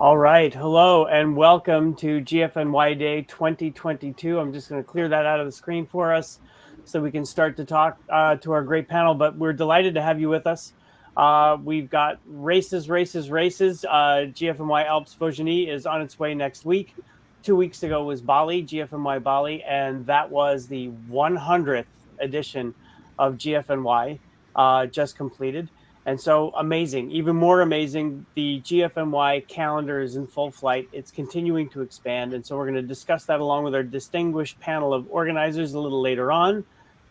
All right. Hello and welcome to GFNY Day 2022. I'm just going to clear that out of the screen for us so we can start to talk to our great panel. But we're delighted to have you with us. We've got races. GFNY Alps Vaugeny is on its way next week. 2 weeks ago was Bali, GFNY Bali, and that was the 100th edition of GFNY just completed. And so amazing, even more amazing, the GFNY calendar is in full flight. It's continuing to expand. And so we're going to discuss that along with our distinguished panel of organizers a little later on.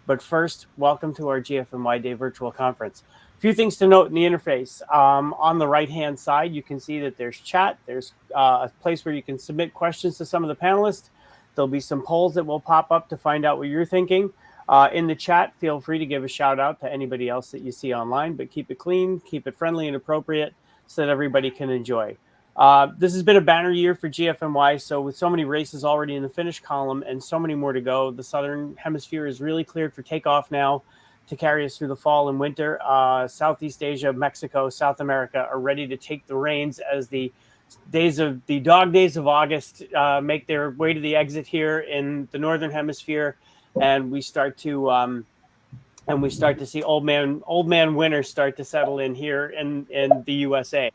But first, welcome to our GFNY Day virtual conference. A few things to note in the interface. On the right-hand side, you can see that there's chat. There's a place where you can submit questions to some of the panelists. There'll be some polls that will pop up to find out what you're thinking. In the chat, feel free to give a shout out to anybody else that you see online, but keep it clean, keep it friendly and appropriate so that everybody can enjoy. This has been a banner year for GFNY. So with so many races already in the finish column and so many more to go, the Southern Hemisphere is really cleared for takeoff now to carry us through the fall and winter. Southeast Asia, Mexico, South America are ready to take the reins as the dog days of August make their way to the exit here in the Northern Hemisphere. And we start to see old man winter start to settle in here in the USA.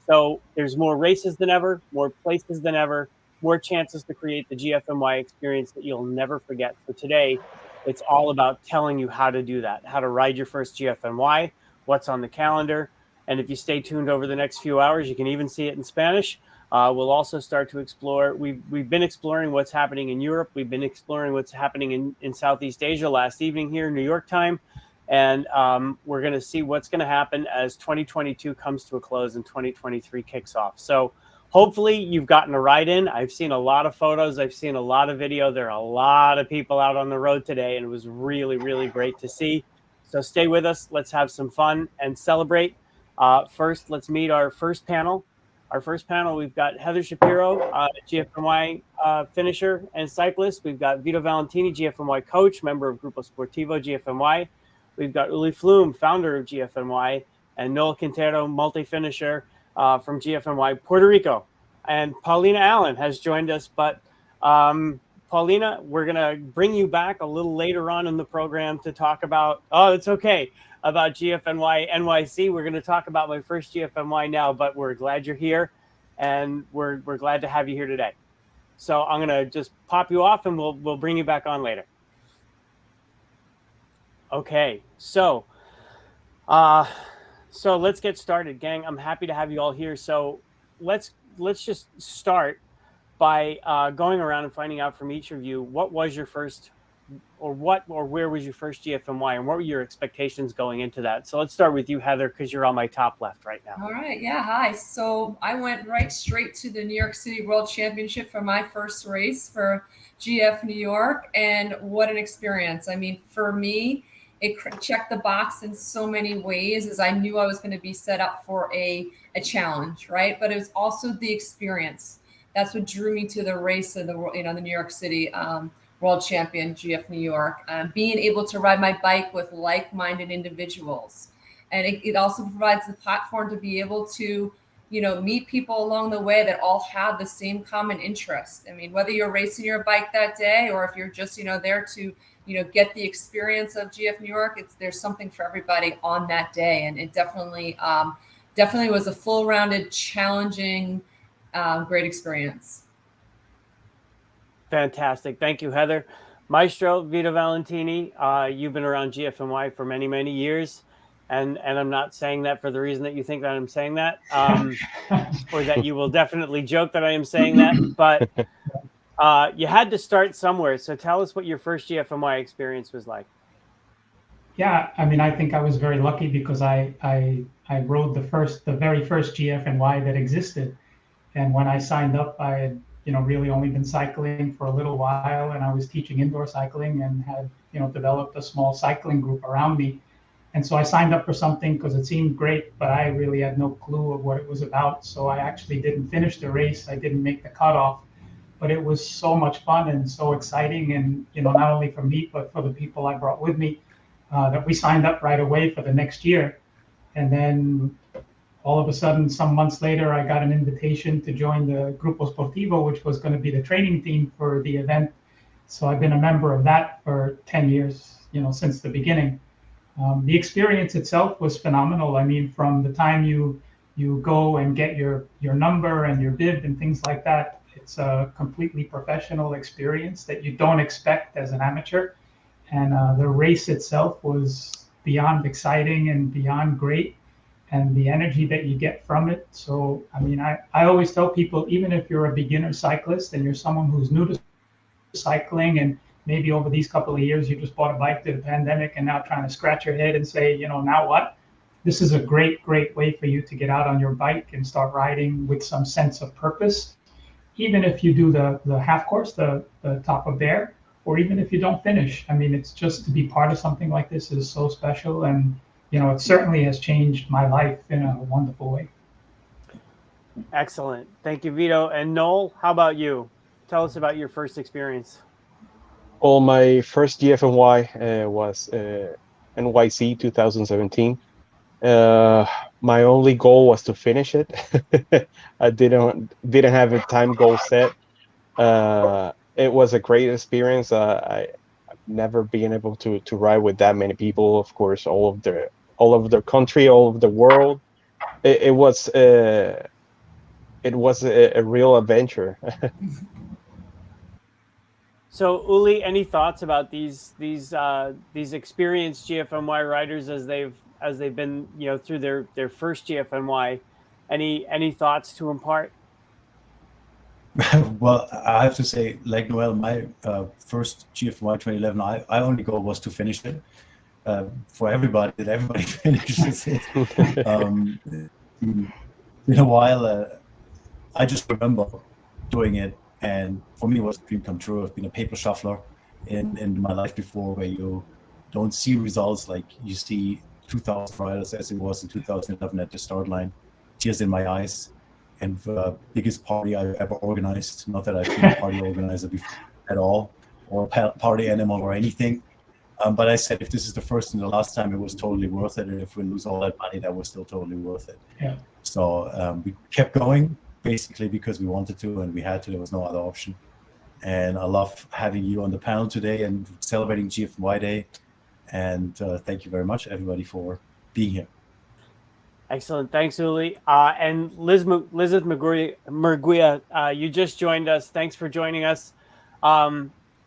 So there's more races than ever, more places than ever, more chances to create the GFNY experience that you'll never forget. So today, it's all about telling you how to do that, how to ride your first GFNY, what's on the calendar. And if you stay tuned over the next few hours, you can even see it in Spanish. We'll also start to explore. We've been exploring what's happening in Europe. We've been exploring what's happening in Southeast Asia last evening here in New York time. And we're going to see what's going to happen as 2022 comes to a close and 2023 kicks off. So hopefully you've gotten a ride in. I've seen a lot of photos. I've seen a lot of video. There are a lot of people out on the road today, and it was really, really great to see. So stay with us. Let's have some fun and celebrate. First, let's meet our first panel. Our first panel, we've got Heather Shapiro, GFNY finisher and cyclist. We've got Vito Valentini, GFNY coach, member of Grupo Sportivo GFNY. We've got Uli Flume, founder of GFNY, and Noel Quintero, multi-finisher from GFNY Puerto Rico. And Paulina Allen has joined us. But Paulina, we're going to bring you back a little later on in the program to talk about, it's okay, about GFNY NYC. We're going to talk about my first GFNY now, but we're glad you're here, and we're glad to have you here today. So I'm going to just pop you off, and we'll bring you back on later. Okay, so let's get started, gang. I'm happy to have you all here. So let's just start by going around and finding out from each of you what was your first, or where was your first GFNY, and what were your expectations going into that? So let's start with you, Heather, because you're on my top left right now. All right, yeah, hi. So I went right straight to the New York City World Championship for my first race for GF New York, and what an experience. I mean, for me, it checked the box in so many ways, as I knew I was going to be set up for a challenge, right? But it was also the experience. That's what drew me to the race of the New York City World Champion GF New York. Being able to ride my bike with like-minded individuals, and it also provides the platform to be able to meet people along the way that all have the same common interest. I mean, whether you're racing your bike that day, or if you're just there to get the experience of GF New York, there's something for everybody on that day. And it definitely was a full-rounded, challenging, great experience. Fantastic. Thank you, Heather. Maestro Vito Valentini, you've been around GFNY for many, many years. And I'm not saying that for the reason that you think that I'm saying that, or that you will definitely joke that I am saying that. But you had to start somewhere. So tell us what your first GFNY experience was like. Yeah, I mean, I think I was very lucky because I rode the very first GFNY that existed. And when I signed up, I had really only been cycling for a little while, and I was teaching indoor cycling and had developed a small cycling group around me. And so I signed up for something because it seemed great, but I really had no clue of what it was about. So I actually didn't finish the race. I didn't make the cutoff, but it was so much fun and so exciting. And, not only for me, but for the people I brought with me, that we signed up right away for the next year. And then all of a sudden, some months later, I got an invitation to join the Grupo Sportivo, which was going to be the training team for the event. So I've been a member of that for 10 years, since the beginning. The experience itself was phenomenal. I mean, from the time you go and get your number and your bib and things like that, it's a completely professional experience that you don't expect as an amateur. And the race itself was beyond exciting and beyond great, and the energy that you get from it. So, I mean, I always tell people, even if you're a beginner cyclist and you're someone who's new to cycling, and maybe over these couple of years you just bought a bike through the pandemic and now trying to scratch your head and say, now what? This is a great, great way for you to get out on your bike and start riding with some sense of purpose. Even if you do the half course, the top of there, or even if you don't finish. I mean, it's just to be part of something like this is so special. And, it certainly has changed my life in a wonderful way. Excellent. Thank you, Vito. And Noel, how about you? Tell us about your first experience. Well, my first GFNY was NYC 2017. My only goal was to finish it. I didn't have a time goal set. It was a great experience. I've never been able to ride with that many people. Of course, all of the country, all of the world. It was a real adventure. So, Uli, any thoughts about these experienced GFNY riders as they've been through their first GFNY? Any thoughts to impart? Well, I have to say, like Noel, my first GFNY 2011, I only goal was to finish it. For everybody, that everybody finishes it. In a while, I just remember doing it, and for me, it was a dream come true. I've been a paper shuffler in my life before, where you don't see results like you see 2,000 riders as it was in 2011 at the start line. Tears in my eyes, and the biggest party I've ever organized. Not that I've been a party organizer before at all, or a party animal or anything. But I said, if this is the first and the last time, it was totally worth it. And if we lose all that money, that was still totally worth it. Yeah. So we kept going, basically because we wanted to and we had to. There was no other option. And I love having you on the panel today and celebrating GFNY Day. And thank you very much, everybody, for being here. Excellent. Thanks, Uli. And Elizabeth Murguia, you just joined us. Thanks for joining us.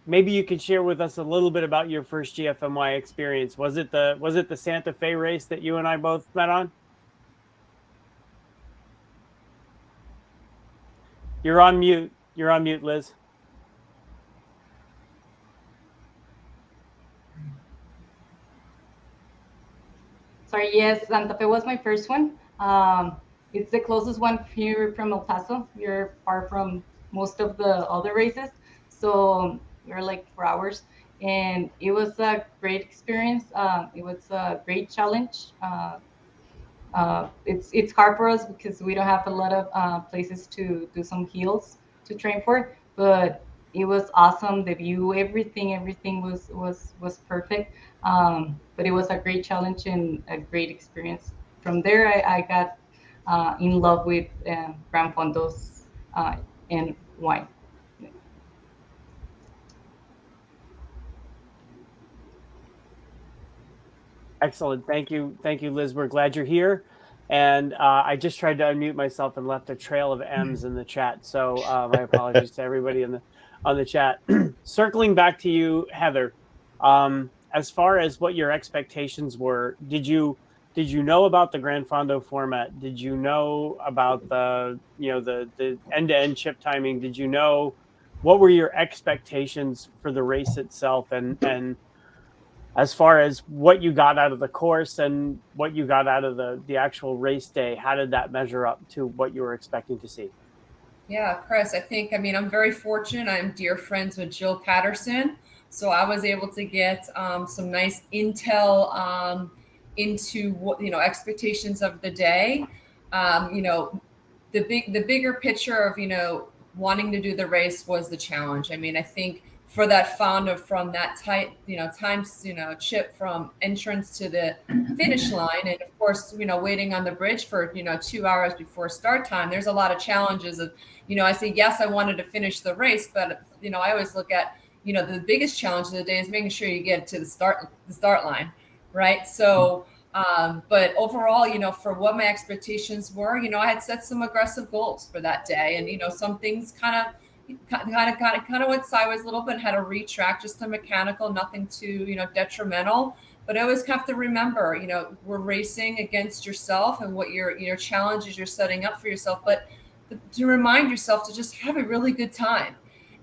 Maybe you could share with us a little bit about your first GFNY experience. Was it the Santa Fe race that you and I both met on? You're on mute. You're on mute, Liz. Sorry, yes, Santa Fe was my first one. It's the closest one here from El Paso. You're far from most of the other races. So we're like 4 hours. And it was a great experience. It was a great challenge. It's hard for us because we don't have a lot of places to do some hills to train for, but it was awesome. The view, everything was perfect. But it was a great challenge and a great experience. From there, I got in love with Gran Fondos and wine. Excellent. Thank you, Liz. We're glad you're here. And I just tried to unmute myself and left a trail of M's in the chat. So my apologies to everybody on the chat. Circling back to you, Heather, as far as what your expectations were, did you know about the Gran Fondo format? Did you know about the end-to-end chip timing? Did you know what were your expectations for the race itself? And as far as what you got out of the course and what you got out of the actual race day, how did that measure up to what you were expecting to see? Yeah, Chris, I'm very fortunate. I'm dear friends with Jill Patterson. So I was able to get some nice intel into what, expectations of the day. The bigger picture of, wanting to do the race was the challenge. I think for that founder from that tight, times, chip from entrance to the finish line. And of course, waiting on the bridge for, 2 hours before start time, there's a lot of challenges of, I say, yes, I wanted to finish the race, but, I always look at, the biggest challenge of the day is making sure you get to the start line. Right. So, but overall, for what my expectations were, I had set some aggressive goals for that day. And, some things kind of went sideways a little bit, had a retrack, just a mechanical, nothing too, detrimental. But I always have to remember, we're racing against yourself and what your challenges you're setting up for yourself, but to remind yourself to just have a really good time.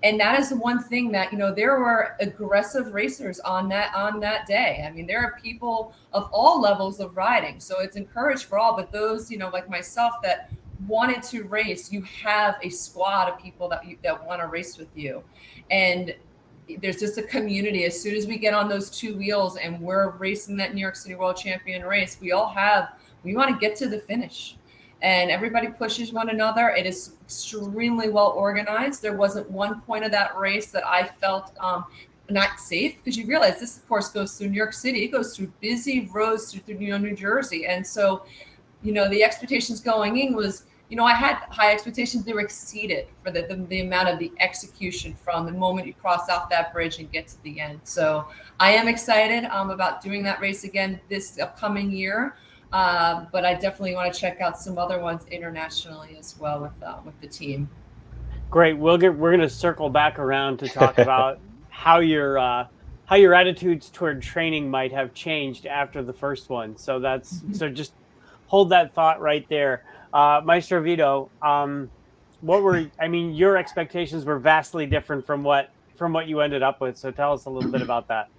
And that is the one thing that, there were aggressive racers on that day. I mean, there are people of all levels of riding, so it's encouraged for all, but those, like myself that wanted to race, you have a squad of people that want to race with you. And there's just a community. As soon as we get on those two wheels and we're racing that New York City World Champion race, we want to get to the finish. And everybody pushes one another. It is extremely well organized. There wasn't one point of that race that I felt not safe, because you realize this, of course, goes through New York City. It goes through busy roads through New Jersey. And so, the expectations going in was, I had high expectations. They were exceeded for the amount of the execution from the moment you cross off that bridge and get to the end. So I am excited about doing that race again this upcoming year. But I definitely want to check out some other ones internationally as well with the team. Great. We're going to circle back around to talk about how your attitudes toward training might have changed after the first one. So so just hold that thought right there. Maestro Vito, your expectations were vastly different from what you ended up with. So tell us a little bit about that.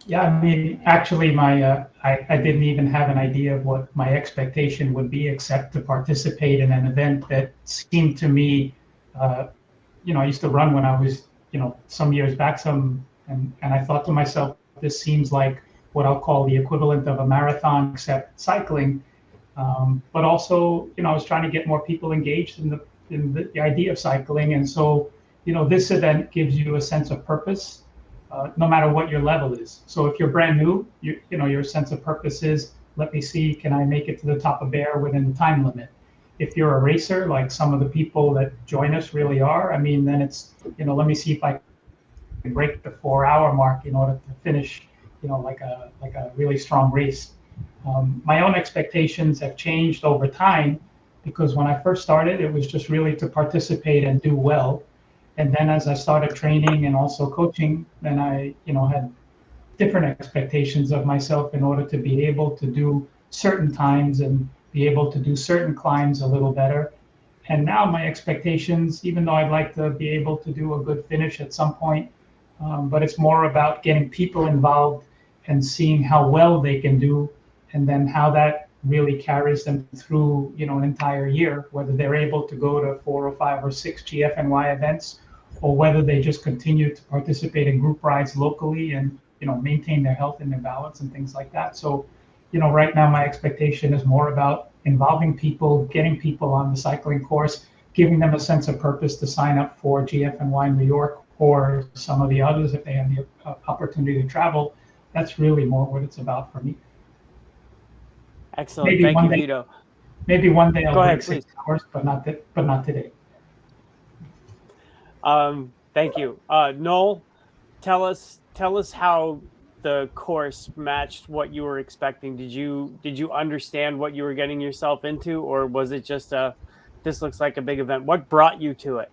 Yeah, I mean, actually, I didn't even have an idea of what my expectation would be, except to participate in an event that seemed to me, I used to run when I was, some years back, and I thought to myself, this seems like what I'll call the equivalent of a marathon, except cycling. But also, I was trying to get more people engaged in the idea of cycling. And so, this event gives you a sense of purpose, no matter what your level is. So if you're brand new, your sense of purpose is, let me see, can I make it to the top of Bear within the time limit? If you're a racer, like some of the people that join us really are, then it's, let me see if I can break the 4-hour mark in order to finish, like a really strong race. My own expectations have changed over time, because when I first started, it was just really to participate and do well. And then as I started training and also coaching, then I, had different expectations of myself in order to be able to do certain times and be able to do certain climbs a little better. And now my expectations, even though I'd like to be able to do a good finish at some point, but it's more about getting people involved and seeing how well they can do, and then how that really carries them through, an entire year, whether they're able to go to 4 or 5 or 6 GFNY events, or whether they just continue to participate in group rides locally and, maintain their health and their balance and things like that. So, right now my expectation is more about involving people, getting people on the cycling course, giving them a sense of purpose to sign up for GFNY New York or some of the others if they have the opportunity to travel. That's really more what it's about for me. Excellent. Maybe thank you, Vito. Maybe one day I'll break 6 hours, but not today. Thank you. Noel, tell us how the course matched what you were expecting. Did you understand what you were getting yourself into, or was it just this looks like a big event? What brought you to it?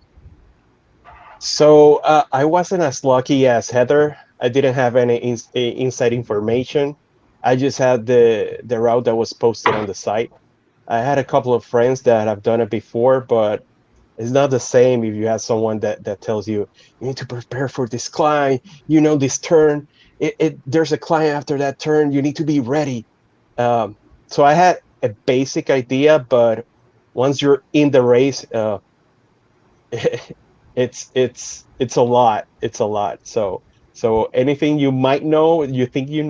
So I wasn't as lucky as Heather. I didn't have any inside information. I just had the route that was posted on the site. I had a couple of friends that have done it before, but it's not the same if you have someone that tells you need to prepare for this climb, this turn. There's a climb after that turn. You need to be ready. So I had a basic idea, but once you're in the race, it's a lot. It's a lot. So anything you might know, you think you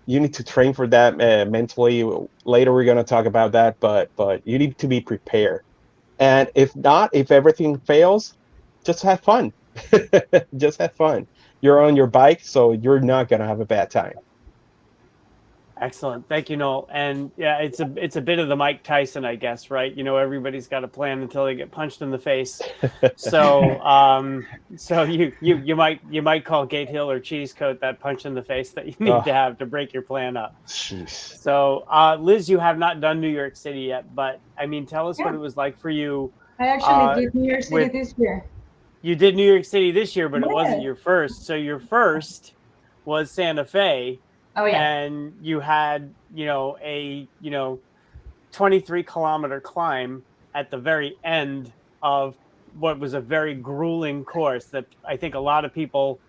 need to train for that mentally. Later we're going to talk about that, but you need to be prepared. And if not, if everything fails, just have fun. Just have fun. You're on your bike, so you're not gonna have a bad time. Excellent. Thank you, Noel. And yeah, it's a bit of the Mike Tyson, I guess, right? You know, everybody's got a plan until they get punched in the face. So so you might call Gate Hill or Cheese Coat that punch in the face that you need to Oh, have to break your plan up. jeez. So Liz, you have not done New York City yet, but I mean, tell us what Yeah. it was like for you. I actually did New York City with- this year. You did New York City this year, but it wasn't Yeah. your first. So your first was Santa Fe. Oh yeah. And you had, a 23-kilometer climb at the very end of what was a very grueling course that I think a lot of people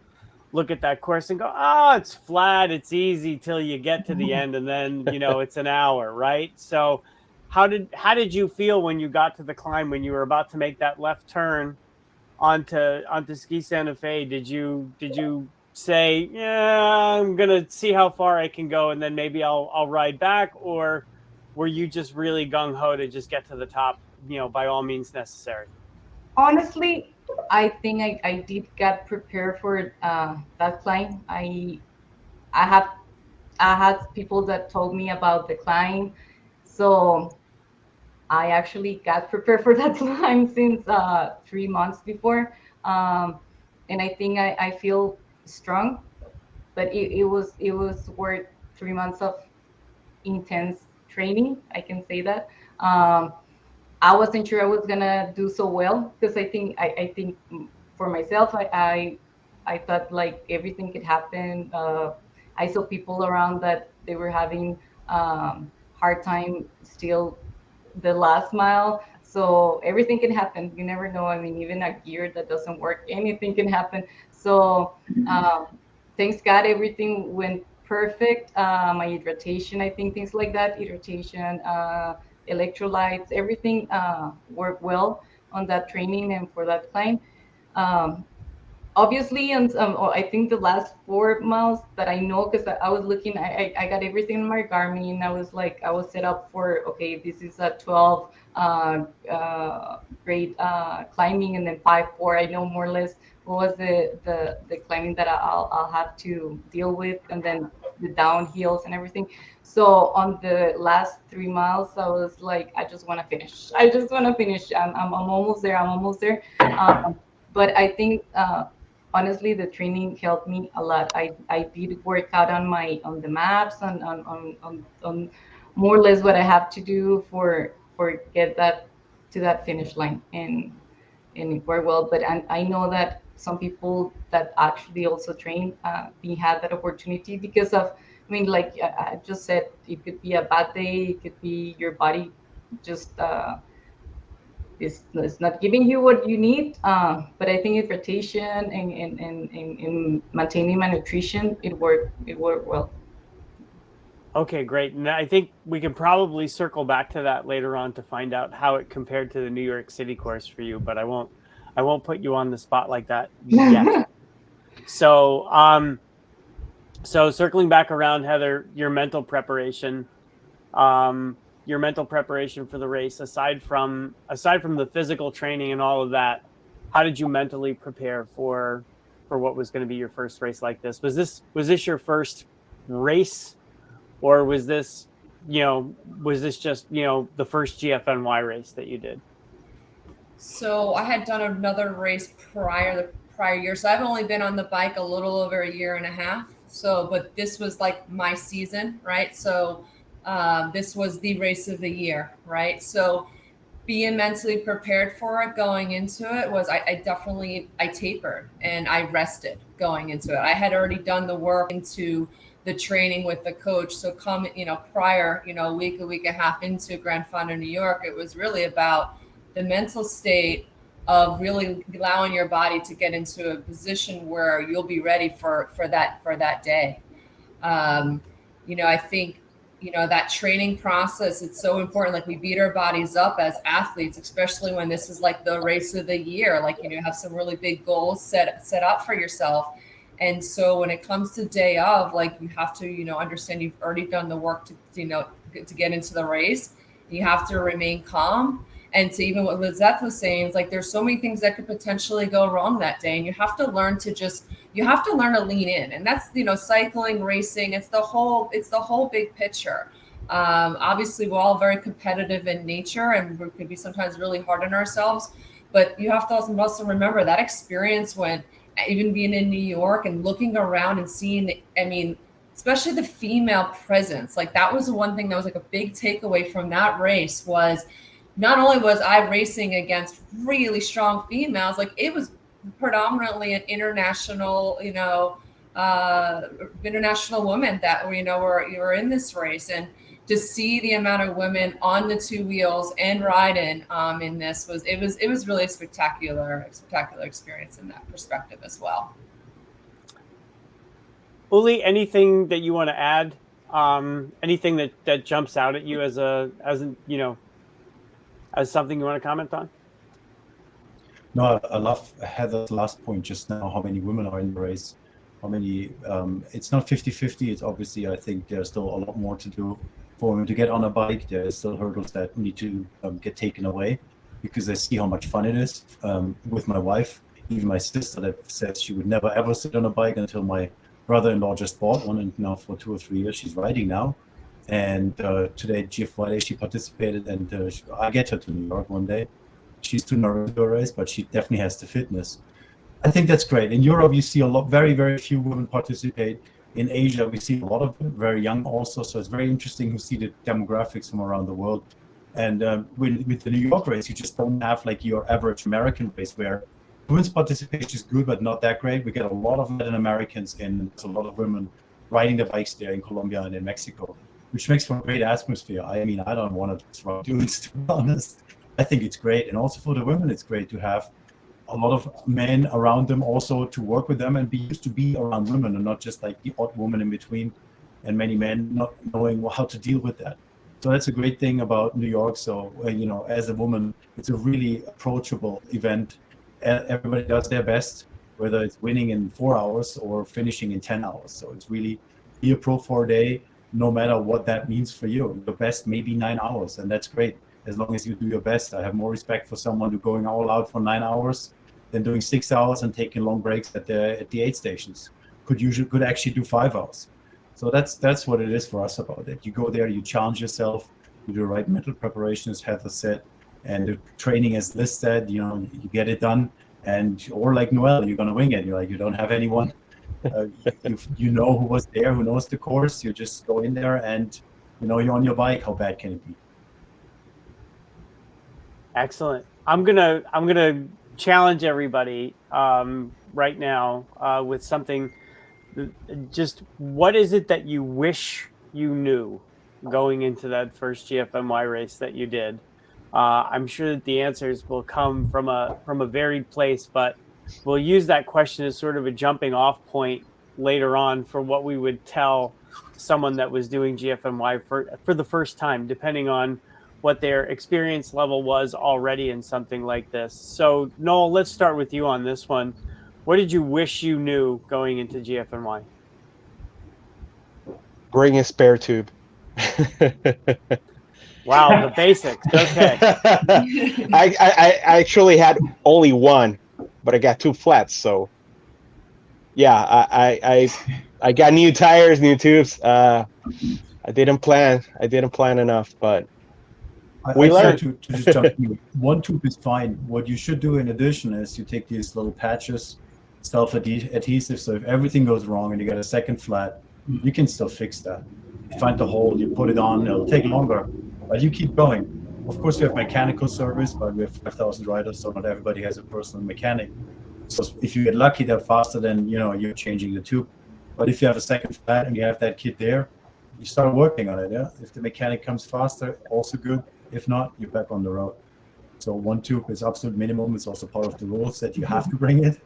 look at that course and go, oh, it's flat, it's easy till you get to the end, and then it's an hour, right? So how did you feel when you got to the climb, when you were about to make that left turn onto Ski Santa Fe? Did you say, yeah, I'm gonna see how far I can go and then maybe I'll ride back? Or were you just really gung-ho to just get to the top, by all means necessary? Honestly, I think I did get prepared for that climb. I have I had people that told me about the climb, so I actually got prepared for that climb since 3 months before, and I think I feel strong. But it was worth 3 months of intense training. I can say that. I wasn't sure I was gonna do so well because I think for myself I thought like everything could happen. I saw people around that they were having hard time still the last mile. So everything can happen. You never know. I mean, even a gear that doesn't work, anything can happen. So thanks God, everything went perfect. My hydration, I think things like that, hydration, electrolytes, everything worked well on that training and for that climb. Um, Obviously, and I think the last 4 miles that I know, because I was looking, I got everything in my Garmin. I was like, I was set up for, okay, this is a 12 grade climbing, and then 5-4. I know more or less what was the climbing that I'll have to deal with, and then the downhills and everything. So on the last 3 miles, I was like, I just want to finish. I just want to finish. I'm almost there. I'm almost there. But I think honestly the training helped me a lot. I did work out on the maps on more or less what I have to do for get that to that finish line, and it worked well. But I know that some people that actually also train didn't have that opportunity because of, I mean, like I just said, it could be a bad day, it could be your body just it's not giving you what you need. But I think hydration and maintaining my nutrition, it worked well. Okay, great. And I think we can probably circle back to that later on to find out how it compared to the New York City course for you, but I won't put you on the spot like that yet. So so circling back around, Heather, your mental preparation for the race, aside from the physical training and all of that, how did you mentally prepare for what was going to be your first race like this? Was this your first race, or was this just the first GFNY race that you did? So I had done another race the prior year. So I've only been on the bike a little over a year and a half. So, but this was like my season, right? So this was the race of the year, right? So being mentally prepared for it going into it was I definitely tapered and I rested going into it. I had already done the work into the training with the coach. So prior, a week and a half into Grand Fondo, New York, it was really about the mental state of really allowing your body to get into a position where you'll be ready for that day. I think that training process, it's so important. Like, we beat our bodies up as athletes, especially when this is like the race of the year. Like, have some really big goals set up for yourself. And so when it comes to day of, like, you have to, understand you've already done the work to get into the race. You have to remain calm And to even what Lizette was saying, is like there's so many things that could potentially go wrong that day, and you have to learn to lean in. And that's, cycling, racing, it's the whole big picture. Obviously we're all very competitive in nature, and we could be sometimes really hard on ourselves, but you have to also remember that experience when even being in New York and looking around and seeing, especially the female presence, like that was the one thing that was like a big takeaway from that race. Was not only was I racing against really strong females, like it was predominantly an international, international women that were in this race. And to see the amount of women on the two wheels and riding in this was really a spectacular experience in that perspective as well. Uli, anything that you want to add? Anything that jumps out at you as something you want to comment on? No, I love Heather's last point just now, how many women are in the race. How many, it's not 50-50. It's obviously, I think there's still a lot more to do for women to get on a bike. There's still hurdles that need to get taken away, because I see how much fun it is with my wife. Even my sister that says she would never ever sit on a bike until my brother-in-law just bought one, and now for 2 or 3 years she's riding now. And today at GFNY she participated, and I get her to New York one day. She's too nervous to race, but she definitely has the fitness. I think that's great. In Europe, you see very, very few women participate. In Asia, we see a lot of them, very young also. So it's very interesting to see the demographics from around the world. And with the New York race, you just don't have like your average American race where women's participation is good, but not that great. We get a lot of Latin Americans and a lot of women riding the bikes there in Colombia and in Mexico, which makes for a great atmosphere. I don't want to just ride dudes, to be honest. I think it's great. And also for the women, it's great to have a lot of men around them also to work with them and be used to be around women, and not just like the odd woman in between, and many men not knowing how to deal with that. So that's a great thing about New York. So, as a woman, it's a really approachable event. Everybody does their best, whether it's winning in 4 hours or finishing in 10 hours. So it's really be a pro for a day, no matter what that means for you. The best maybe 9 hours, and that's great. As long as you do your best. I have more respect for someone who's going all out for 9 hours than doing 6 hours and taking long breaks at the aid stations. Could actually do 5 hours. So that's what it is for us about it. You go there, you challenge yourself, you do the right mental preparation, as Heather said, and the training, as Liz said, you get it done. Or like Noelle, you're gonna wing it. You don't have anyone, you know who was there, who knows the course. You just go in there and you're on your bike. How bad can it be? Excellent. I'm gonna challenge everybody right now with something. Just what is it that you wish you knew going into that first GFNY race that you did? I'm sure that the answers will come from a varied place, but we'll use that question as sort of a jumping off point later on for what we would tell someone that was doing GFNY for the first time, depending on what their experience level was already in something like this. So Noel, let's start with you on this one. What did you wish you knew going into GFNY? Bring a spare tube. Wow, the basics. Okay. I actually had only one, but I got 2 flats. So yeah, I got new tires, new tubes. I didn't plan enough, but we learned. To just jump in. 1 tube is fine. What you should do in addition is you take these little patches, self-adhesive, so if everything goes wrong and you got a second flat, you can still fix that. You find the hole, you put it on, it'll take longer, but you keep going. Of course, we have mechanical service, but we have 5,000 riders, so not everybody has a personal mechanic. So if you get lucky, they're faster than you're changing the tube. But if you have a second flat and you have that kit there, you start working on it. Yeah, if the mechanic comes faster, also good. If not, you're back on the road. So 1 tube is absolute minimum. It's also part of the rules that you have to bring it.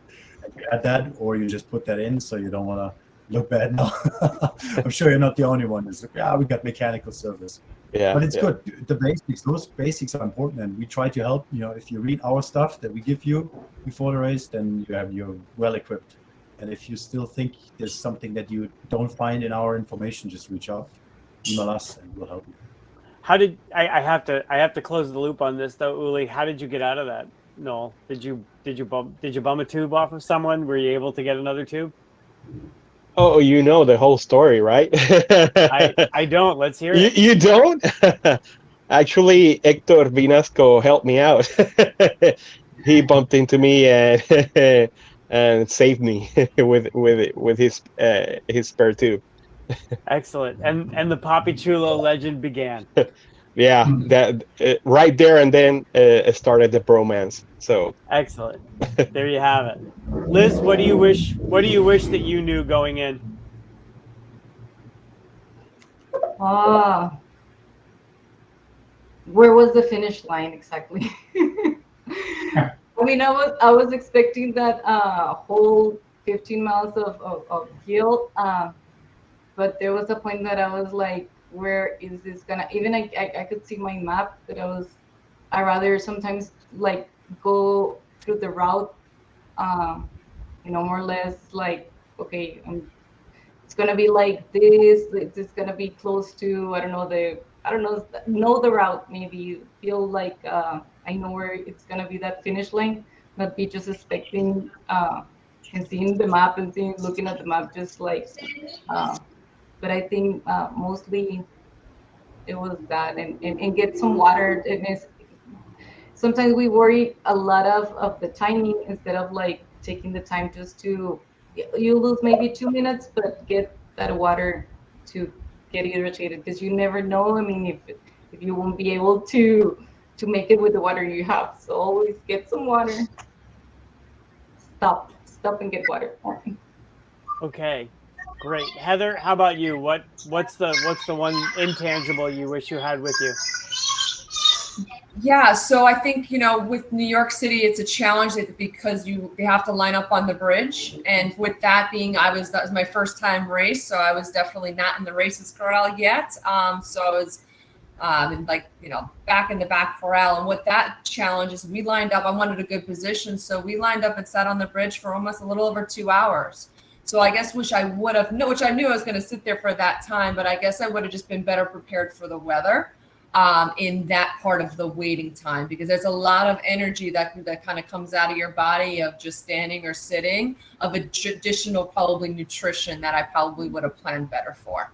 And you add that, or you just put that in, so you don't want to look bad now. I'm sure you're not the only one who's like, we got mechanical service. Yeah, but it's good. The basics, those basics are important, and we try to help. If you read our stuff that we give you before the race, then you're well equipped. And if you still think there's something that you don't find in our information, just reach out, email us, and we'll help you. How did I have to close the loop on this though, Uli? How did you get out of that? Noel, did you bum a tube off of someone? Were you able to get another tube? Oh, you know the whole story, right? I don't. Let's hear You, it. you don't? Actually, Hector Vinasco helped me out. He bumped into me and and saved me with his spare tube. Excellent. And the Papi Chulo legend began. Yeah, that right there and then started the bromance. So Excellent. There you have it. Liz, what do you wish that you knew going in? Where was the finish line exactly? I mean, I was expecting that whole 15 miles of hill, but there was a point that I was like, where is this gonna? Even I could see my map, but I rather sometimes like go through the route, more or less like, okay, it's gonna be like this. It's gonna be close to, I don't know the route. Maybe you feel like I know where it's gonna be, that finish line, not be just expecting and seeing the map and looking at the map just like. But I think mostly it was that, and get some water. And sometimes we worry a lot of the timing instead of like taking the time just to, you lose maybe 2 minutes, but get that water to get irritated, because you never know. I mean, if you won't be able to make it with the water you have, so always get some water. Stop and get water. Okay. Great. Heather, how about you? What's the one intangible you wish you had with you? Yeah, so I think, with New York City, it's a challenge because you have to line up on the bridge. And with that being, that was my first time race, so I was definitely not in the races corral yet. So I was back in the back corral. And what that challenge is, we lined up, I wanted a good position, so we lined up and sat on the bridge for almost a little over 2 hours. So I guess which I knew I was going to sit there for that time, but I guess I would have just been better prepared for the weather in that part of the waiting time, because there's a lot of energy that kind of comes out of your body of just standing or sitting, of additional probably nutrition that I probably would have planned better for.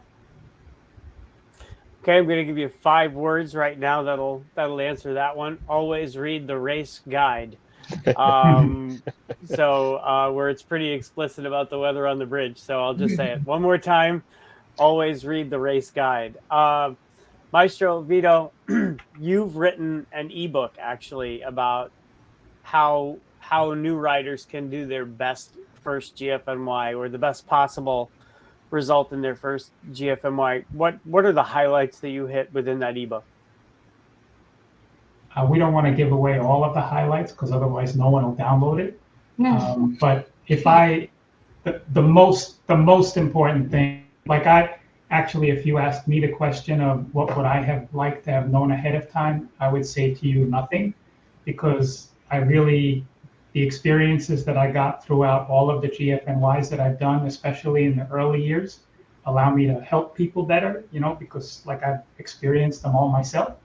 Okay, I'm going to give you 5 words right now that'll answer that one. Always read the race guide. So where it's pretty explicit about the weather on the bridge. So I'll just say it one more time. Always read the race guide. Maestro Vito, you've written an ebook actually about how new riders can do their best first GFNY, or the best possible result in their first GFNY. What are the highlights that you hit within that ebook? We don't want to give away all of the highlights because otherwise no one will download it. But the most important thing, if you asked me the question of what would I have liked to have known ahead of time, I would say to you nothing, because the experiences that I got throughout all of the GFNYs that I've done, especially in the early years, allow me to help people better, because I've experienced them all myself.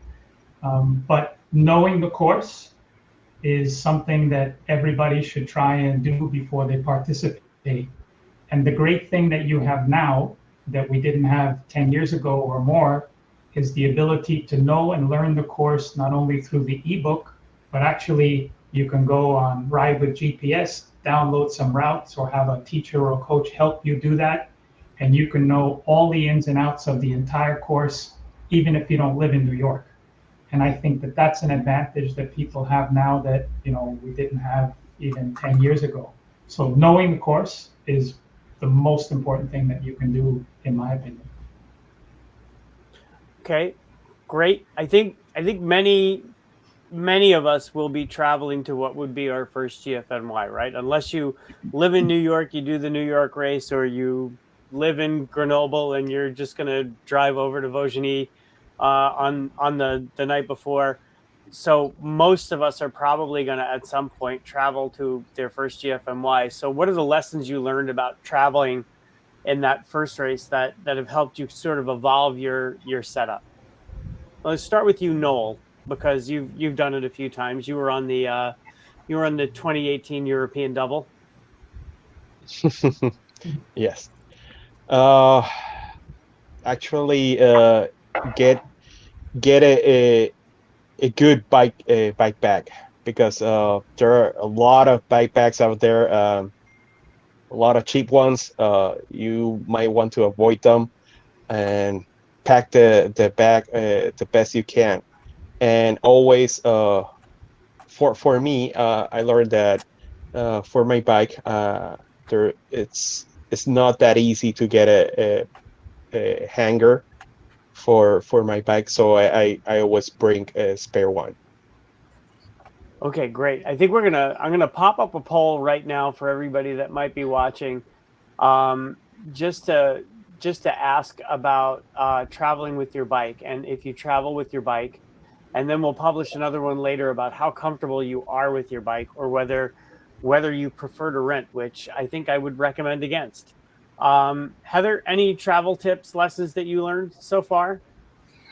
But knowing the course is something that everybody should try and do before they participate. And the great thing that you have now that we didn't have 10 years ago or more is the ability to know and learn the course, not only through the ebook, but actually you can go on Ride with GPS, download some routes, or have a teacher or a coach help you do that. And you can know all the ins and outs of the entire course, even if you don't live in New York. And I think that that's an advantage that people have now that, we didn't have even 10 years ago. So knowing the course is the most important thing that you can do, in my opinion. Okay, great. I think many of us will be traveling to what would be our first GFNY, right? Unless you live in New York, you do the New York race, or you live in Grenoble and you're just going to drive over to Vaugeny on the night before. So most of us are probably going to at some point travel to their first GFNY. So what are the lessons you learned about traveling in that first race that have helped you sort of evolve your setup? Let's start with you, Noel, because you've done it a few times. You were on the 2018 European Double. Yes. Actually, get get a good bike bag, because there are a lot of bike bags out there. A lot of cheap ones. You might want to avoid them and pack the bag the best you can. And always, for me, I learned that for my bike, there it's not that easy to get a hanger for my bike, so I always bring a spare one. Okay, great. I think I'm gonna pop up a poll right now for everybody that might be watching, um, just to ask about traveling with your bike, and if you travel with your bike, and then we'll publish another one later about how comfortable you are with your bike, or whether you prefer to rent, which I think I would recommend against. Heather, any travel tips, lessons that you learned so far?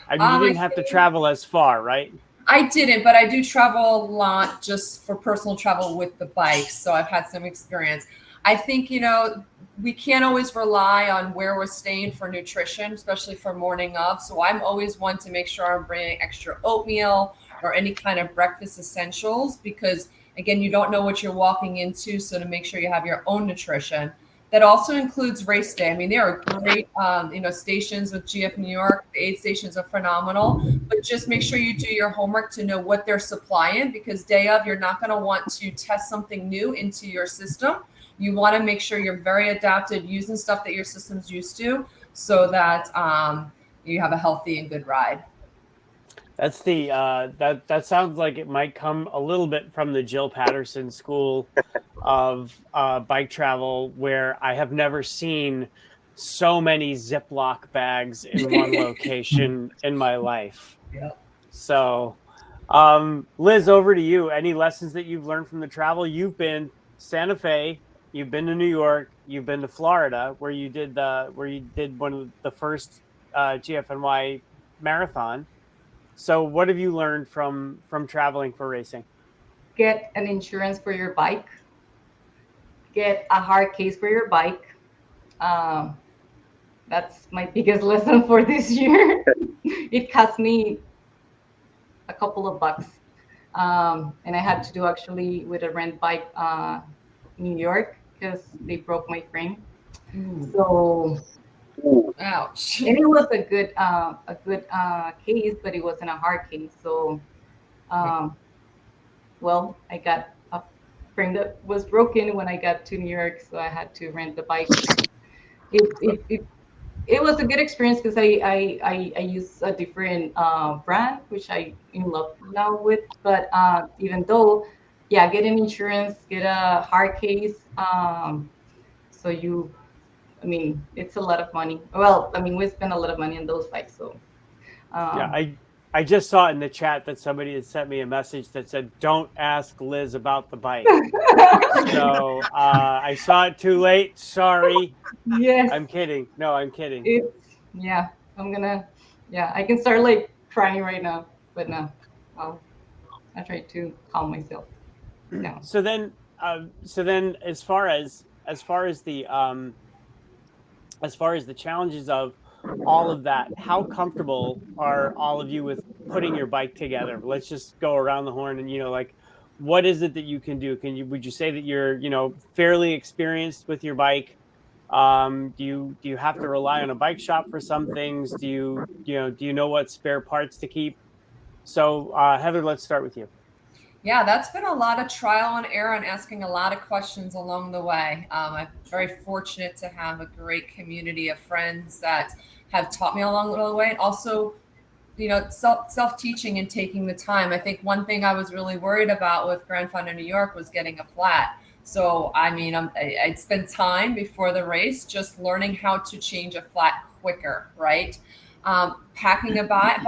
I mean, you I didn't have to travel as far, right? I didn't, but I do travel a lot just for personal travel with the bike. So I've had some experience. I think, we can't always rely on where we're staying for nutrition, especially for morning of. So I'm always one to make sure I'm bringing extra oatmeal or any kind of breakfast essentials, because again, you don't know what you're walking into. So to make sure you have your own nutrition. That also includes race day. I mean, there are great, stations with GF New York. The aid stations are phenomenal, but just make sure you do your homework to know what they're supplying, because day of, you're not going to want to test something new into your system. You want to make sure you're very adapted using stuff that your system's used to, so that you have a healthy and good ride. That's that sounds like it might come a little bit from the Jill Patterson school of bike travel, where I have never seen so many Ziploc bags in one location in my life. Yeah. So, Liz, over to you. Any lessons that you've learned from the travel? You've been Santa Fe, you've been to New York, you've been to Florida, where you did one of the first GFNY marathon. So, what have you learned from traveling for racing? Get an insurance for your bike. Get a hard case for your bike. Um, that's my biggest lesson for this year. It cost me a couple of bucks, and I had to do actually with a rent bike, New York, because they broke my frame. So, Ouch. and it was a good case, but it wasn't a hard case. So, well, I got a frame that was broken when I got to New York, so I had to rent the bike. It was a good experience, because I use a different brand, which I in love now with. But even though, yeah, get an insurance, get a hard case. So I mean, it's a lot of money. Well, I mean, we spend a lot of money on those bikes. So Yeah, I just saw in the chat that somebody had sent me a message that said, "Don't ask Liz about the bike." So I saw it too late. Sorry. yes, I'm kidding. No, I'm kidding. yeah, I can start like crying right now, but no, I try to calm myself down. So then, as far as the challenges of all of that, how comfortable are all of you with putting your bike together? Let's just go around the horn, and like, what is it that you can do? Would you say that you're fairly experienced with your bike? Do you have to rely on a bike shop for some things? Do you know what spare parts to keep? So Heather, let's start with you. Yeah, that's been a lot of trial and error and asking a lot of questions along the way. I'm very fortunate to have a great community of friends that have taught me along the way, and also, self teaching and taking the time. I think one thing I was really worried about with Grand Fondo New York was getting a flat. So I mean, I'd spend time before the race just learning how to change a flat quicker, right? Packing a bag,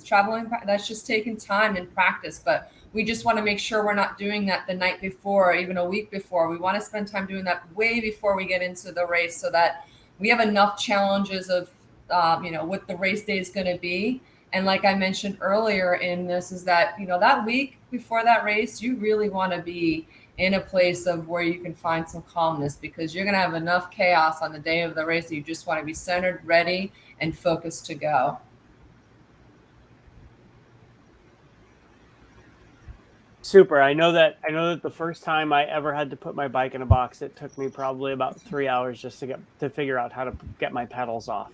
traveling, that's just taking time and practice. But we just want to make sure we're not doing that the night before or even a week before. We want to spend time doing that way before we get into the race, so that we have enough challenges of, what the race day is going to be, And like I mentioned earlier in this, is that, you know, that week before that race, you really want to be in a place of where you can find some calmness, because you're going to have enough chaos on the day of the race that you just want to be centered, ready, and focused to go. Super. I know that the first time I ever had to put my bike in a box, it took me probably about 3 hours just to figure out how to get my pedals off.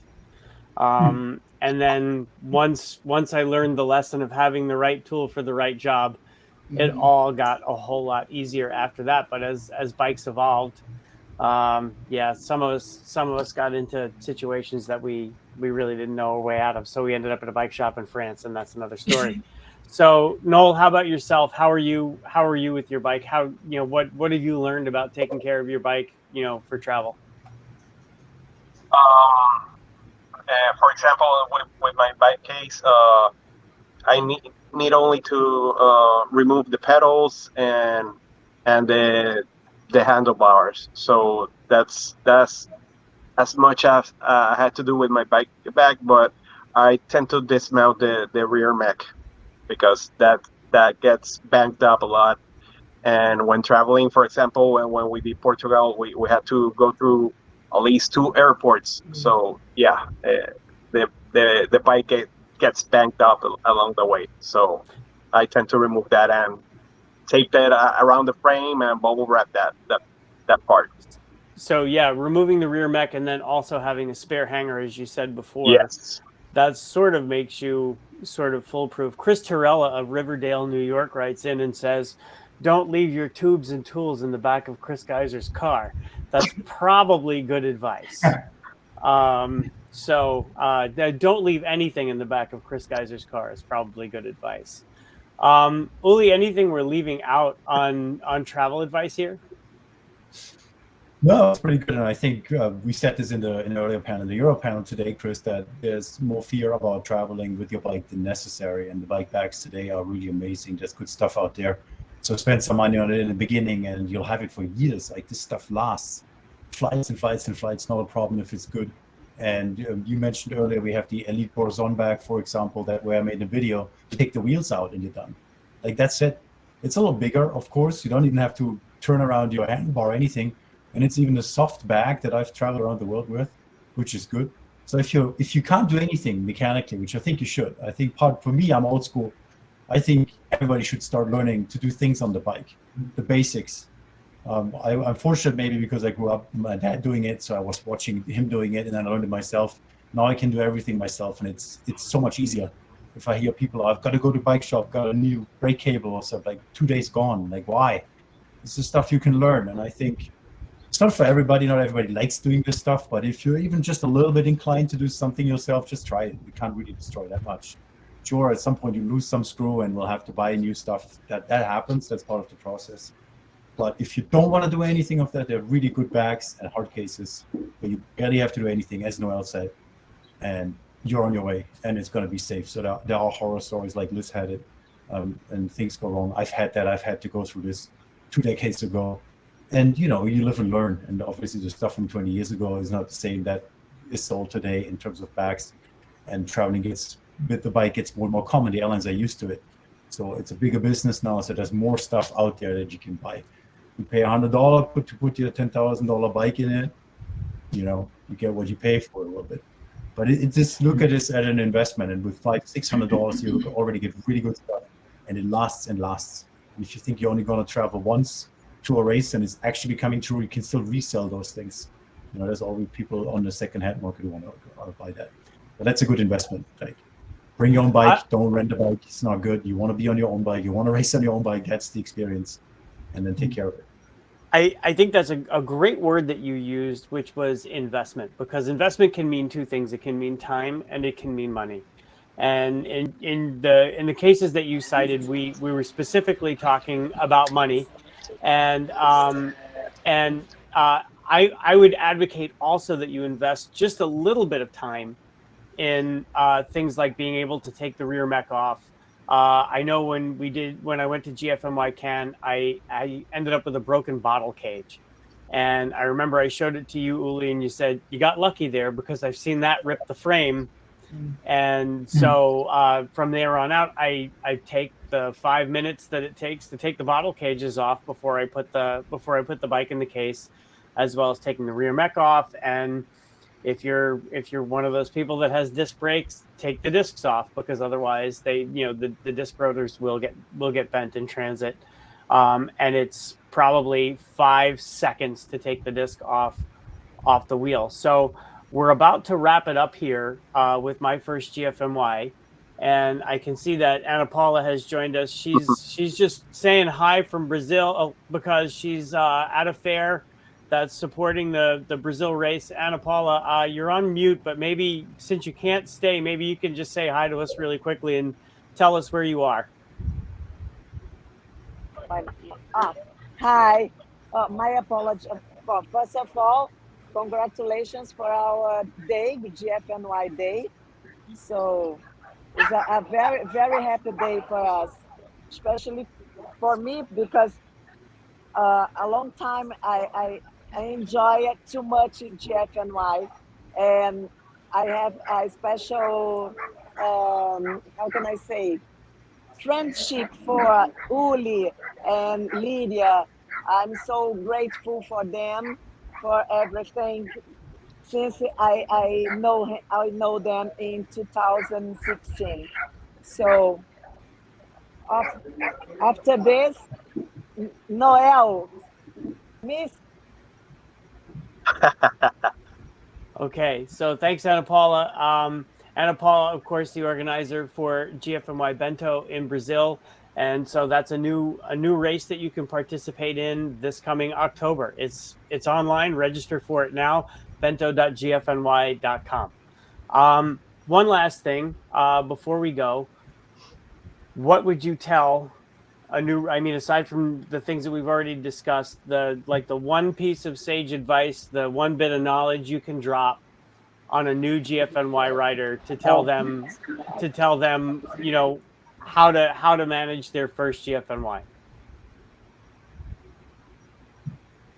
And then once I learned the lesson of having the right tool for the right job, it all got a whole lot easier after that. But as bikes evolved, yeah, some of us got into situations that we really didn't know a way out of. So we ended up at a bike shop in France, and that's another story. So Noel, how about yourself? How are you with your bike? How, you know, what have you learned about taking care of your bike, you know, for travel? For example, with my bike case, I need only to remove the pedals and the handlebars. So that's as much as I had to do with my bike bag, but I tend to dismount the rear mech because that gets banged up a lot. And when traveling, for example, when we did Portugal, we had to go through at least 2 airports. So yeah, the bike gets banged up along the way. So I tend to remove that and tape that around the frame and bubble wrap that part. So yeah, removing the rear mech and then also having a spare hanger, as you said before. Yes. That sort of makes you sort of foolproof. Chris Torella of Riverdale, New York, writes in and says, "Don't leave your tubes and tools in the back of Chris Geiser's car." That's probably good advice. So don't leave anything in the back of Chris Geiser's car is probably good advice. Uli, anything we're leaving out on travel advice here? No, it's pretty good, and I think we said this in the earlier panel, the Euro panel today, Chris, that there's more fear about traveling with your bike than necessary, and the bike bags today are really amazing. There's good stuff out there, so spend some money on it in the beginning, and you'll have it for years. Like, this stuff lasts, flights and flights and flights. Not a problem if it's good. And you mentioned earlier we have the Elite Borzon bag, for example, that where I made a video. You take the wheels out and you're done. Like, that's it. It's a little bigger, of course. You don't even have to turn around your handlebar or anything. And it's even a soft bag that I've traveled around the world with, which is good. So if you can't do anything mechanically, which I think you should, I think for me, I'm old school. I think everybody should start learning to do things on the bike, the basics. I'm fortunate maybe because I grew up with my dad doing it, so I was watching him doing it, and then I learned it myself. Now I can do everything myself, and it's so much easier. If I hear people, I've got to go to bike shop, got a new brake cable or something, like 2 days gone. Like, why? This is stuff you can learn, and I think it's not for everybody. Not everybody likes doing this stuff, but if you're even just a little bit inclined to do something yourself, just try it. You can't really destroy that much. Sure, at some point you lose some screw and we'll have to buy new stuff. That happens. That's part of the process. But if you don't want to do anything of that, they're really good bags and hard cases where you barely have to do anything, as Noel said, and you're on your way, and it's going to be safe. So there are horror stories like Liz had it, and things go wrong. I've had that. I've had to go through this 2 decades ago. And, you live and learn. And obviously the stuff from 20 years ago is not the same that is sold today in terms of bags. And traveling with the bike gets more and more common. The airlines are used to it. So it's a bigger business now. So there's more stuff out there that you can buy. You pay $100 to put your $10,000 bike in it. You get what you pay for a little bit. But it just look at this as an investment. And with $500-600, you already get really good stuff. And it lasts and lasts. And if you think you're only going to travel once to a race and it's actually coming true, you can still resell those things. There's always people on the second-hand market who want to buy that. But that's a good investment. Like, bring your own bike. Don't rent a bike. It's not good. You want to be on your own bike. You want to race on your own bike. That's the experience. And then take care of it. I think that's a great word that you used, which was investment, because investment can mean two things. It can mean time and it can mean money. And in the cases that you cited, we were specifically talking about money. And I would advocate also that you invest just a little bit of time in things like being able to take the rear mech off. I know when I went to GFNY Cannes, I ended up with a broken bottle cage. And I remember I showed it to you, Uli, and you said, you got lucky there because I've seen that rip the frame And so from there on out, I take the 5 minutes that it takes to take the bottle cages off before I put the bike in the case, as well as taking the rear mech off. And if you're one of those people that has disc brakes, take the discs off, because otherwise the disc rotors will get bent in transit. And it's probably 5 seconds to take the disc off the wheel. So we're about to wrap it up here with my first GFNY. And I can see that Ana Paula has joined us. She's just saying hi from Brazil because she's at a fair that's supporting the Brazil race. Ana Paula, you're on mute, but maybe since you can't stay, maybe you can just say hi to us really quickly and tell us where you are. Hi. My apology. Well, first of all, congratulations for our day, the GFNY day. So it's a very, very happy day for us, especially for me, because a long time I enjoy it too much in GFNY, and I have a special, how can I say, friendship for Uli and Lydia. I'm so grateful for them, for everything, since I know them in 2016. So after this, Noel, Miss. Okay, so thanks, Ana Paula. Ana Paula, of course, the organizer for GFNY Bento in Brazil, and so that's a new race that you can participate in this coming October. It's online. Register for it now. Bento.gfny.com. One last thing before we go, what would you tell aside from the things that we've already discussed, the one piece of sage advice, the one bit of knowledge you can drop on a new GFNY rider to tell them, how to manage their first GFNY?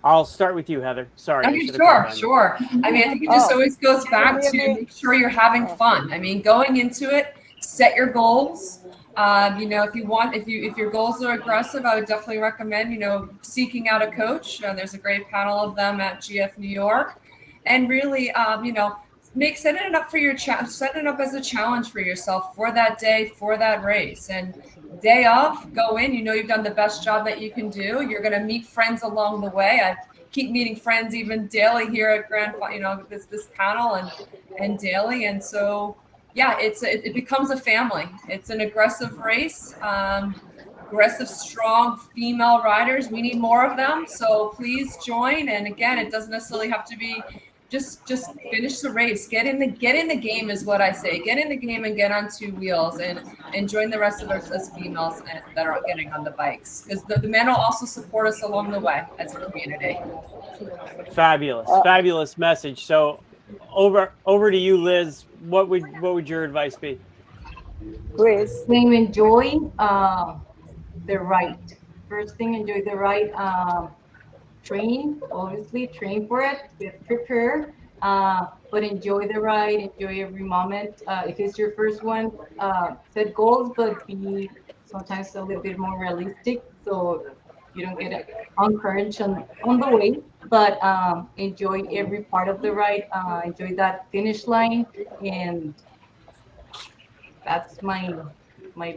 I'll start with you, Heather. Sorry. Okay, sure. I mean, I think it just always goes back to make sure you're having fun. I mean, going into it, set your goals. If your goals are aggressive, I would definitely recommend, seeking out a coach. There's a great panel of them at GF New York, and really, setting it up as a challenge for yourself for that day, for that race. And day of, go in, you've done the best job that you can do. You're going to meet friends along the way. I keep meeting friends even daily here at this panel and daily. And so, yeah, it becomes a family. It's an aggressive race, aggressive, strong female riders. We need more of them. So please join. And again, it doesn't necessarily have to be just finish the race. Get in the game is what I say. Get in the game and get on two wheels and join the rest of us as females that are getting on the bikes, because the men will also support us along the way as a community. Fabulous message. So over to you, Liz. What would your advice be? Please. Enjoy the ride. First thing, enjoy the ride. Train for it, get prepared, but enjoy the ride, enjoy every moment. If it's your first one, set goals, but be sometimes a little bit more realistic, so you don't get encouraged on the way, but enjoy every part of the ride, enjoy that finish line, and that's my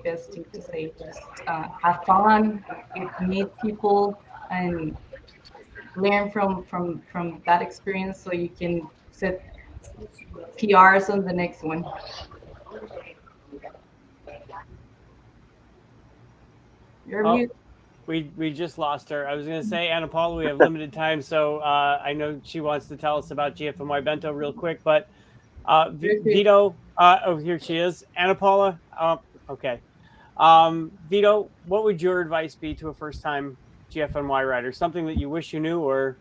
best thing to say. Just have fun, meet people, and learn from that experience, so you can set PRs on the next one. You're mute. We just lost her. I was going to say, Ana Paula, we have limited time, so I know she wants to tell us about GFNY Bento real quick, but Vito, here she is. Ana Paula, okay. Vito, what would your advice be to a first-time GFNY rider? Something that you wish you knew, or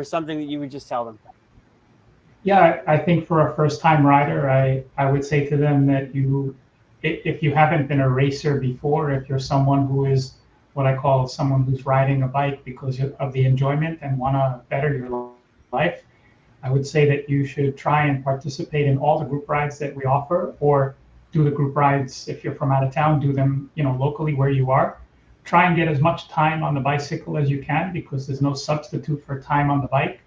something that you would just tell them? Yeah, I think for a first-time rider, I would say to them that if you haven't been a racer before, if you're someone who is what I call someone who's riding a bike because of the enjoyment and want to better your life, I would say that you should try and participate in all the group rides that we offer, or do the group rides if you're from out of town, do them, locally where you are. Try and get as much time on the bicycle as you can, because there's no substitute for time on the bike.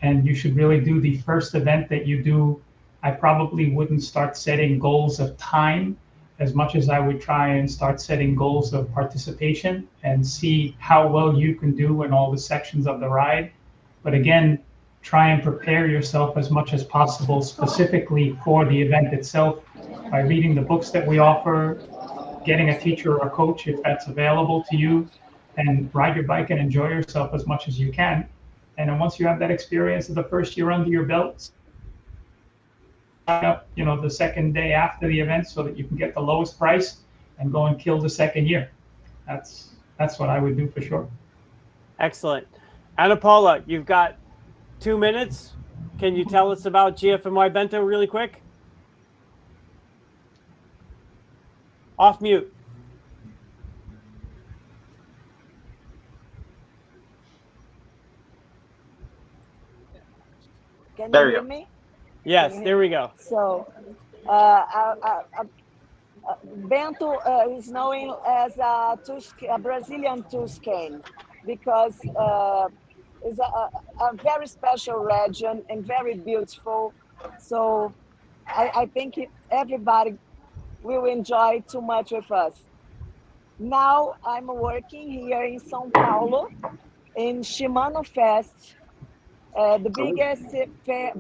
And you should really do the first event that you do. I probably wouldn't start setting goals of time as much as I would try and start setting goals of participation and see how well you can do in all the sections of the ride. But again, try and prepare yourself as much as possible specifically for the event itself by reading the books that we offer, getting a teacher or a coach if that's available to you, and ride your bike and enjoy yourself as much as you can. And then once you have that experience of the first year under your belt, sign up, the second day after the event so that you can get the lowest price and go and kill the second year. That's what I would do for sure. Excellent. Ana Paula, you've got 2 minutes. Can you tell us about GFNY Bento really quick? Off mute. Can There you you hear go. me? Yes, there we go. So, Bento is known as a Brazilian Tuscane because it's a very special region and very beautiful. So, I think everybody will enjoy too much with us. Now, I'm working here in São Paulo in Shimano Fest, the biggest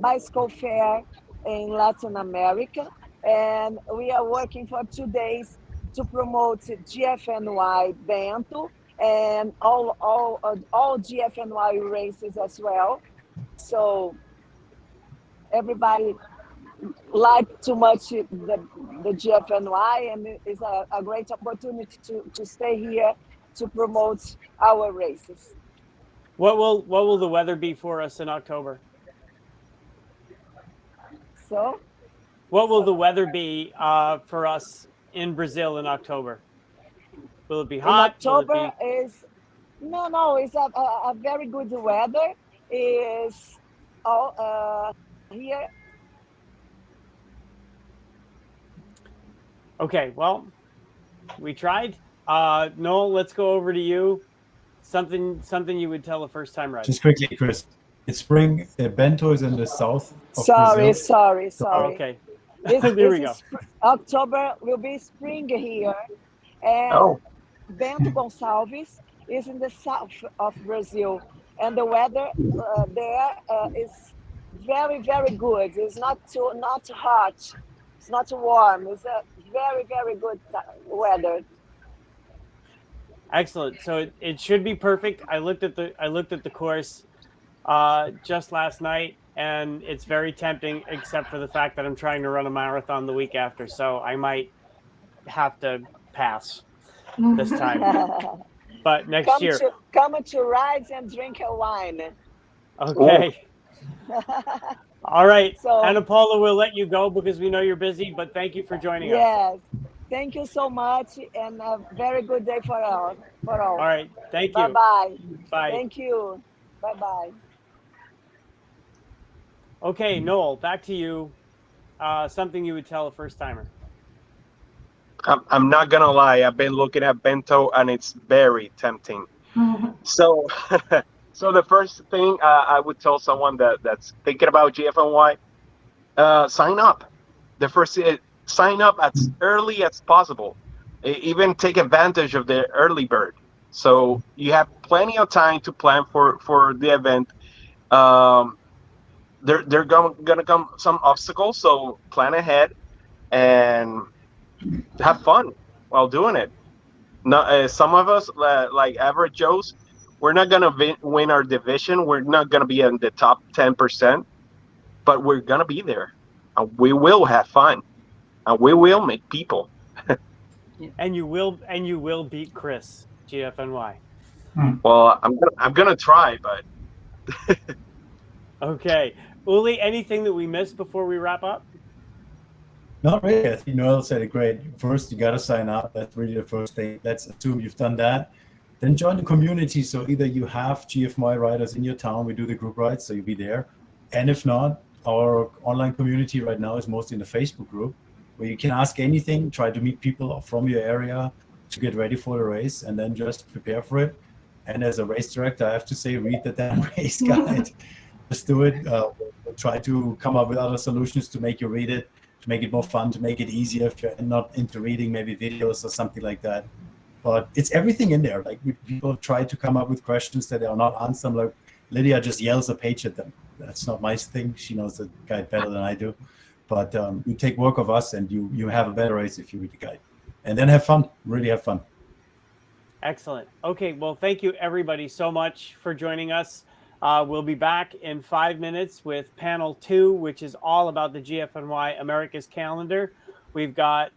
bicycle fair in Latin America, and we are working for 2 days to promote GFNY Bento and all GFNY races as well. So everybody like too much the GFNY, and it's a great opportunity to stay here to promote our races. What will the weather be for us in October? So, What will the weather be for us in Brazil in October? Will it be hot? in October is no, it's a very good weather. Is all here. Okay, well, we tried. Noel, let's go over to you. Something you would tell a first-time rider. Just quickly, Chris. It's spring. Bento is in the south of Sorry. Brazil. Okay, there we go. October will be spring here, and Bento Gonçalves is in the south of Brazil, and the weather there is very, very good. It's not hot, it's not warm. It's a very, very good weather. Excellent. So it should be perfect. I looked at the course just last night, and it's very tempting, except for the fact that I'm trying to run a marathon the week after, so I might have to pass this time. But next year. Come to rides and drink a wine. Okay. All right. So, Ana Paula, we'll let you go because we know you're busy, but thank you for joining us. Yes. Thank you so much, and a very good day for all. All right. Thank you. Bye-bye. Bye. Thank you. Bye-bye. Okay, Noel, back to you. Something you would tell a first-timer. I'm not gonna lie. I've been looking at Bento, and it's very tempting. So, so the first thing I would tell someone that's thinking about GFNY, sign up. The first sign up as early as possible. Even take advantage of the early bird. So you have plenty of time to plan for the event. They're gonna come some obstacles, so plan ahead and have fun while doing it. No, some of us, like average Joes, we're not gonna win our division. We're not gonna be in the top 10%, but we're gonna be there, and we will have fun, and we will meet people. And you will beat Chris, GFNY. Well, I'm gonna try, but Okay, Uli, anything that we missed before we wrap up? Not really. I think Noel said it great. First, you got to sign up. That's really the first thing. Let's assume you've done that. Then join the community. So either you have GFY riders in your town, we do the group rides, so you'll be there, And if not, our online community right now is mostly in the Facebook group, where you can ask anything, try to meet people from your area to get ready for the race, and then just prepare for it. And as a race director, I have to say, read the damn race guide. Just do it. We'll try to come up with other solutions to make you read it, to make it more fun, to make it easier if you're not into reading, maybe videos or something like that. But it's everything in there. Like people try to come up with questions that are not answered. Like Lydia just yells a page at them. That's not my thing. She knows the guide better than I do. But you take work of us, and you have a better race if you read the guide, and then have fun. Really have fun. Excellent. Okay, well, thank you everybody so much for joining us. We'll be back in 5 minutes with panel 2, which is all about the GFNY America's calendar. We've got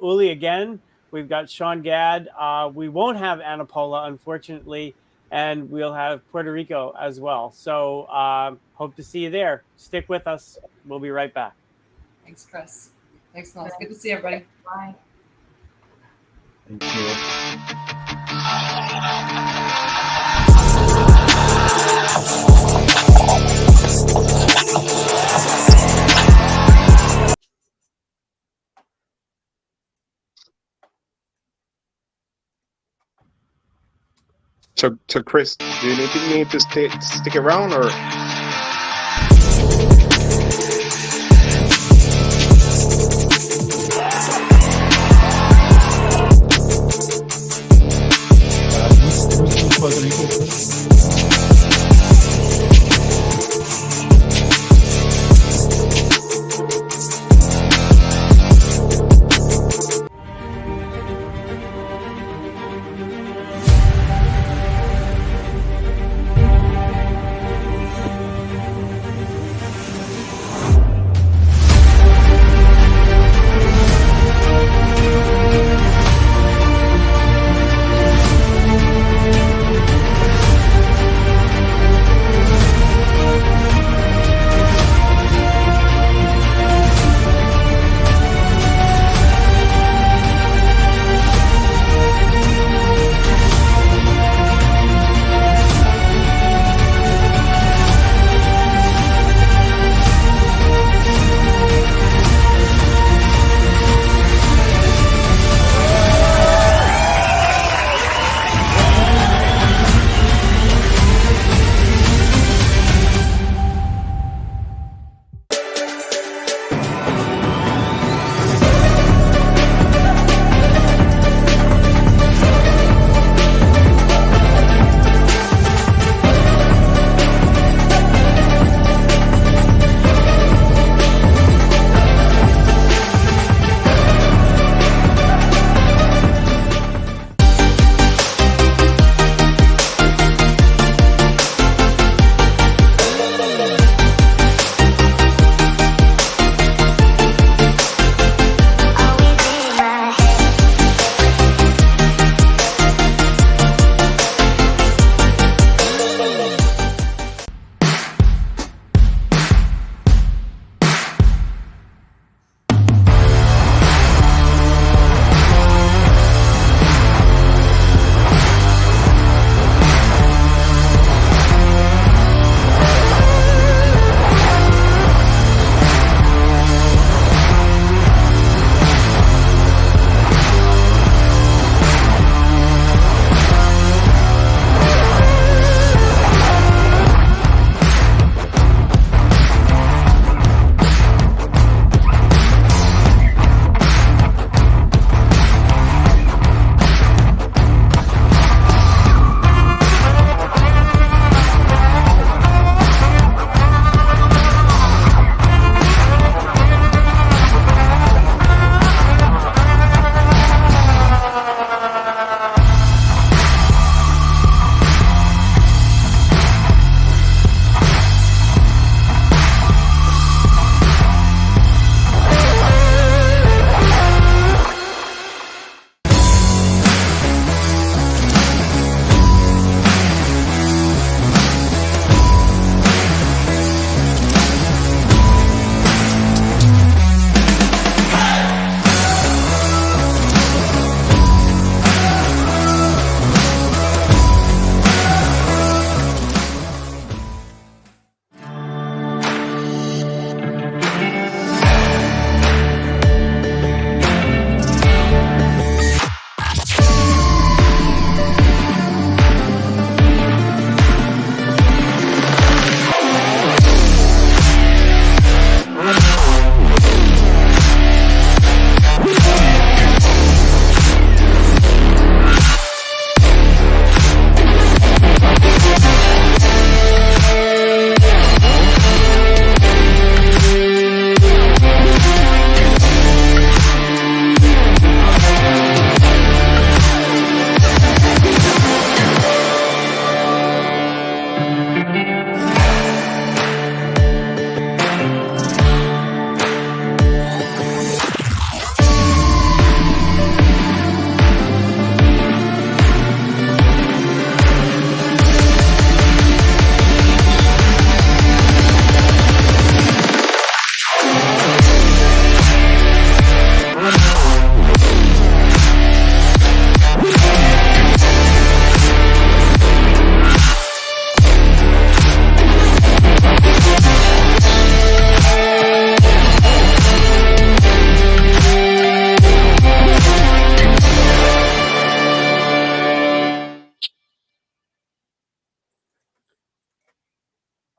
Uli again. We've got Sean Gadd. We won't have Ana Paula, unfortunately, and we'll have Puerto Rico as well. So hope to see you there. Stick with us. We'll be right back. Thanks, Chris. Thanks, Nels. Good to see everybody. Bye. Thank you. So Chris, do you need to stick around, or? Who's Puerto Rico?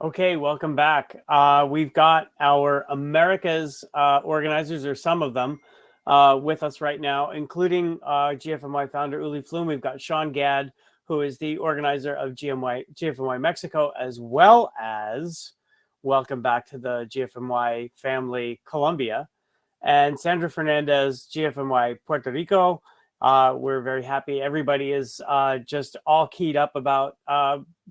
Okay, welcome back. We've got our America's organizers, or some of them, with us right now, including GFNY founder Uli Flum. We've got Sean Gadd, who is the organizer of GFNY Mexico, as well as, welcome back to the GFNY family, Colombia, and Sandra Fernandez, GFNY Puerto Rico. We're very happy. Everybody is just all keyed up about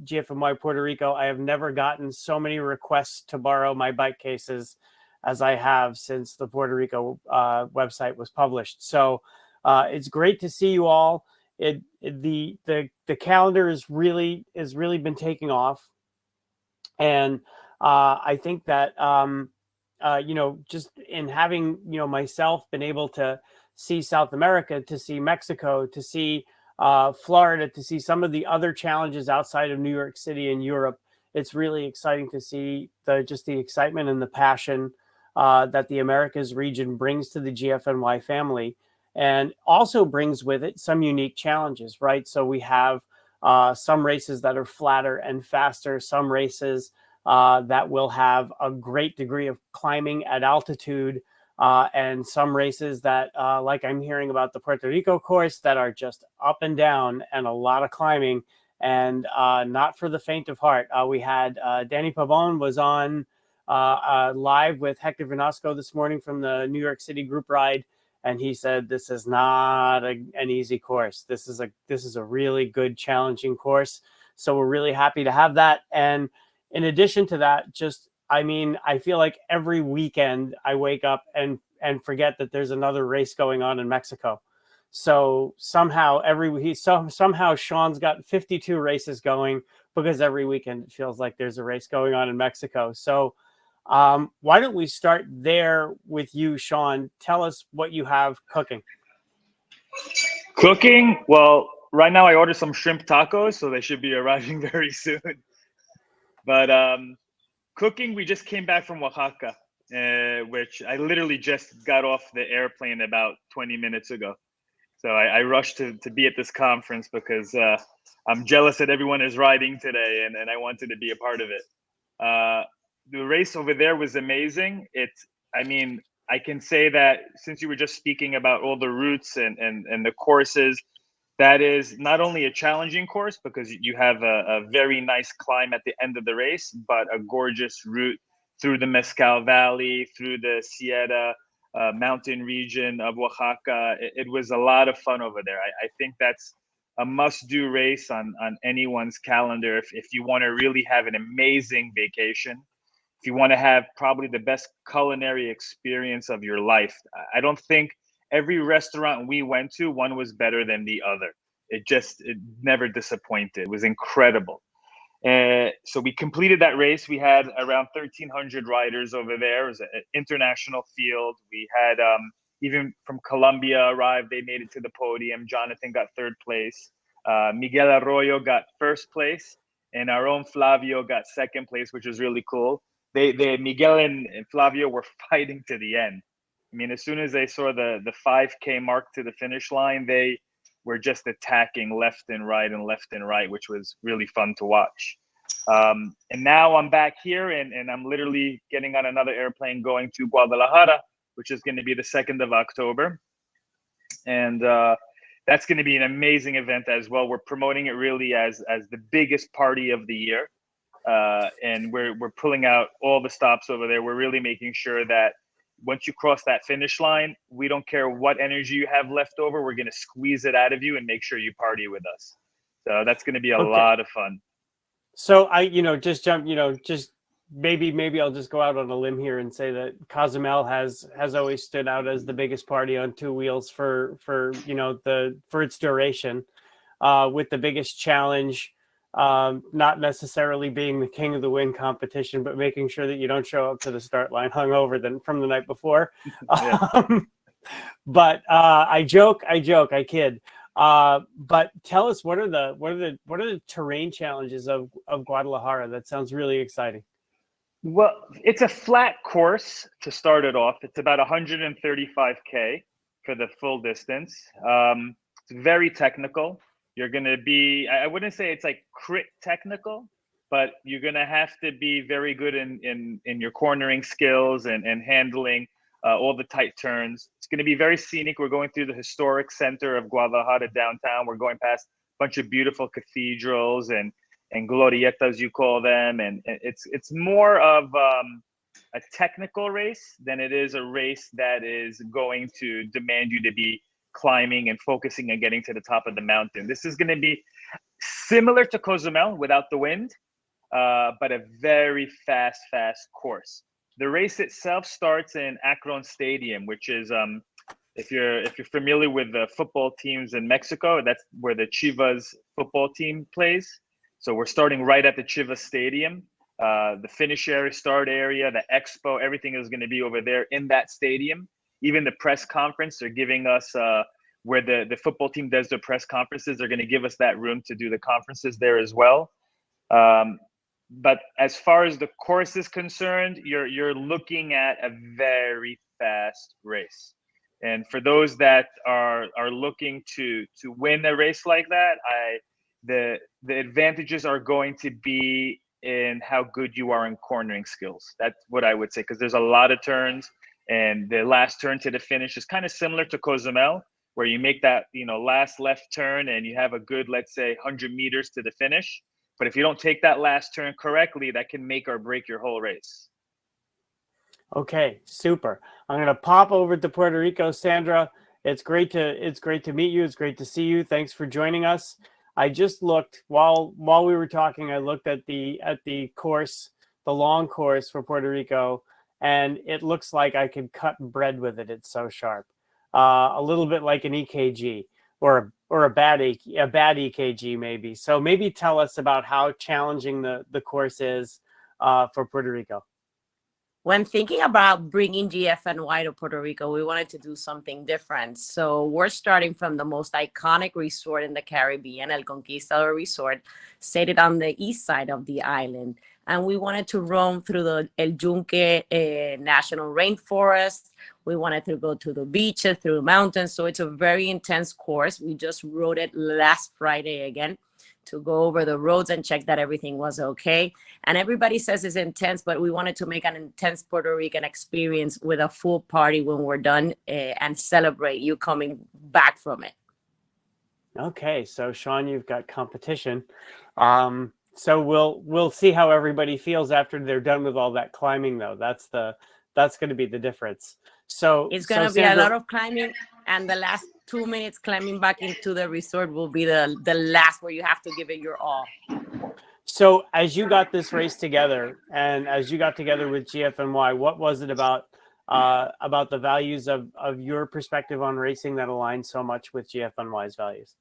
GFNY Puerto Rico. I have never gotten so many requests to borrow my bike cases as I have since the Puerto Rico website was published. So it's great to see you all. The calendar is really been taking off, and I think that just in having myself been able to see South America, to see Mexico, to see Florida, to see some of the other challenges outside of New York City and Europe, it's really exciting to see the excitement and the passion that the Americas region brings to the GFNY family, and also brings with it some unique challenges, right? So we have some races that are flatter and faster, some races that will have a great degree of climbing at altitude, and some races that, like I'm hearing about the Puerto Rico course, that are just up and down and a lot of climbing, and not for the faint of heart. We had Danny Pabon was on live with Hector Vinasco this morning from the New York City group ride, and he said this is not an easy course. This is a really good, challenging course. So we're really happy to have that. And in addition to that, I feel like every weekend I wake up and forget that there's another race going on in Mexico. So somehow somehow Sean's got 52 races going, because every weekend it feels like there's a race going on in Mexico. So why don't we start there with you, Sean? Tell us what you have cooking. Cooking? Well, right now I ordered some shrimp tacos, so they should be arriving very soon. But cooking, we just came back from Oaxaca, which I literally just got off the airplane about 20 minutes ago. So I rushed to be at this conference because I'm jealous that everyone is riding today, and I wanted to be a part of it. The race over there was amazing. I can say that since you were just speaking about all the routes and the courses, that is not only a challenging course because you have a very nice climb at the end of the race, but a gorgeous route through the Mezcal Valley, through the Sierra mountain region of Oaxaca. It was a lot of fun over there. I think that's a must-do race on anyone's calendar if you want to really have an amazing vacation. If you want to have probably the best culinary experience of your life. I don't think every restaurant we went to, one was better than the other. It never disappointed. It was incredible. So we completed that race. We had around 1,300 riders over there. It was an international field. We had even from Colombia arrived. They made it to the podium. Jonathan got third place. Miguel Arroyo got first place. And our own Flavio got second place, which was really cool. Miguel and Flavio were fighting to the end. I mean, as soon as they saw the 5K mark to the finish line, they were just attacking left and right, which was really fun to watch. And now I'm back here, and I'm literally getting on another airplane going to Guadalajara, which is going to be the 2nd of October. And that's going to be an amazing event as well. We're promoting it really as the biggest party of the year. And we're pulling out all the stops over there. We're really making sure that once you cross that finish line, we don't care what energy you have left over. We're going to squeeze it out of you and make sure you party with us. So that's going to be a lot of fun. So maybe I'll just go out on a limb here and say that Cozumel has always stood out as the biggest party on two wheels for its duration, with the biggest challenge not necessarily being the king of the wind competition, but making sure that you don't show up to the start line hungover from the night before. But I joke, I kid. But tell us, what are the terrain challenges of Guadalajara? That sounds really exciting. Well, it's a flat course to start it off. It's about 135K for the full distance. It's very technical. You're going to be, I wouldn't say it's like crit technical, but you're going to have to be very good in your cornering skills and handling all the tight turns. It's going to be very scenic. We're going through the historic center of Guadalajara downtown. We're going past a bunch of beautiful cathedrals and glorietas, you call them. And it's more of a technical race than it is a race that is going to demand you to be climbing and focusing on getting to the top of the mountain. This is going to be similar to Cozumel without the wind, but a very fast course. The race itself starts in Akron Stadium, which is if you're familiar with the football teams in Mexico, that's where the Chivas football team plays. So we're starting right at the Chivas Stadium. The finish area, start area, the expo, everything is going to be over there in that stadium. Even the press conference, they're giving us where the football team does their press conferences. They're going to give us that room to do the conferences there as well. But as far as the course is concerned, you're looking at a very fast race. And for those that are looking to win a race like that, the advantages are going to be in how good you are in cornering skills. That's what I would say, because there's a lot of turns, and the last turn to the finish is kind of similar to Cozumel, where you make that last left turn and you have a good, let's say, 100 meters to the finish. But if you don't take that last turn correctly, that can make or break your whole race. Okay, super. I'm going to pop over to Puerto Rico. Sandra, it's great to meet you. It's great to see you. Thanks for joining us. I just looked while we were talking. I looked at the course, the long course for Puerto Rico, and it looks like I could cut bread with it. It's so sharp, a little bit like an EKG or a bad EKG maybe. So maybe tell us about how challenging the course is for Puerto Rico. When thinking about bringing GFNY to Puerto Rico, we wanted to do something different. So we're starting from the most iconic resort in the Caribbean, El Conquistador Resort, situated on the east side of the island. And we wanted to roam through the El Yunque National Rainforest. We wanted to go to the beaches, through the mountains. So it's a very intense course. We just rode it last Friday again to go over the roads and check that everything was okay. And everybody says it's intense, but we wanted to make an intense Puerto Rican experience with a full party when we're done and celebrate you coming back from it. Okay, so Sean, you've got competition. So we'll see how everybody feels after they're done with all that climbing, though. That's going to be the difference. So it's going to be Sandra, a lot of climbing, and the last 2 minutes climbing back into the resort will be the last where you have to give it your all. So as you got this race together, and as you got together with GFNY, what was it about the values of your perspective on racing that aligned so much with GFNY's values?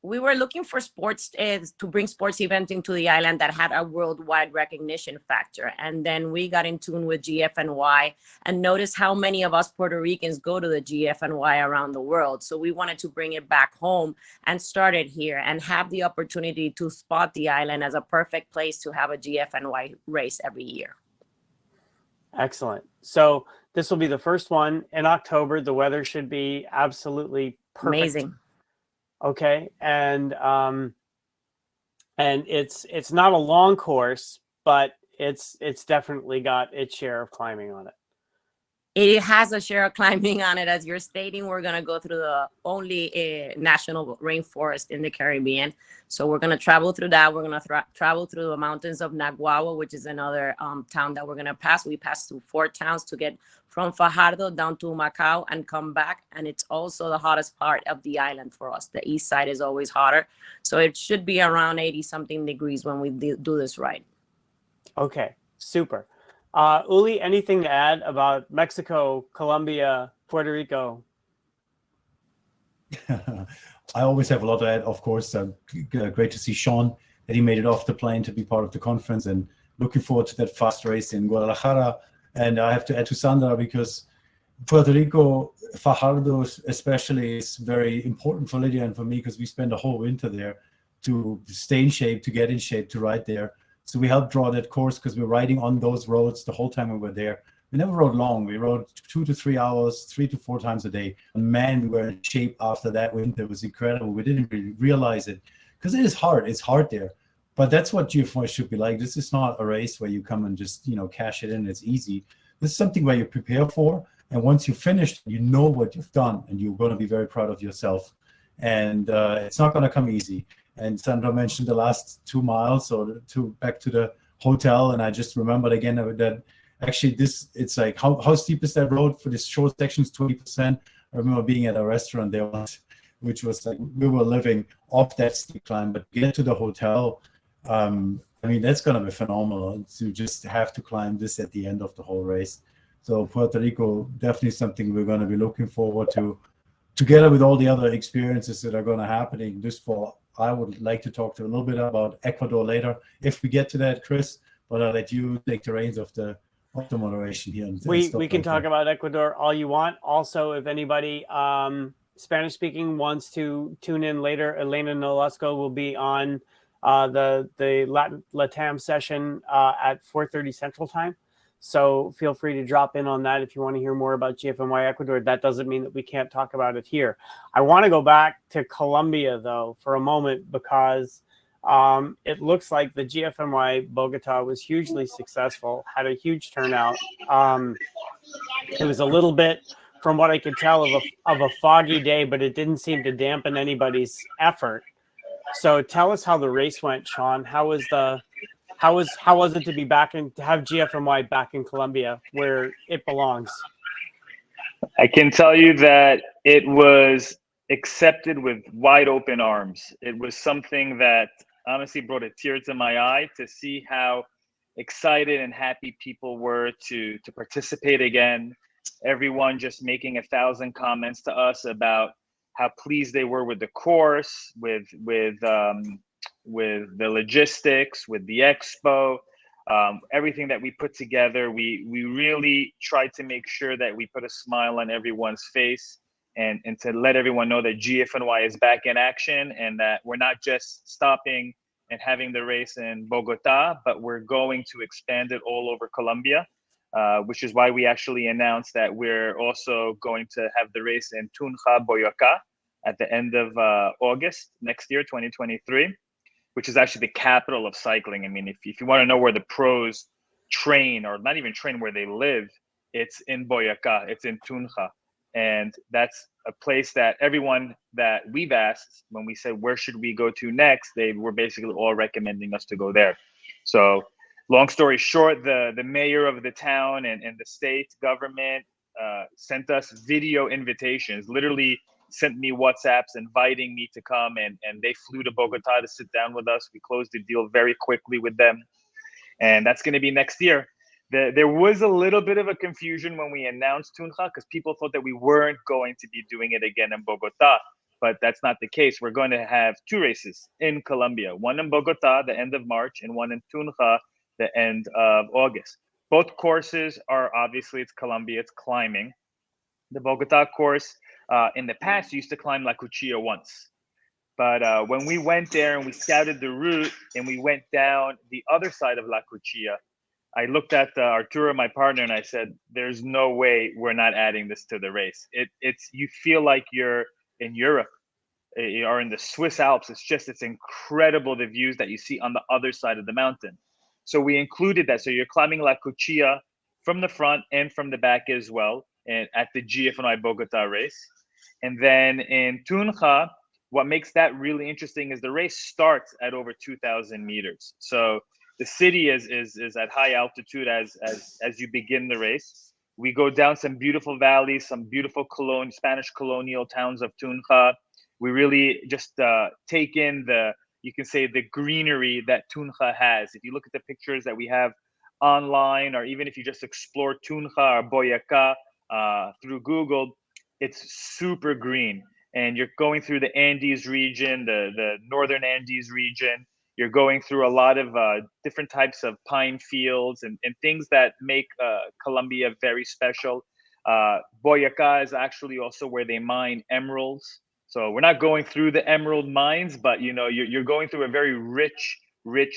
We were looking for sports to bring sports event into the island that had a worldwide recognition factor. And then we got in tune with GFNY and noticed how many of us Puerto Ricans go to the GFNY around the world. So we wanted to bring it back home and start it here and have the opportunity to spot the island as a perfect place to have a GFNY race every year. Excellent. So this will be the first one in October. The weather should be absolutely perfect. Amazing. Okay, and it's not a long course, but it's definitely got its share of climbing on it. It has a share of climbing on it. As you're stating, we're going to go through the only national rainforest in the Caribbean. So we're going to travel through that. We're going to travel through the mountains of Naguagua, which is another town that we're going to pass. We pass through 4 towns to get from Fajardo down to Macau and come back. And it's also the hottest part of the island for us. The east side is always hotter. So it should be around 80-something degrees when we do this ride. Okay, super. Uli, anything to add about Mexico, Colombia, Puerto Rico? I always have a lot to add, of course. Great to see Sean, that he made it off the plane to be part of the conference, and looking forward to that fast race in Guadalajara. And I have to add to Sandra, because Puerto Rico, Fajardo especially, is very important for Lydia and for me, because we spent a whole winter there to stay in shape, to get in shape, to ride there. So we helped draw that course because we were riding on those roads the whole time we were there. We never rode long. We rode 2 to 3 hours, 3 to 4 times a day. And man, we were in shape after that winter. It was incredible. We didn't really realize it because it is hard. It's hard there. But that's what GFY should be like. This is not a race where you come and just, cash it in. It's easy. This is something where you prepare for. And once you're finished, you know what you've done, and you're going to be very proud of yourself. And it's not going to come easy. And Sandra mentioned the last 2 miles or back to the hotel. And I just remembered again that actually it's like, how steep is that road for this short section? Is 20%. I remember being at a restaurant there once, which was like, we were living off that steep climb, but get to the hotel. I mean, that's going to be phenomenal to just have to climb this at the end of the whole race. So Puerto Rico, definitely something we're going to be looking forward to, together with all the other experiences that are going to happen this fall. I would like to talk to a little bit about Ecuador later, if we get to that, Chris, but I'll let you take the reins of the moderation here. We can talk about Ecuador all you want. Also, if anybody Spanish speaking wants to tune in later, Elena Nolasco will be on the Latam session at 4:30 Central Time. So feel free to drop in on that if you want to hear more about GFNY Ecuador. That doesn't mean that we can't talk about it here. I want to go back to Colombia, though, for a moment, because it looks like the GFNY Bogota was hugely successful, had a huge turnout. It was a little bit, from what I could tell, of a foggy day, but it didn't seem to dampen anybody's effort. So tell us how the race went, Sean. How was it to be back and to have GFNY back in Colombia where it belongs? I can tell you that it was accepted with wide open arms. It was something that honestly brought a tear to my eye to see how excited and happy people were to participate again. Everyone just making 1,000 comments to us about how pleased they were with the course, with the logistics, with the expo, everything that we put together. We really tried to make sure that we put a smile on everyone's face and to let everyone know that GFNY is back in action and that we're not just stopping and having the race in Bogota, but we're going to expand it all over Colombia, which is why we actually announced that we're also going to have the race in Tunja, Boyacá at the end of August next year, 2023, which is actually the capital of cycling. I mean, if you want to know where the pros train, or not even train, where they live, it's in Boyacá, it's in Tunja. And that's a place that everyone that we've asked, when we said, where should we go to next, they were basically all recommending us to go there. So long story short, the mayor of the town and the state government sent us video invitations, literally sent me WhatsApps inviting me to come, and they flew to Bogota to sit down with us. We closed the deal very quickly with them, and that's going to be next year. There was a little bit of a confusion when we announced Tunja because people thought that we weren't going to be doing it again in Bogota, but that's not the case. We're going to have 2 races in Colombia, one in Bogota, the end of March, and one in Tunja, the end of August. Both courses are, obviously, it's Colombia, it's climbing. The Bogota course, in the past, used to climb La Cuchilla once. But when we went there and we scouted the route and we went down the other side of La Cuchilla, I looked at Arturo, my partner, and I said, there's no way we're not adding this to the race. It's you feel like you're in Europe or in the Swiss Alps. It's incredible, the views that you see on the other side of the mountain. So we included that. So you're climbing La Cuchilla from the front and from the back as well, and at the GFNY Bogota race. And then in Tunja, what makes that really interesting is the race starts at over 2,000 meters. So the city is at high altitude as you begin the race. We go down some beautiful valleys, some beautiful Spanish colonial towns of Tunja. We really just take in you can say, the greenery that Tunja has. If you look at the pictures that we have online, or even if you just explore Tunja or Boyacá through Google, it's super green. And you're going through the Andes region, the northern Andes region. You're going through a lot of different types of pine fields and things that make Colombia very special. Boyacá is actually also where they mine emeralds. So we're not going through the emerald mines, but you're going through a very rich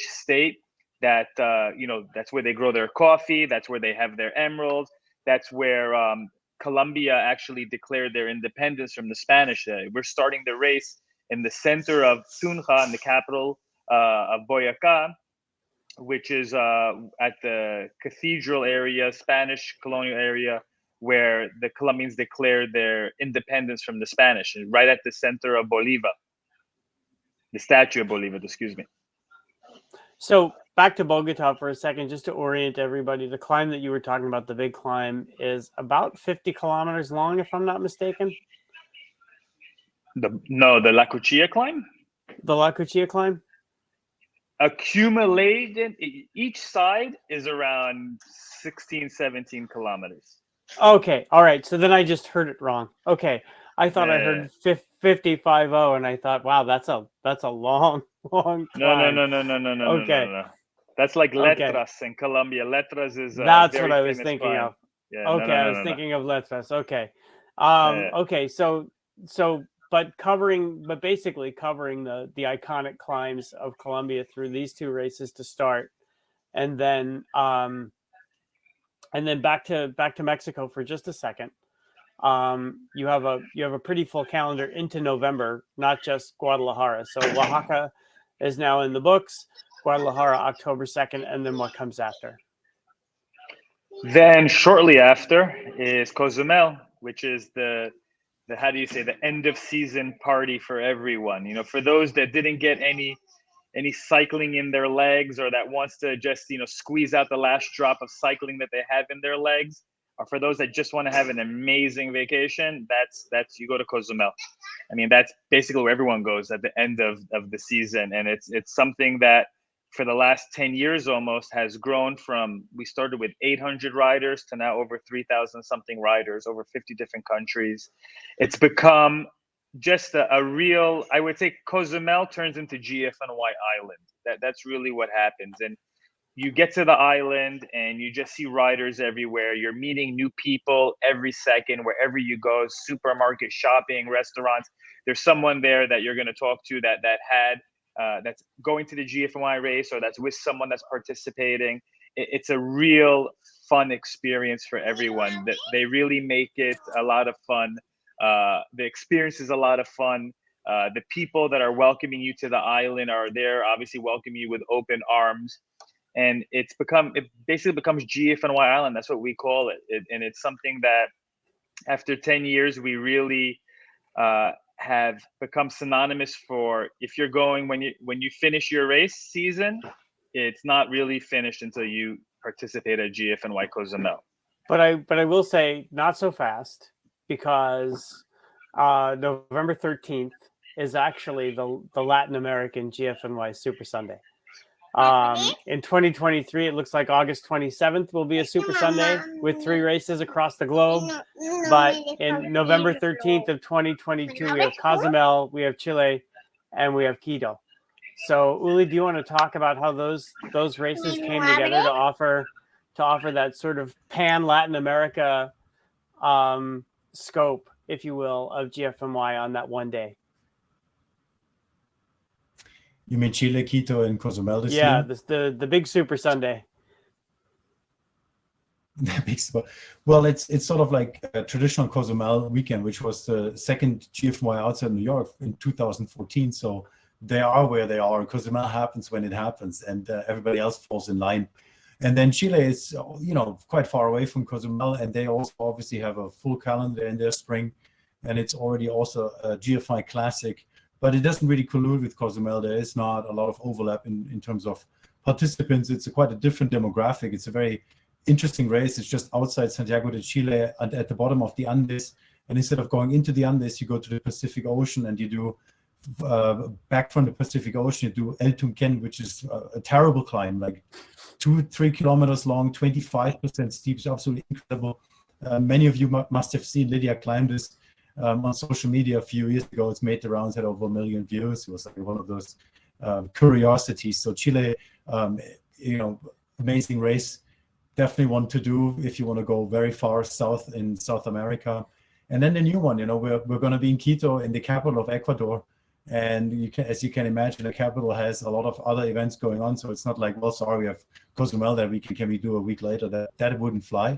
state that that's where they grow their coffee. That's where they have their emeralds. That's where Colombia actually declared their independence from the Spanish. We're starting the race in the center of Tunja, in the capital of Boyacá, which is at the cathedral area, Spanish colonial area, where the Colombians declared their independence from the Spanish, and right at the center of Bolivar, the statue of Bolivar, excuse me. So back to Bogota for a second, just to orient everybody. The climb that you were talking about, the big climb, is about 50 kilometers long, if I'm not mistaken. The La Cuchilla climb? The La Cuchilla climb? Accumulated, each side is around 16, 17 kilometers. Okay, all right. So then I just heard it wrong. Okay, I thought I heard 55 and I thought, wow, that's a long climb. No. That's like Letras in Colombia. Letras is that's what I was thinking of. Yeah, okay, I was thinking of Letras. Okay, okay. So but basically covering the iconic climbs of Colombia through these two races to start, and then back to Mexico for just a second. You have a pretty full calendar into November, not just Guadalajara. So Oaxaca is now in the books. Guadalajara October 2nd, and then what comes after? Then shortly after is Cozumel, which is the how do you say, the end of season party for everyone. You know, for those that didn't get any cycling in their legs, or that wants to just, you know, squeeze out the last drop of cycling that they have in their legs, or for those that just want to have an amazing vacation, that's you go to Cozumel. I mean, that's basically where everyone goes at the end of the season, and it's something that for the last 10 years almost has grown from, we started with 800 riders to now over 3,000 something riders, over 50 different countries. It's become just a real, I would say Cozumel turns into GFNY Island. That's really what happens. And you get to the island and you just see riders everywhere. You're meeting new people every second, wherever you go, supermarket, shopping, restaurants. There's someone there that you're going to talk to that had that's going to the GFNY race, or that's with someone that's participating. It's a real fun experience for everyone. That they really make it a lot of fun. The experience is a lot of fun. The people that are welcoming you to the island are there, obviously welcoming you with open arms. And it basically becomes GFNY Island. That's what we call it. And it's something that after 10 years, we really have become synonymous for, if you're going, when you finish your race season, it's not really finished until you participate at GFNY Cozumel. But I will say, not so fast, because November 13th is actually the Latin American GFNY Super Sunday. In 2023, it looks like August 27th will be a Super Sunday with 3 races across the globe. But in November 13th of 2022, we have Cozumel, we have Chile, and we have Quito. So, Uli, do you want to talk about how those races came together to offer that sort of pan Latin America scope, if you will, of GFNY on that one day? You mean Chile, Quito, and Cozumel this year? Yeah, the big Super Sunday. Well, it's sort of like a traditional Cozumel weekend, which was the second GFNY outside New York in 2014. So they are where they are. Cozumel happens when it happens, and everybody else falls in line. And then Chile is, quite far away from Cozumel, and they also obviously have a full calendar in their spring, and it's already also a GFNY Classic. But it doesn't really collude with Cozumel. There is not a lot of overlap in terms of participants. It's quite a different demographic. It's a very interesting race. It's just outside Santiago de Chile and at the bottom of the Andes. And instead of going into the Andes, you go to the Pacific Ocean, and you do back from the Pacific Ocean, you do El Tunquén, which is a terrible climb, like 2-3 kilometers long, 25% steep. It's absolutely incredible. Many of you must have seen Lydia climb this on social media a few years ago. It's made the rounds, had over 1 million views. It was like one of those curiosities. So Chile, amazing race. Definitely one to do if you want to go very far south in South America. And then the new one, we're going to be in Quito, in the capital of Ecuador. And as you can imagine, the capital has a lot of other events going on. So it's not like, well, sorry, we have Cozumel that week. Can we do a week later? That wouldn't fly.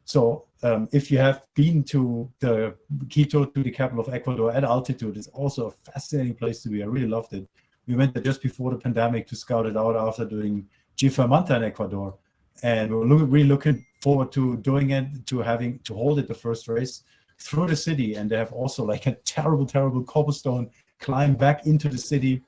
So if you have been to the Quito, to the capital of Ecuador at altitude, it's also a fascinating place to be. I really loved it. We went there just before the pandemic to scout it out after doing GFNY in Ecuador. And we're really looking forward to doing it, to hold it the first race through the city. And they have also like a terrible cobblestone climb back into the city.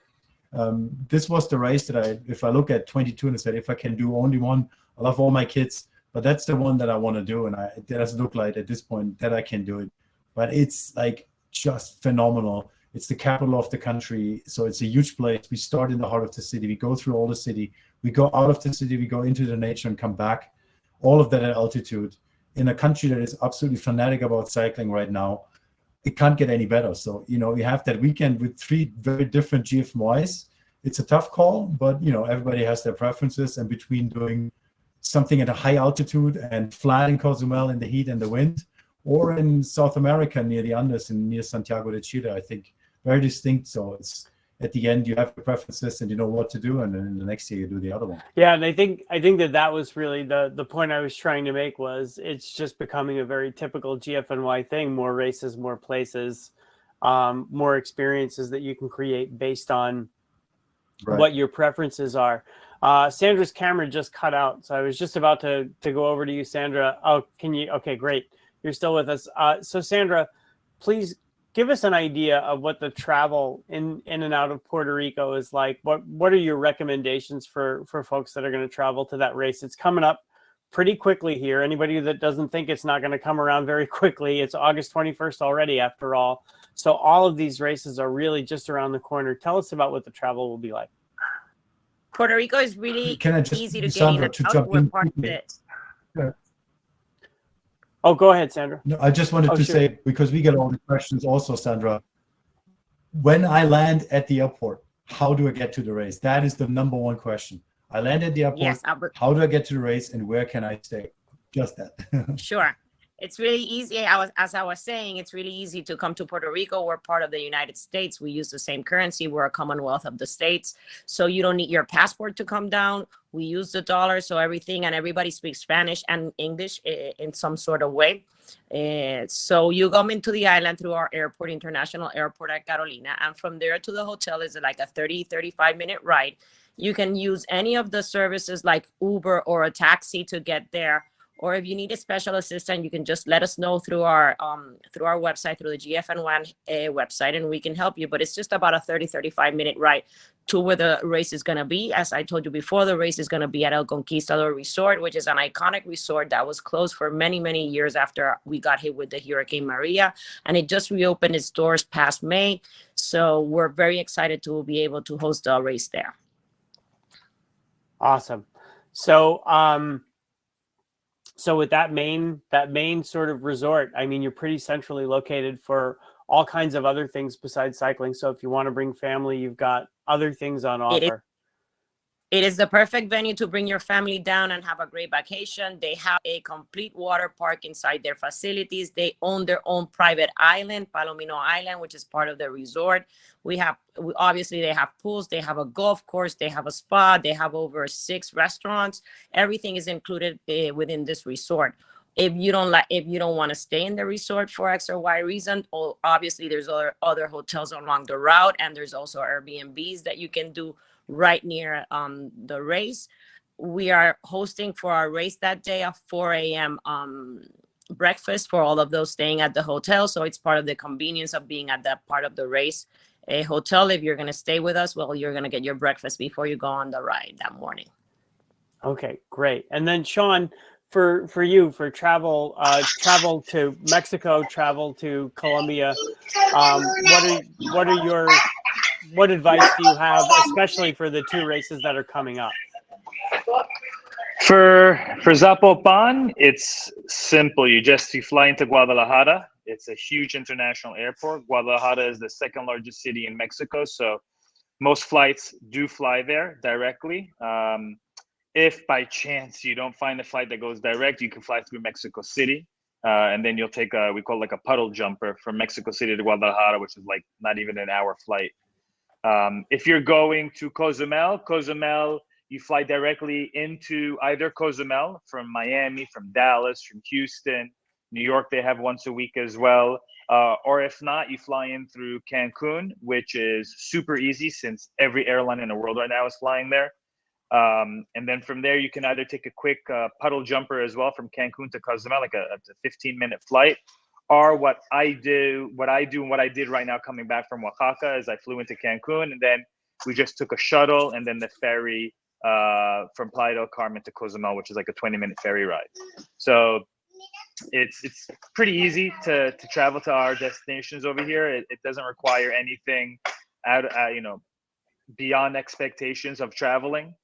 This was the race that if I look at 22 and I said, if I can do only one, I love all my kids, but that's the one that I want to do. And it doesn't look like at this point that I can do it, but it's like just phenomenal. It's the capital of the country. So it's a huge place. We start in the heart of the city. We go through all the city. We go out of the city. We go into the nature and come back. All of that at altitude in a country that is absolutely fanatic about cycling right now. It can't get any better. So, we have that weekend with 3 very different GFNYs. It's a tough call, but, everybody has their preferences. And between doing something at a high altitude and flat in Cozumel in the heat and the wind, or in South America near the Andes and near Santiago de Chile, I think very distinct. So it's at the end, you have your preferences and you know what to do. And then the next year you do the other one. Yeah. And I think that was really the point I was trying to make was it's just becoming a very typical GFNY thing, more races, more places, more experiences that you can create based on what your preferences are. Sandra's camera just cut out. So I was just about to go over to you, Sandra. Oh, can you? Okay, great. You're still with us. So Sandra, please give us an idea of what the travel in and out of Puerto Rico is like. What are your recommendations for folks that are going to travel to that race? It's coming up pretty quickly here. Anybody that doesn't think it's not going to come around very quickly, it's August 21st already after all. So all of these races are really just around the corner. Tell us about what the travel will be like. Puerto Rico is really easy to get in and out. We're part of it. Yeah. Oh, go ahead, Sandra. No, I just wanted to say, because we get all the questions also, Sandra, when I land at the airport, how do I get to the race? That is the number one question. I land at the airport. Yes, how do I get to the race and where can I stay? Just that. Sure. It's really easy. As I was saying, it's really easy to come to Puerto Rico. We're part of the United States. We use the same currency. We're a Commonwealth of the States. So you don't need your passport to come down. We use the dollar. So everything, and everybody speaks Spanish and English in some sort of way. So you come into the island through our airport, International Airport at Carolina. And from there to the hotel is like a 35 minute ride. You can use any of the services like Uber or a taxi to get there. Or if you need a special assistant, you can just let us know through our website, through the GFNY website, and we can help you. But it's just about a 35 minute ride to where the race is going to be. As I told you before, the race is going to be at El Conquistador Resort, which is an iconic resort that was closed for many, many years after we got hit with the Hurricane Maria. And it just reopened its doors past May. So we're very excited to be able to host a race there. Awesome. So with that main sort of resort, I mean, you're pretty centrally located for all kinds of other things besides cycling. So if you want to bring family, you've got other things on offer. It is the perfect venue to bring your family down and have a great vacation. They have a complete water park inside their facilities. They own their own private island, Palomino Island, which is part of the resort. Obviously they have pools, they have a golf course, they have a spa, they have over 6 restaurants. Everything is included within this resort. If you don't want to stay in the resort for X or Y reason, obviously there's other hotels along the route, and there's also Airbnbs that you can do right near the race. We are hosting for our race that day a 4 a.m. Breakfast for all of those staying at the hotel. So it's part of the convenience of being at that part of the race. A hotel, if you're going to stay with us, well, you're going to get your breakfast before you go on the ride that morning. Okay, great. And then Sean, for you, for travel to Mexico, travel to Colombia, what advice do you have, especially for the 2 races that are coming up? For Zapopan, it's simple. You fly into Guadalajara. It's a huge international airport. Guadalajara is the 2nd largest city in Mexico, so most flights do fly there directly. If by chance you don't find a flight that goes direct, you can fly through Mexico City. And then you'll take we call like a puddle jumper from Mexico City to Guadalajara, which is like not even an hour flight. If you're going to Cozumel, you fly directly into either Cozumel from Miami, from Dallas, from Houston. New York, they have once a week as well. Or if not, you fly in through Cancun, which is super easy since every airline in the world right now is flying there. And then from there, you can either take a quick puddle jumper as well from Cancun to Cozumel, like a 15-minute flight. Or what I do, and what I did right now coming back from Oaxaca is I flew into Cancun, and then we just took a shuttle and then the ferry from Playa del Carmen to Cozumel, which is like a 20-minute ferry ride. So it's pretty easy to travel to our destinations over here. It doesn't require anything beyond expectations of traveling.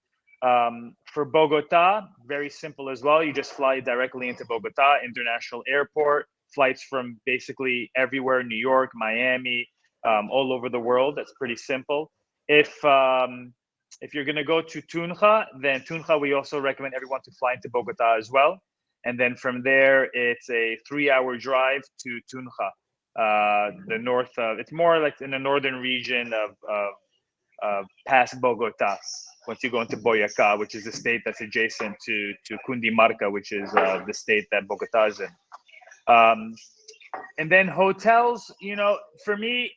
For Bogota, very simple as well. You just fly directly into Bogota International Airport. Flights from basically everywhere, New York, Miami, all over the world. That's pretty simple. If you're going to go to Tunja, then Tunja, we also recommend everyone to fly into Bogota as well. And then from there, it's a 3-hour drive to Tunja, the north. It's more like in the northern region of past Bogota. Once you go into Boyacá, which is the state that's adjacent to Cundinamarca, which is the state that Bogota is in. And then hotels, for me,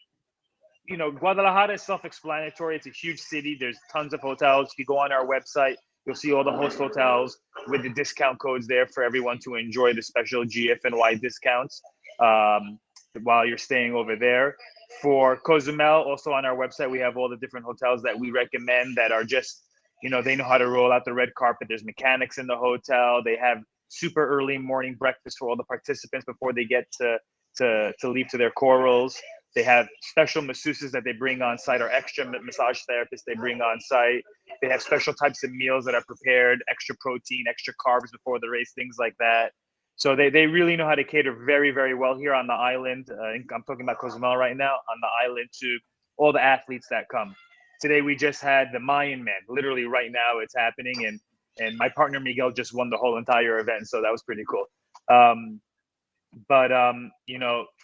Guadalajara is self-explanatory. It's a huge city. There's tons of hotels. If you go on our website, you'll see all the host hotels with the discount codes there for everyone to enjoy the special GFNY discounts while you're staying over there. For Cozumel, also on our website, we have all the different hotels that we recommend that are just, they know how to roll out the red carpet. There's mechanics in the hotel. They have super early morning breakfast for all the participants before they get to leave to their corals. They have special masseuses that they bring on site, or extra massage therapists they bring on site. They have special types of meals that are prepared, extra protein, extra carbs before the race, things like that. So they really know how to cater very, very well here on the island. I'm talking about Cozumel right now, on the island, to all the athletes that come. Today we just had the Mayan Man. Literally right now it's happening, and my partner Miguel just won the whole entire event, so that was pretty cool. But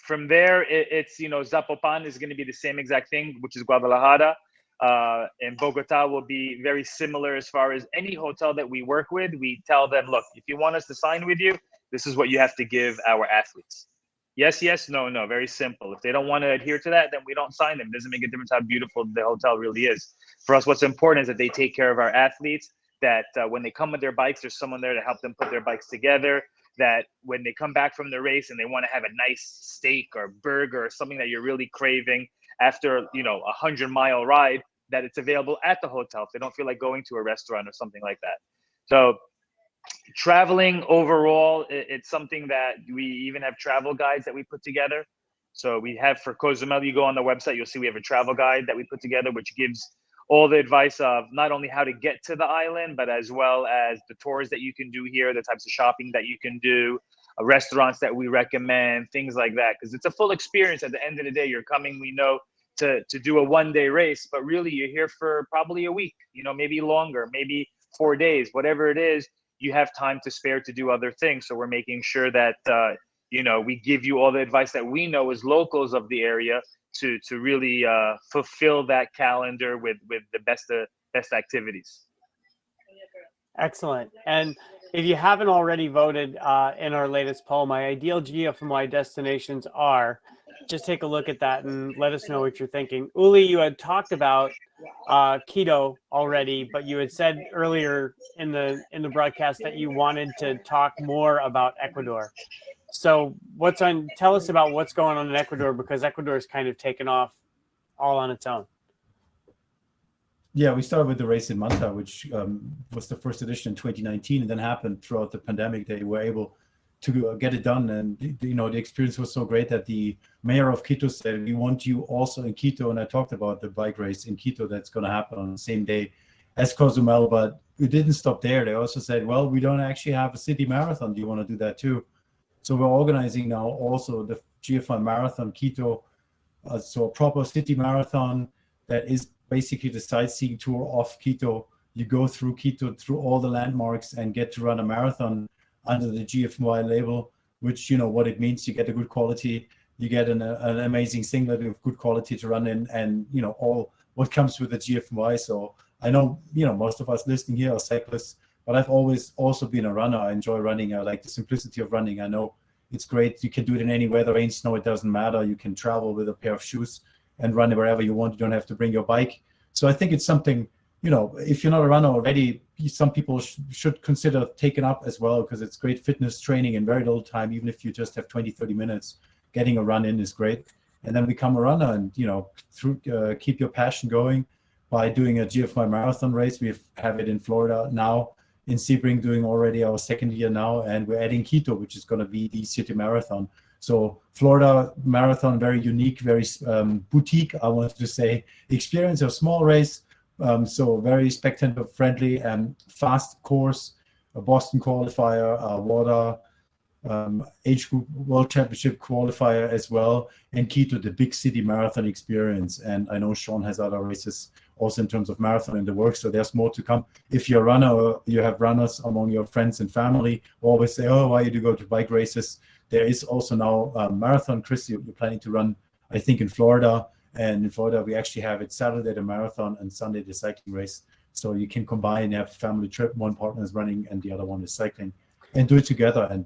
from there, it's Zapopan is going to be the same exact thing, which is Guadalajara. And Bogota will be very similar as far as any hotel that we work with. We tell them, look, if you want us to sign with you, this is what you have to give our athletes. Yes, yes, no, no. Very simple. If they don't want to adhere to that, then we don't sign them. It doesn't make a difference how beautiful the hotel really is. For us, what's important is that they take care of our athletes, that when they come with their bikes, there's someone there to help them put their bikes together, that when they come back from the race and they want to have a nice steak or burger or something that you're really craving after, a 100-mile ride, that it's available at the hotel if they don't feel like going to a restaurant or something like that. So traveling overall, it's something that we even have travel guides that we put together. So we have for Cozumel, you go on the website, you'll see we have a travel guide that we put together, which gives all the advice of not only how to get to the island, but as well as the tours that you can do here, the types of shopping that you can do, restaurants that we recommend, things like that. Because it's a full experience. At the end of the day, you're coming, we know, to do a one-day race, but really you're here for probably a week, maybe longer, maybe 4 days, whatever it is. You have time to spare to do other things. So we're making sure that, we give you all the advice that we know as locals of the area to really fulfill that calendar with the best activities. Excellent. And if you haven't already voted in our latest poll, my ideal GFNY destinations are, just take a look at that and let us know what you're thinking. Uli, you had talked about Quito already, but you had said earlier in the broadcast that you wanted to talk more about Ecuador. So tell us about what's going on in Ecuador, because Ecuador is kind of taken off all on its own. Yeah, we started with the race in Manta, which was the first edition in 2019, and then happened throughout the pandemic. They were able to get it done, and the experience was so great that the mayor of Quito said, we want you also in Quito. And I talked about the bike race in Quito that's going to happen on the same day as Cozumel, but we didn't stop there. They also said, well, we don't actually have a city marathon. Do you want to do that too? So we're organizing now also the GFNY Marathon Quito, so a proper city marathon that is basically the sightseeing tour of Quito. You go through Quito, through all the landmarks, and get to run a marathon under the GFNY label, which, what it means. You get a good quality, you get an amazing singlet of good quality to run in, and, all what comes with the GFNY. So I know, most of us listening here are cyclists, but I've always also been a runner. I enjoy running. I like the simplicity of running. I know It's great. You can do it in any weather, rain, snow, it doesn't matter. You can travel with a pair of shoes and run wherever you want. You don't have to bring your bike. So I think it's something, if you're not a runner already, some people should consider taking up as well, because it's great fitness training in very little time. Even if you just have 20, 30 minutes, getting a run in is great. And then become a runner and, keep your passion going by doing a GFY marathon race. We have it in Florida now, in Sebring, doing already our second year now. And we're adding Quito, which is going to be the city marathon. So Florida marathon, very unique, very boutique, I wanted to say, experience, a small race. So very spectator friendly and fast course, a Boston qualifier, a water age group world championship qualifier as well, and Quito, the big city marathon experience. And I know Sean has other races also in terms of marathon in the works, so there's more to come. If you're a runner or you have runners among your friends and family, always say, oh, why do you go to bike races? There is also now a marathon. Chris, you're planning to run, I think, in Florida. And in Florida, we actually have it Saturday, the marathon, and Sunday, the cycling race. So you can combine, have a family trip. One partner is running and the other one is cycling, and do it together and,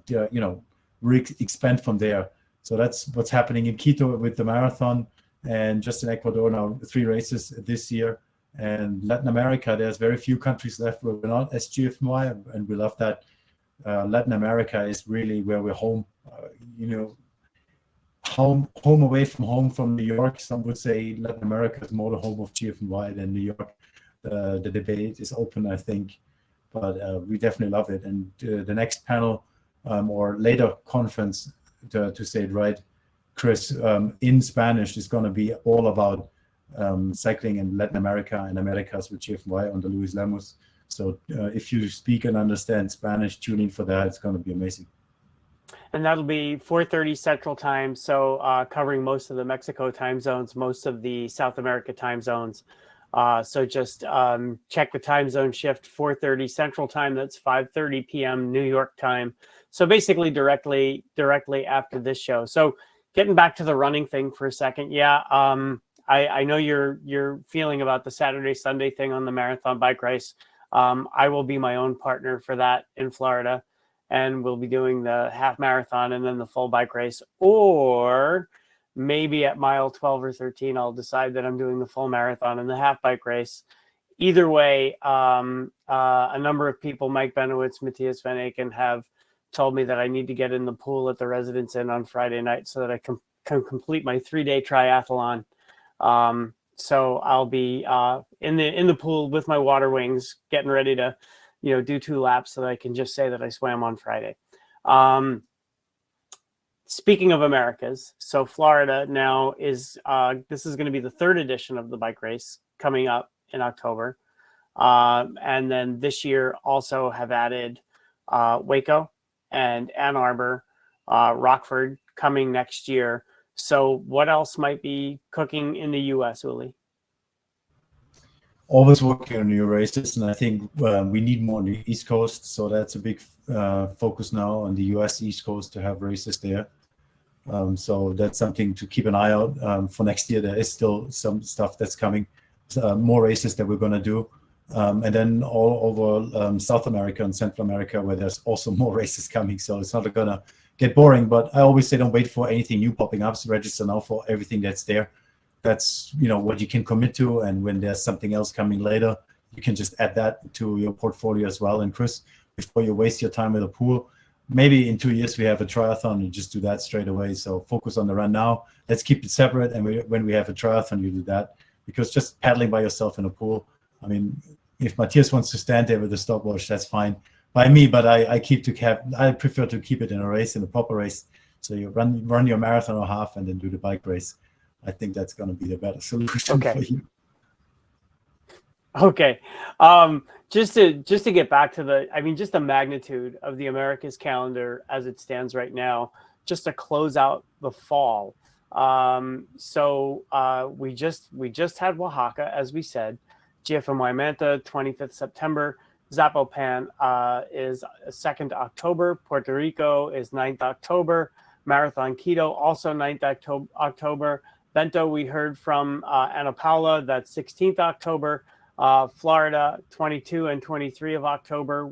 expand from there. So that's what's happening in Quito with the marathon, and just in Ecuador now, 3 races this year. And Latin America, there's very few countries left where we're not as GFNY, and we love that. Latin America is really where we're home. Home away from home from New York. Some would say Latin America is more the home of GFNY than New York. The debate is open, I think, but we definitely love it. And the next panel or later conference, to say it right, Chris, in Spanish is going to be all about cycling in Latin America and Americas with GFNY under Luis Lemus. So if you speak and understand Spanish, tune in for that. It's going to be amazing. And that'll be 4:30 Central Time, so covering most of the Mexico time zones, most of the South America time zones. So just check the time zone shift, 4:30 Central Time. That's 5:30 p.m. New York time. So basically directly after this show. So getting back to the running thing for a second, yeah. I know you're feeling about the Saturday Sunday thing on the marathon bike race. I will be my own partner for that in Florida, and we'll be doing the half marathon and then the full bike race. Or maybe at mile 12 or 13, I'll decide that I'm doing the full marathon and the half bike race. Either way, a number of people, Mike Benowitz, Matthias Van Aken, have told me that I need to get in the pool at the Residence Inn on Friday night so that I can complete my 3-day triathlon. So I'll be in the pool with my water wings, getting ready to, do 2 laps so that I can just say that I swam on Friday. Speaking of Americas, so Florida now is, this is going to be the 3rd edition of the bike race coming up in October. And then this year also have added Waco and Ann Arbor, Rockford coming next year. So what else might be cooking in the U.S., Uli? Always working on new races, and I think we need more on the East Coast. So that's a big focus now on the U.S. East Coast to have races there. So that's something to keep an eye out for next year. There is still some stuff that's coming, more races that we're going to do. And then all over South America and Central America, where there's also more races coming. So it's not going to get boring, but I always say don't wait for anything new popping up. So register now for everything that's there. That's what you can commit to, and when there's something else coming later, you can just add that to your portfolio as well. And Chris, before you waste your time at the pool, maybe in 2 years we have a triathlon, you just do that straight away. So focus on the run now. Let's keep it separate, and when we have a triathlon, you do that, because just paddling by yourself in a pool, I mean, if Matthias wants to stand there with a stopwatch, that's fine by me, but I prefer to keep it in a race, in a proper race. So you run your marathon or half and then do the bike race. I think that's going to be the better solution for you. Okay. Just to get back to just the magnitude of the Americas calendar as it stands right now, just to close out the fall. So we just had Oaxaca, as we said. GFNY Manta, 25th September. Zapopan is 2nd October. Puerto Rico is 9th October. Marathon Quito, also 9th October. Bento, we heard from Ana Paula, that's 16th October. Florida, 22 and 23 of October.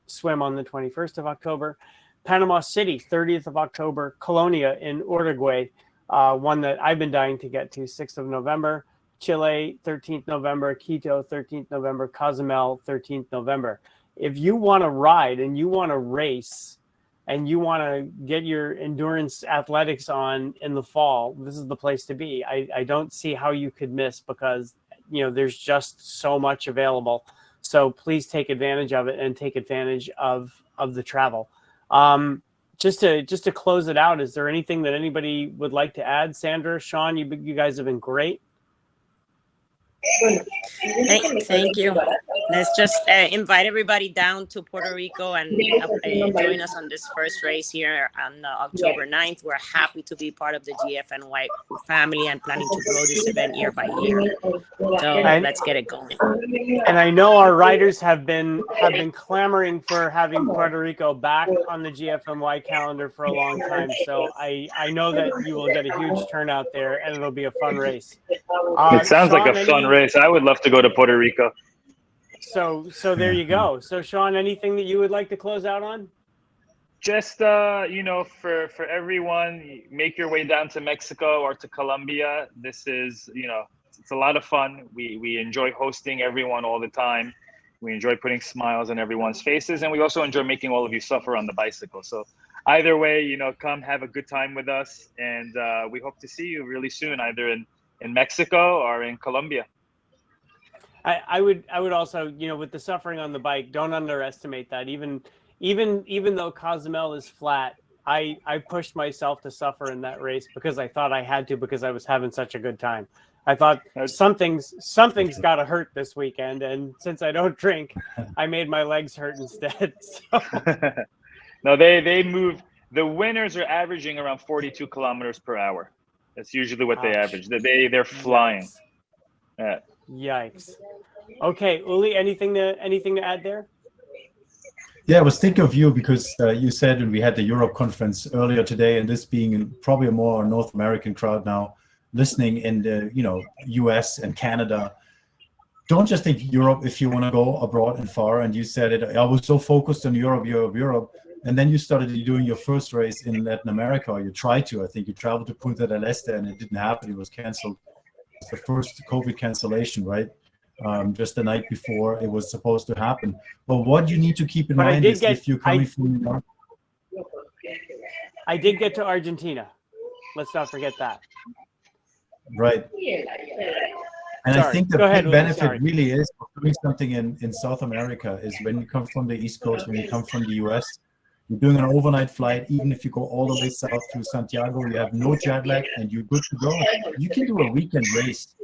Swim on the 21st of October. Panama City, 30th of October, Colonia in Uruguay, one that I've been dying to get to, 6th of November, Chile, 13th November, Quito, 13th November, Cozumel, 13th November. If you want to ride and you want to race and you want to get your endurance athletics on in the fall, this is the place to be. I don't see how you could miss, because there's just so much available. So please take advantage of it and take advantage of the travel. Just to close it out, is there anything that anybody would like to add? Sandra, Sean, you guys have been great. Thank you. Let's just invite everybody down to Puerto Rico and join us on this first race here on October 9th. We're happy to be part of the GFNY family and planning to grow this event year by year. So let's get it going. And I know our riders have been clamoring for having Puerto Rico back on the GFNY calendar for a long time. So I know that you will get a huge turnout there, and it'll be a fun race. It sounds Sean, like a fun race. I would love to go to Puerto Rico. So there you go. So Sean, anything that you would like to close out on? Just for everyone, make your way down to Mexico or to Colombia. This is it's a lot of fun. We enjoy hosting everyone all the time. We enjoy putting smiles on everyone's faces, and we also enjoy making all of you suffer on the bicycle. So either way, come have a good time with us, and we hope to see you really soon, either in Mexico or in Colombia. I would also, with the suffering on the bike, don't underestimate that. Even though Cozumel is flat, I pushed myself to suffer in that race because I thought I had to, because I was having such a good time. I thought something's got to hurt this weekend, and since I don't drink, I made my legs hurt instead. So. No, they move. The winners are averaging around 42 kilometers per hour. That's usually what they average. They're flying. Yikes. Okay, Uli, anything to add there? Yeah, I was thinking of you because you said when we had the Europe conference earlier today, and this being probably a more North American crowd now listening in the US and Canada. Don't just think Europe if you want to go abroad and far. And you said it. I was so focused on Europe. And then you started doing your first race in Latin America, or you tried to. I think you traveled to Punta del Este and it didn't happen. It was canceled. It's the first COVID cancellation, right? Just the night before it was supposed to happen. But what you need to keep in mind is if you're coming from New York. I did get to Argentina. Let's not forget that. Right. And I think the big benefit really is of doing something in South America is when you come from the East Coast, when you come from the US, you're doing an overnight flight. Even if you go all the way south through Santiago, you have no jet lag and you're good to go. You can do a weekend race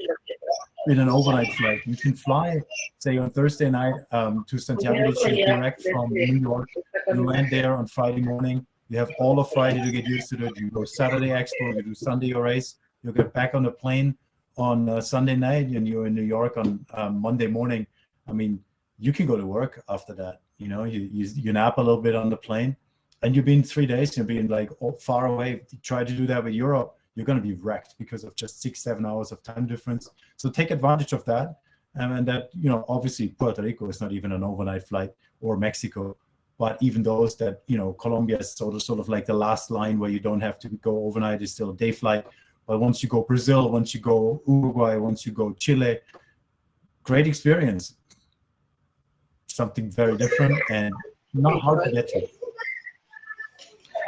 in an overnight flight. You can fly, say, on Thursday night to Santiago de Chile direct from New York. You land there on Friday morning. You have all of Friday to get used to it. You go Saturday expo, you do Sunday your race. You get back on the plane on Sunday night, and you're in New York on Monday morning. I mean, you can go to work after that. You nap a little bit on the plane, and you've been 3 days. You're being like far away. Try to do that with Europe, you're going to be wrecked because of just 6-7 hours of time difference. So take advantage of that. And that, obviously Puerto Rico is not even an overnight flight, or Mexico, but even those that, Colombia is sort of like the last line where you don't have to go overnight, is still a day flight. But once you go Brazil, once you go Uruguay, once you go Chile, great experience. Something very different and not hard to get to.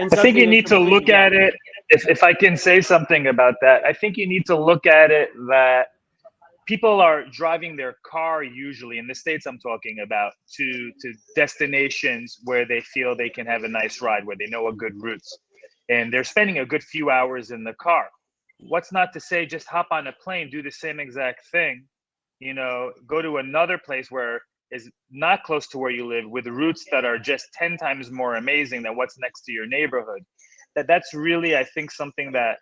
I think you need to look at it, if I can say something about that, I think you need to look at it that people are driving their car, usually in the States I'm talking about, to destinations where they feel they can have a nice ride, where they know a good routes. And they're spending a good few hours in the car. What's not to say just hop on a plane, do the same exact thing, go to another place where is not close to where you live, with routes that are just 10 times more amazing than what's next to your neighborhood. That's really, I think, something that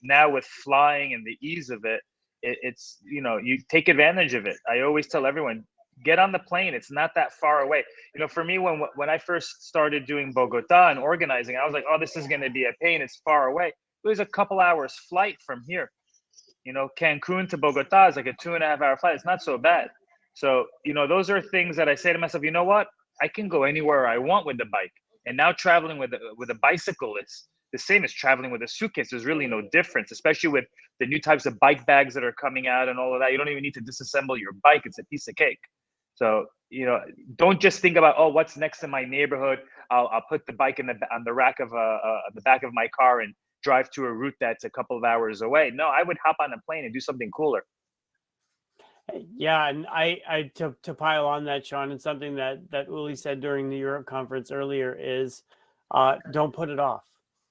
now with flying and the ease of it, it's, you take advantage of it. I always tell everyone, get on the plane. It's not that far away. For me, when I first started doing Bogota and organizing, I was like, oh, this is going to be a pain. It's far away. It was a couple hours flight from here. Cancun to Bogota is like a 2.5 hour flight. It's not so bad. So, those are things that I say to myself, you know what? I can go anywhere I want with the bike. And now traveling with a bicycle, it's the same as traveling with a suitcase. There's really no difference, especially with the new types of bike bags that are coming out and all of that. You don't even need to disassemble your bike. It's a piece of cake. So, you know, don't just think about, oh, what's next in my neighborhood. I'll put the bike on the rack of the back of my car and drive to a route that's a couple of hours away. No, I would hop on a plane and do something cooler. Yeah, and I to pile on that, Sean, and something that Uli said during the Europe conference earlier is, don't put it off.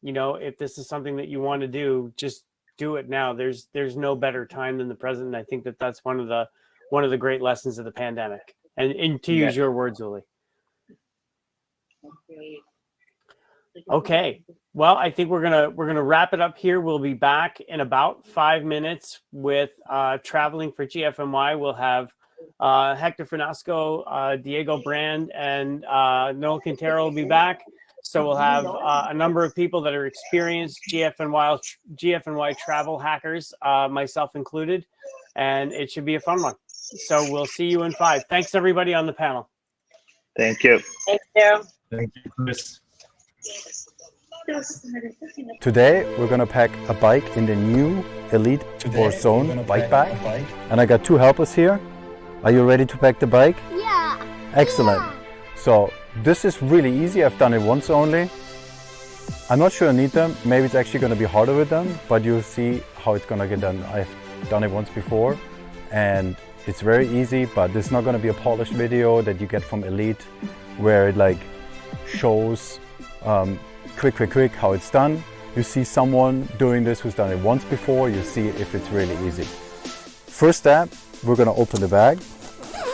You know, if this is something that you want to do, just do it now. There's no better time than the present. And I think that that's one of the great lessons of the pandemic. And to use your words, Uli. Okay. Well, I think we're gonna wrap it up here. We'll be back in about 5 minutes with traveling for GFNY. We'll have Hector Finasco, Diego Brand, and Noel Quintero will be back. So we'll have a number of people that are experienced GFNY travel hackers, myself included, and it should be a fun one. So we'll see you in 5. Thanks everybody on the panel. Thank you. Thank you. Thank you, Chris. Today we're gonna pack a bike in the new Elite or Zone bike bag, and I got 2 helpers here. Are you ready to pack the bike? Yeah. Excellent. Yeah. So this is really easy. I've done it once only. I'm not sure I need them. Maybe it's actually going to be harder with them, but you'll see how it's going to get done. I've done it once before and it's very easy, but it's not going to be a polished video that you get from Elite where it like shows quick how it's done. You see someone doing this who's done it once before, you see if it's really easy. First step, we're going to open the bag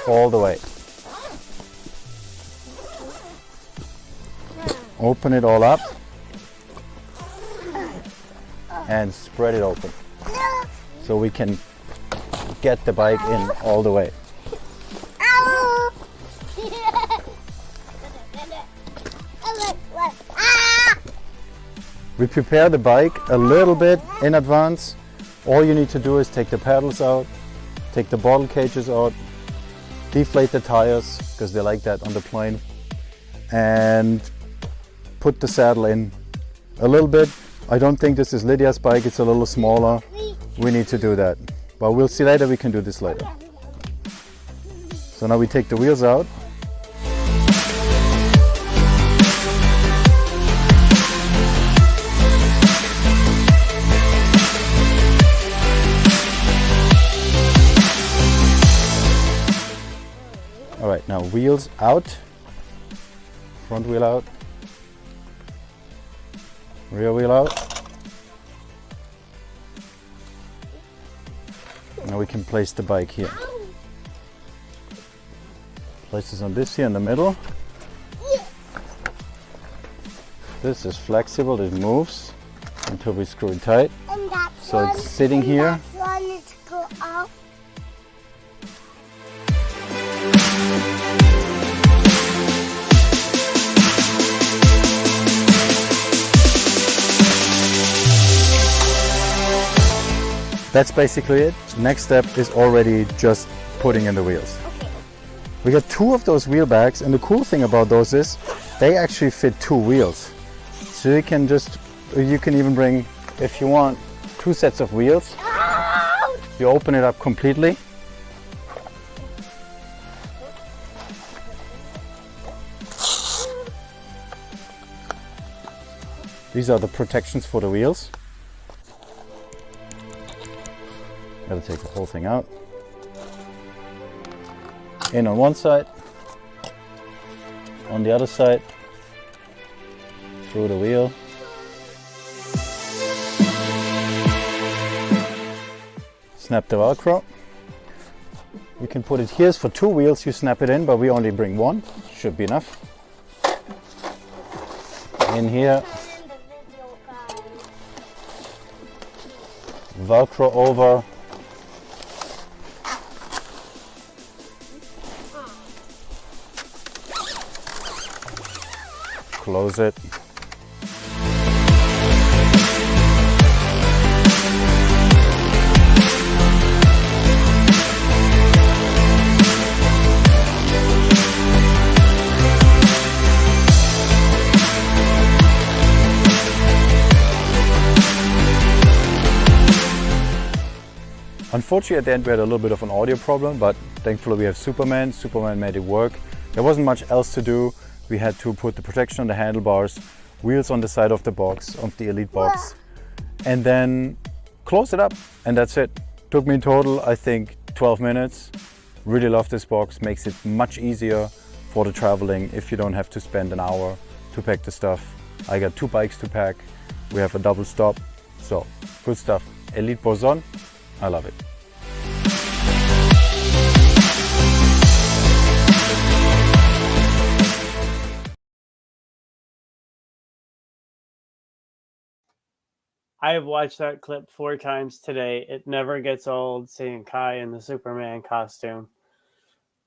all the way. Open it all up and spread it open so we can get the bike in all the way. We prepare the bike a little bit in advance. All you need to do is take the pedals out, take the bottle cages out, deflate the tires because they like that on the plane, and put the saddle in a little bit. I don't think this is Lydia's bike, it's a little smaller. We need to do that, but we'll see later, we can do this later. So now we take the wheels out. All right, now wheels out, front wheel out, rear wheel out. Now we can place the bike here. Place this on this here in the middle. This is flexible, it moves until we screw it tight. So it's sitting here. That's basically it. Next step is already just putting in the wheels. Okay. We got 2 of those wheel bags, and the cool thing about those is they actually fit 2 wheels. So you can even bring, if you want, 2 sets of wheels. You open it up completely. These are the protections for the wheels. Gotta take the whole thing out. In on one side, on the other side, through the wheel. Snap the Velcro. You can put it here for 2 wheels, you snap it in, but we only bring 1, should be enough. In here. Velcro over. Close it. Unfortunately, at the end we had a little bit of an audio problem, but thankfully we have Superman. Superman made it work. There wasn't much else to do. We had to put the protection on the handlebars, wheels on the side of the box, of the Elite box, and then close it up, and that's it. Took me in total, I think, 12 minutes. Really love this box, makes it much easier for the traveling if you don't have to spend an hour to pack the stuff. I got 2 bikes to pack. We have a double stop, so good stuff. Elite Boson, I love it. I have watched that clip 4 times today. It never gets old seeing Kai in the Superman costume.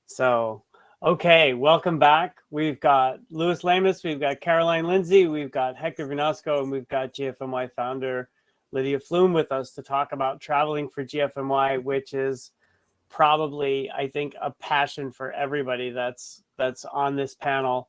So, okay, welcome back. We've got Louis Lamus, we've got Caroline Lindsay, we've got Hector Vinasco, and we've got GFNY founder Lydia Flume with us to talk about traveling for GFNY, which is probably, I think, a passion for everybody that's on this panel.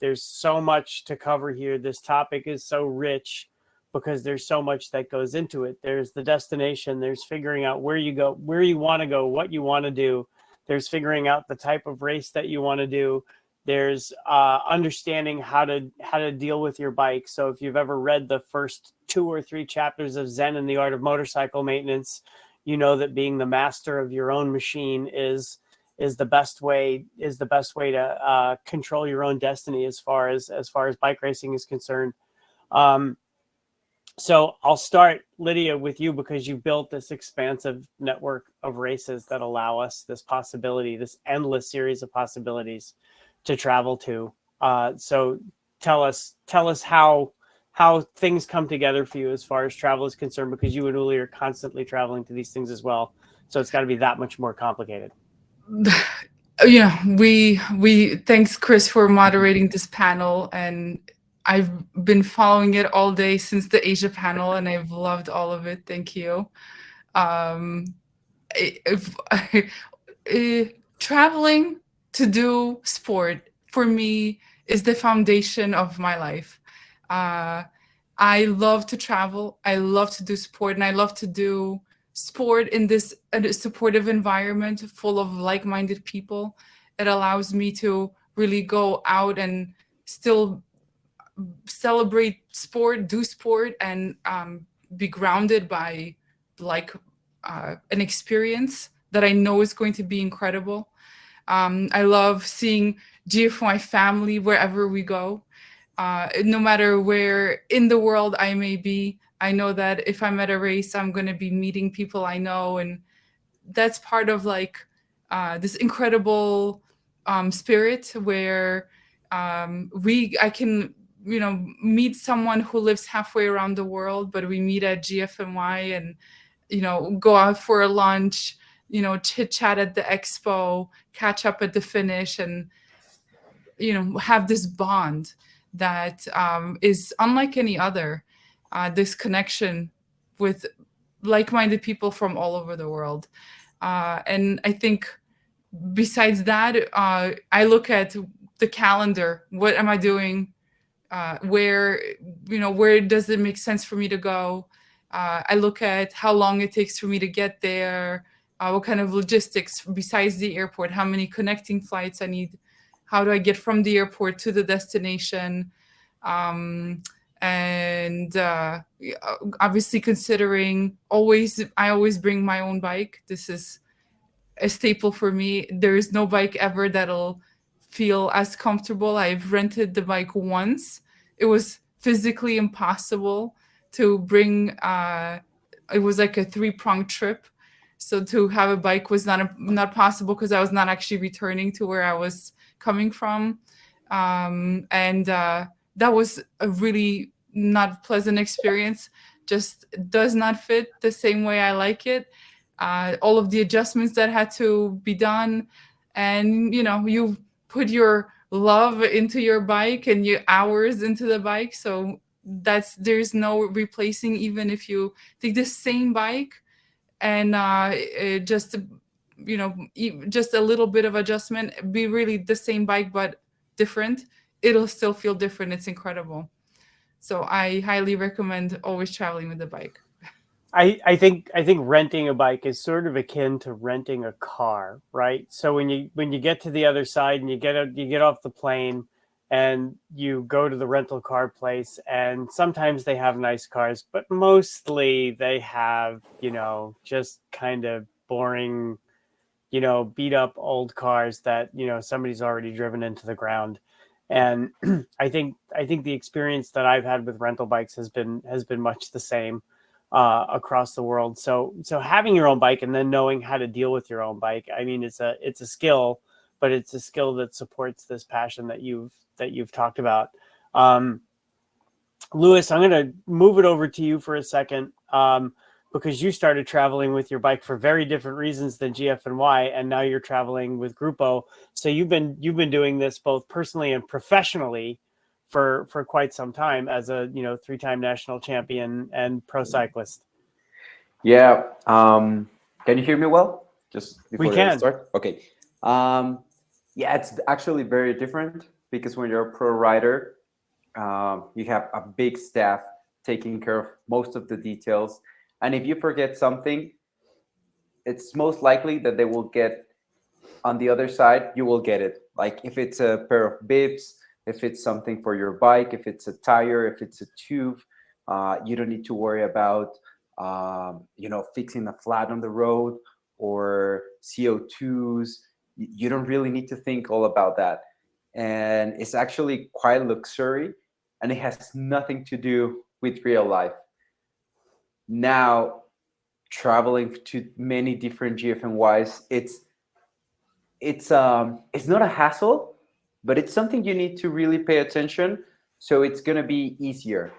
There's so much to cover here. This topic is so rich because there's so much that goes into it. There's the destination, there's figuring out where you go, where you want to go, what you want to do. There's figuring out the type of race that you want to do. There's understanding how to deal with your bike. So if you've ever read the first 2 or 3 chapters of Zen and the Art of Motorcycle Maintenance, you know that being the master of your own machine is the best way to control your own destiny as far as bike racing is concerned. So I'll start, Lydia, with you because you've built this expansive network of races that allow us this possibility, this endless series of possibilities to travel to. So tell us how things come together for you as far as travel is concerned, because you and Uli are constantly traveling to these things as well. So it's got to be that much more complicated. Yeah, we thanks Chris for moderating this panel, and I've been following it all day since the Asia panel, and I've loved all of it. Thank you. Traveling to do sport for me is the foundation of my life. I love to travel. I love to do sport, and I love to do sport in this supportive environment full of like-minded people. It allows me to really go out and still celebrate sport, do sport, and be grounded by like an experience that I know is going to be incredible. I love seeing GFY family wherever we go. No matter where in the world I may be, I know that if I'm at a race, I'm going to be meeting people I know. And that's part of like this incredible spirit where I can, meet someone who lives halfway around the world, but we meet at GFNY and, go out for a lunch, chit chat at the expo, catch up at the finish, and, have this bond that is unlike any other, this connection with like-minded people from all over the world. And I think besides that, I look at the calendar. What am I doing? Where does it make sense for me to go? I look at how long it takes for me to get there, what kind of logistics besides the airport, how many connecting flights I need, how do I get from the airport to the destination, and obviously considering I always bring my own bike. This is a staple for me. There is no bike ever that'll feel as comfortable. I've rented the bike once. It was physically impossible to bring. It was like a 3-pronged trip, so to have a bike was not possible because I was not actually returning to where I was coming from, and that was a really not pleasant experience. Just does not fit the same way I like it. All of the adjustments that had to be done, and you put your love into your bike and your hours into the bike, so there's no replacing. Even if you take the same bike and just a little bit of adjustment, be really the same bike but different, it'll still feel different. It's incredible. So I highly recommend always traveling with the bike. I think renting a bike is sort of akin to renting a car, right? So when you get to the other side and you get off the plane and you go to the rental car place, and sometimes they have nice cars, but mostly they have, just kind of boring, beat up old cars that, somebody's already driven into the ground. And I think the experience that I've had with rental bikes has been much the same across the world. So having your own bike and then knowing how to deal with your own bike, I mean, it's a skill, but it's a skill that supports this passion that you've talked about. Louis, I'm going to move it over to you for a second, because you started traveling with your bike for very different reasons than GFNY, and now you're traveling with Grupo. So you've been doing this both personally and professionally for quite some time as a 3-time national champion and pro cyclist. Yeah. Can you hear me well? Just before We can. start? Okay. Yeah, it's actually very different because when you're a pro rider, you have a big staff taking care of most of the details. And if you forget something, it's most likely that they will get on the other side, you will get it. Like if it's a pair of bibs, if it's something for your bike, if it's a tire, if it's a tube, you don't need to worry about, fixing a flat on the road or CO2s. You don't really need to think all about that. And it's actually quite luxury, and it has nothing to do with real life. Now, traveling to many different GFNYs, it's not a hassle, but it's something you need to really pay attention. So it's gonna be easier.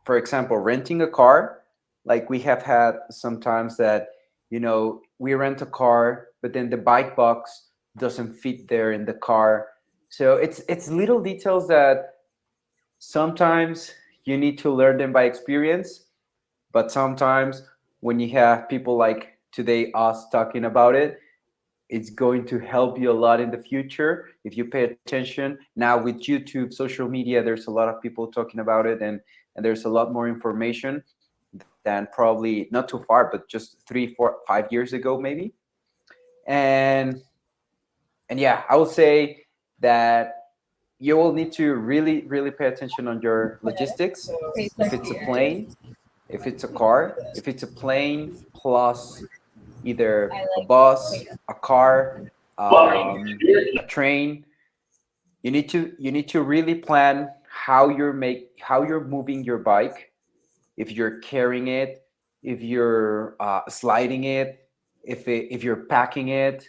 For example, renting a car, like we have had sometimes that we rent a car, but then the bike box doesn't fit there in the car. So it's little details that sometimes you need to learn them by experience, but sometimes when you have people like today us talking about it, it's going to help you a lot in the future if you pay attention. Now with YouTube, social media, there's a lot of people talking about it, and there's a lot more information than probably not too far, but just 3, 4, 5 years ago maybe. And yeah, I would say that you will need to really, really pay attention on your logistics. If it's a plane, if it's a car, if it's a plane plus either a bus, a car, a train, you need to really plan how you're moving your bike, if you're carrying it, if you're sliding it, if you're packing it.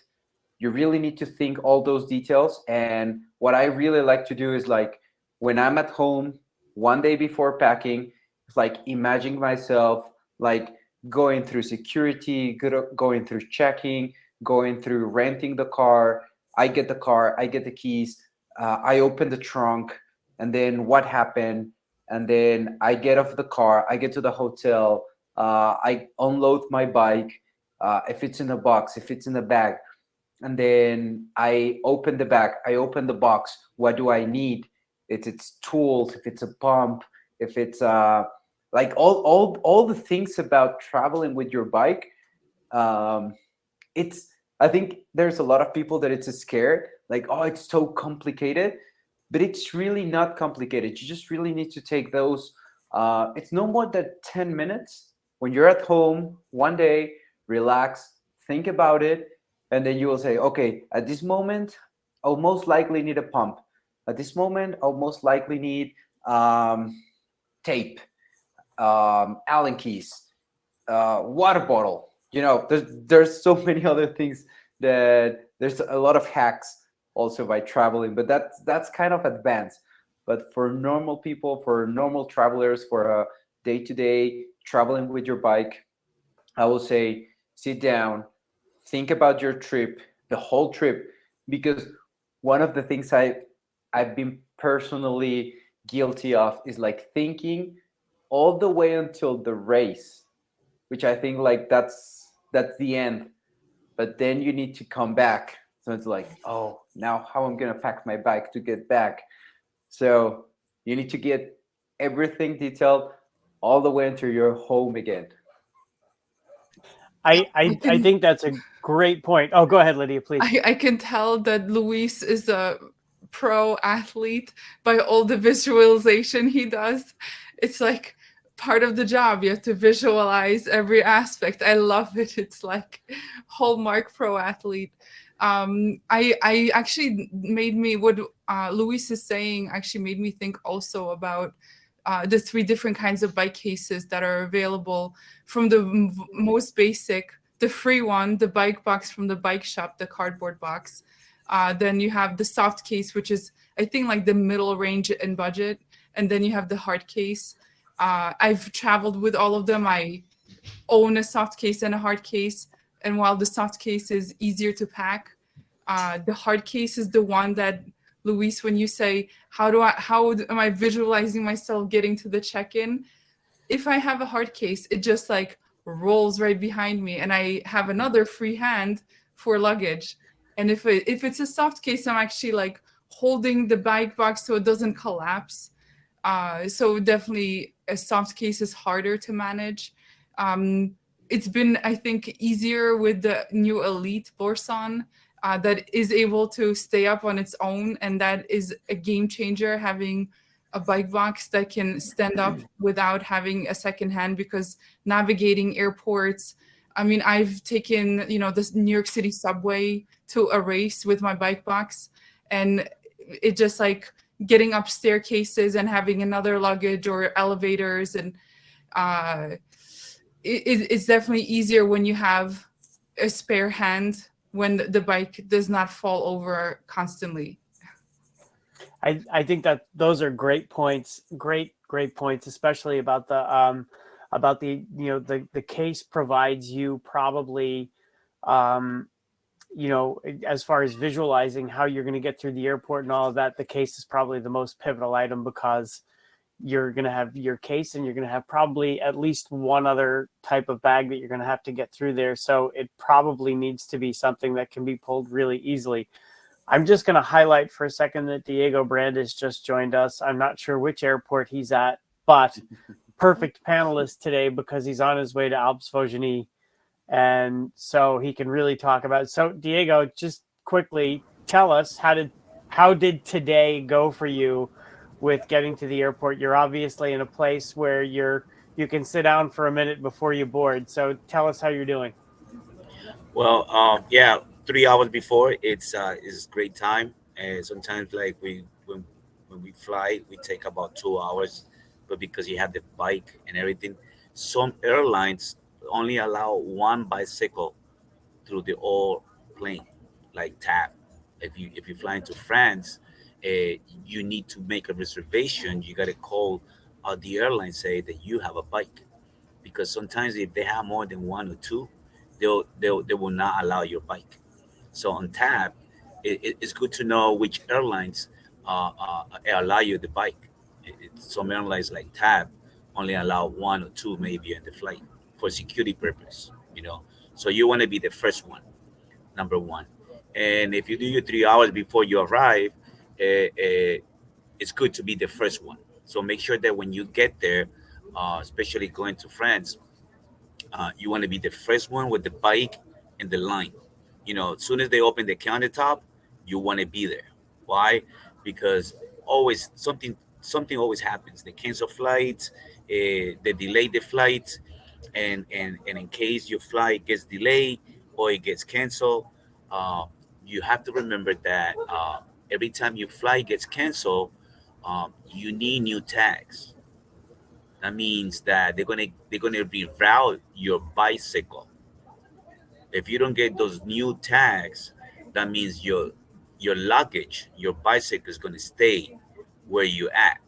You really need to think all those details. And what I really like to do is, like, when I'm at home one day before packing, it's like imagining myself like going through security, going through checking, going through renting the car. I get the car, I get the keys, I open the trunk, and then what happened? And then I get off the car, I get to the hotel, I unload my bike, if it's in a box, if it's in a bag, and then I open the bag, I open the box. What do I need? If it's tools, if it's a pump, if it's like all the things about traveling with your bike. Um, it's I think there's a lot of people that it's scared, like, oh, it's so complicated, but it's really not complicated. You just really need to take those. It's no more than 10 minutes when you're at home one day, relax, think about it, and then you will say, okay, at this moment, I'll most likely need a pump. At this moment, I'll most likely need tape, Allen keys, water bottle. There's so many other things that there's a lot of hacks also by traveling, but that's kind of advanced. But for normal people, for normal travelers, for a day-to-day traveling with your bike, I will say sit down, think about your trip, the whole trip, because one of the things I've been personally guilty of is like thinking all the way until the race, which I think like that's the end. But then you need to come back. So it's like, oh, now how I'm gonna pack my bike to get back. So you need to get everything detailed all the way until you're home again. I think that's a great point. Oh, go ahead, Lydia, please. I can tell that Luis is a pro athlete by all the visualization he does. It's like part of the job. You have to visualize every aspect. I love it. It's like hallmark pro athlete. I actually made me what Luis is saying actually made me think also about the three different kinds of bike cases that are available, from the most basic, the free one, the bike box from the bike shop, the cardboard box. Then you have the soft case, which is, I think, like the middle range in budget. And then you have the hard case. I've traveled with all of them. I own a soft case and a hard case. And while the soft case is easier to pack, the hard case is the one that, Luis, when you say, how am I visualizing myself getting to the check-in? If I have a hard case, it just like rolls right behind me, and I have another free hand for luggage. And if it's a soft case, I'm actually like holding the bike box so it doesn't collapse. So definitely a soft case is harder to manage. It's been, I think, easier with the new Elite Borson that is able to stay up on its own, and that is a game changer, having a bike box that can stand up without having a second hand, because navigating airports, I mean, I've taken, this New York City subway to a race with my bike box, and it just like getting up staircases and having another luggage or elevators, and it's definitely easier when you have a spare hand, when the bike does not fall over constantly. I think that those are great points. Great points, especially about the the case provides you probably as far as visualizing how you're going to get through the airport and all of that. The case is probably the most pivotal item, because you're going to have your case and you're going to have probably at least one other type of bag that you're going to have to get through there. So it probably needs to be something that can be pulled really easily. I'm just going to highlight for a second that Diego Brandes just joined us. I'm not sure which airport he's at, but perfect panelist today because he's on his way to Alpes Vaugeny. And so he can really talk about it. So Diego, just quickly tell us, how did today go for you with getting to the airport? You're obviously in a place where you can sit down for a minute before you board. So tell us how you're doing. Well, yeah, 3 hours before is great time. And sometimes like when we fly, we take about 2 hours, but because you have the bike and everything, some airlines only allow one bicycle through the whole plane, like TAP. If you fly into France, you need to make a reservation. You got to call the airline, say that you have a bike, because sometimes if they have more than one or two, they will not allow your bike. So on TAP, it's good to know which airlines allow you the bike. Some airlines like TAP only allow one or two maybe in the flight for security purpose. So you want to be the first one, number one. And if you do your 3 hours before you arrive, it's good to be the first one. So make sure that when you get there, especially going to France, you want to be the first one with the bike in the line. As soon as they open the countertop, you want to be there. Why? Because always something always happens. They cancel flights, they delay the flights, and in case your flight gets delayed or it gets canceled, uh, you have to remember that every time your flight gets canceled, you need new tags. That means that they're gonna reroute your bicycle. If you don't get those new tags, that means your luggage, your bicycle is gonna stay where you at.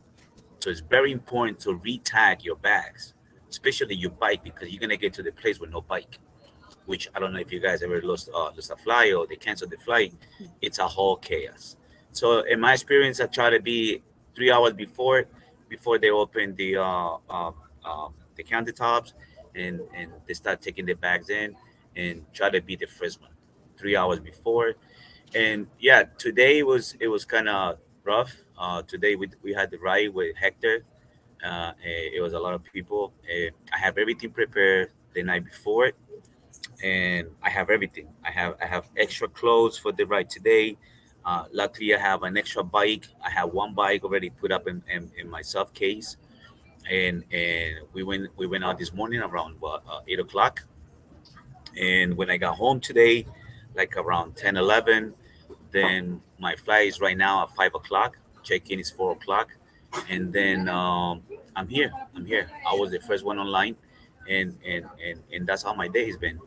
So it's very important to retag your bags, especially your bike, because you're gonna get to the place with no bike. Which I don't know if you guys ever lost a flight or they canceled the flight. It's a whole chaos. So in my experience, I try to be 3 hours before they open the countertops, and they start taking the bags in, and try to be the first one 3 hours before. And yeah, today it was kind of rough. Today we had the ride with Hector. It was a lot of people. I have everything prepared the night before. and I have everything. I have extra clothes for the ride today. Luckily, I have an extra bike. I have one bike already put up in my soft case, and we went out this morning around 8 o'clock. And when I got home today, like around 10, 11, then my flight is right now at 5 o'clock. Check-in is 4 o'clock, and then I'm here. I'm here. I was the first one online, and that's how my day has been.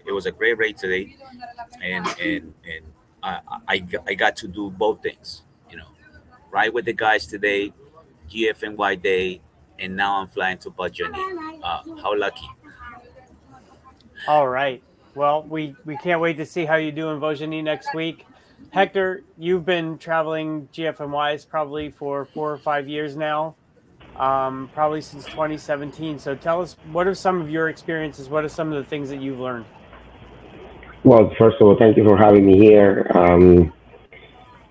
It was a great rate today, and I got to do both things. You know, ride with the guys today, GFNY day, and now I'm flying to Bajani. How lucky! All right. Well, we can't wait to see how you do in Vojani next week. Hector, you've been traveling GFNYs probably for 4 or 5 years now, probably since 2017. So tell us, what are some of your experiences? What are some of the things that you've learned? Well, first of all, thank you for having me here.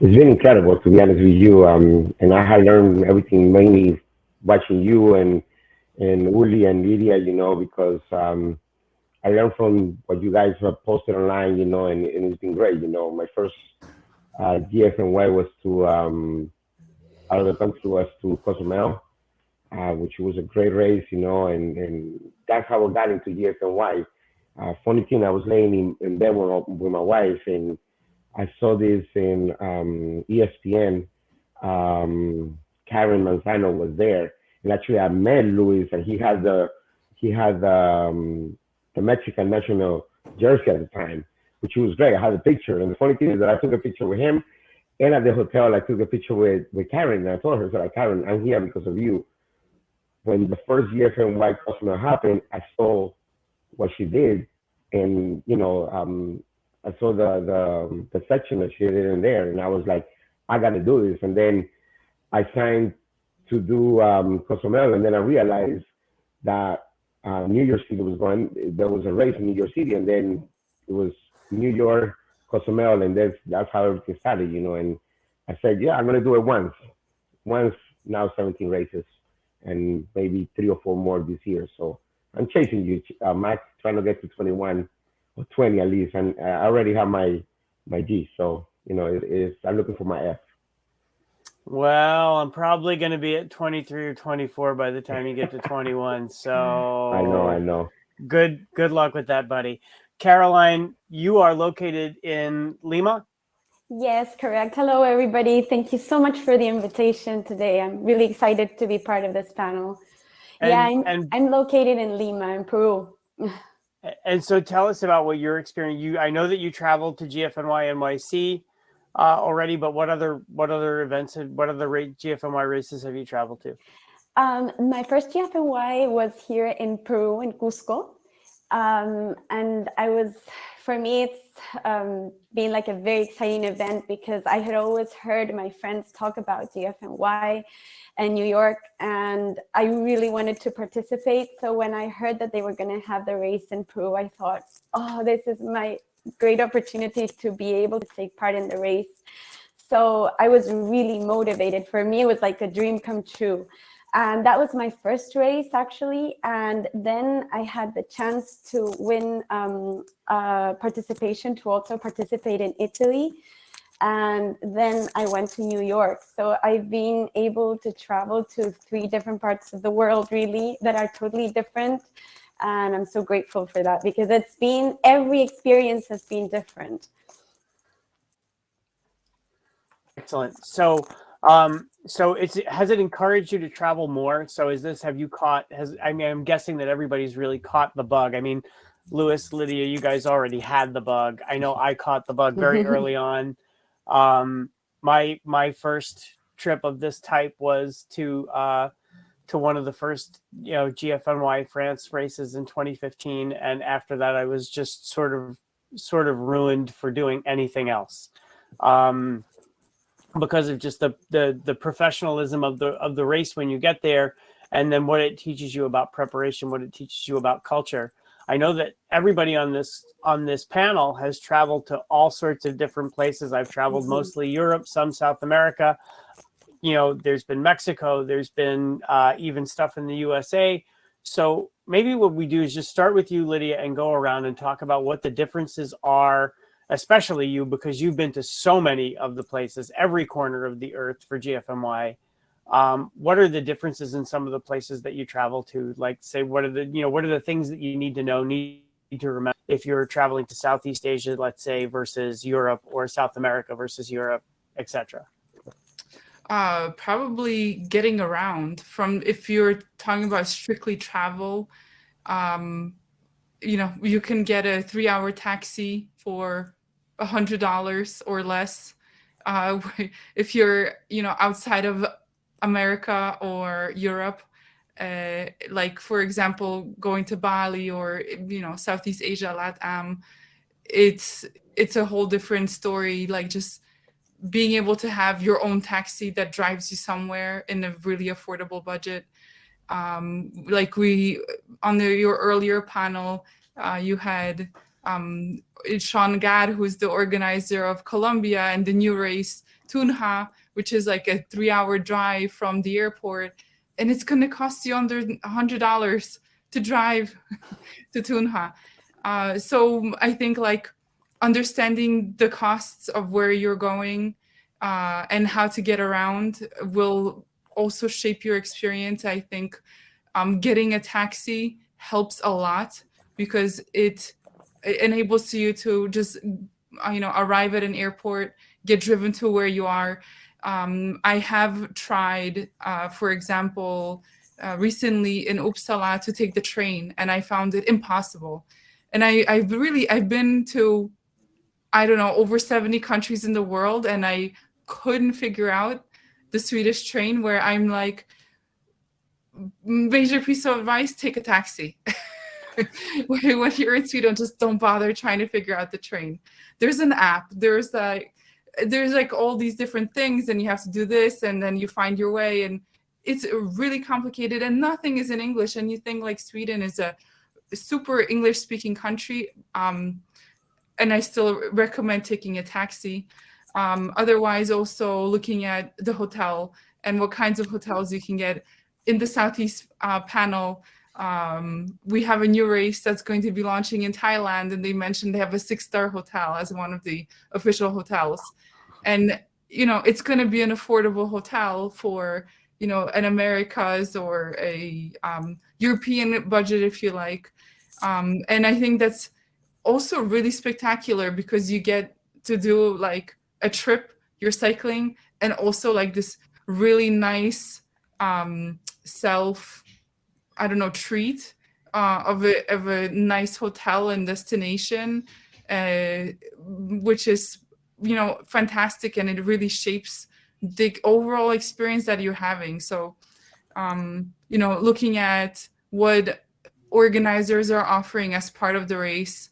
It's been incredible, to be honest with you. And I have learned everything mainly watching you and Uli and Lydia, because I learned from what you guys have posted online, and it's been great. My first GFNY was to out of the country was to Cozumel, which was a great race, and that's how I got into GFNY. Funny thing, I was laying in bed with my wife, and I saw this in ESPN. Karen Manzano was there, and actually I met Luis, and he had the Mexican national jersey at the time, which was great. I had a picture, and the funny thing is that I took a picture with him, and at the hotel I took a picture with Karen, and I told her, so like, Karen, I'm here because of you. When the first GFNY customer happened, I saw what she did, and I saw the section that she did in there, and I was like, I got to do this. And then I signed to do Cozumel, and then I realized that New York City was going. There was a race in New York City, and then it was New York, Cozumel, and that's how everything started, And I said, yeah, I'm gonna do it once. Now 17 races, and maybe 3 or 4 more this year. So I'm chasing you, Max, trying to get to 21 or 20 at least, and I already have my G. So I'm looking for my F. Well, I'm probably going to be at 23 or 24 by the time you get to 21. So I know. Good luck with that, buddy. Caroline, you are located in Lima. Yes, correct. Hello, everybody. Thank you so much for the invitation today. I'm really excited to be part of this panel. I'm located in Lima, in Peru. And so tell us about what your experience. I know that you traveled to GFNY NYC already, but what other events and what other GFNY races have you traveled to? My first GFNY was here in Peru, in Cusco. And for me, it's been like a very exciting event because I had always heard my friends talk about GFNY and New York, and I really wanted to participate. So when I heard that they were going to have the race in Peru, I thought, oh, this is my great opportunity to be able to take part in the race. So I was really motivated. For me, it was like a dream come true. And that was my first race, actually. And then I had the chance to win participation to also participate in Italy. And then I went to New York. So I've been able to travel to 3 different parts of the world, really, that are totally different. And I'm so grateful for that because every experience has been different. Excellent. So has it encouraged you to travel more? So I'm guessing that everybody's really caught the bug. I mean, Louis, Lydia, you guys already had the bug. I know I caught the bug very early on. My first trip of this type was to one of the first, GFNY France races in 2015. And after that, I was just sort of ruined for doing anything else. Because of just the professionalism of the race when you get there, and then what it teaches you about preparation, what it teaches you about culture. I know that everybody on this panel has traveled to all sorts of different places. I've traveled mostly Europe, some South America. There's been Mexico, there's been even stuff in the USA. So maybe what we do is just start with you, Lydia, and go around and talk about what the differences are, especially you, because you've been to so many of the places, every corner of the earth for GFNY. What are the differences in some of the places that you travel to? Like, say, what are the things that you need to know, need to remember if you're traveling to Southeast Asia, let's say, versus Europe, or South America versus Europe, etc.? Probably getting around. From, if you're talking about strictly travel, you can get a 3-hour taxi for $100 or less. If you're, outside of America or Europe, like, for example, going to Bali or, Southeast Asia, LATAM, it's a whole different story. Like, just being able to have your own taxi that drives you somewhere in a really affordable budget. Like, your earlier panel, you had Sean Gadd, who's the organizer of Colombia and the new race Tunja, which is like a 3-hour drive from the airport, and it's going to cost you under $100 to drive to Tunja. So I think, like, understanding the costs of where you're going and how to get around will also shape your experience. I think getting a taxi helps a lot because it enables you to just arrive at an airport, get driven to where you are. I have tried, for example, recently in Uppsala to take the train, and I found it impossible. And I've been to, I don't know, over 70 countries in the world, and I couldn't figure out the Swedish train, where I'm like, major piece of advice, take a taxi. When you're in Sweden, just don't bother trying to figure out the train. There's an app, there's like all these different things, and you have to do this, and then you find your way, and it's really complicated, and nothing is in English. And you think, like, Sweden is a super English speaking country, and I still recommend taking a taxi. Otherwise, also looking at the hotel and what kinds of hotels you can get. In the Southeast panel, we have a new race that's going to be launching in Thailand, and they mentioned they have a 6-star hotel as one of the official hotels. And, it's going to be an affordable hotel for, an Americas or a European budget, if you like. And I think that's also really spectacular because you get to do, like, a trip, you're cycling, and also, like, this really nice treat of a nice hotel and destination, which is fantastic, and it really shapes the overall experience that you're having. So looking at what organizers are offering as part of the race,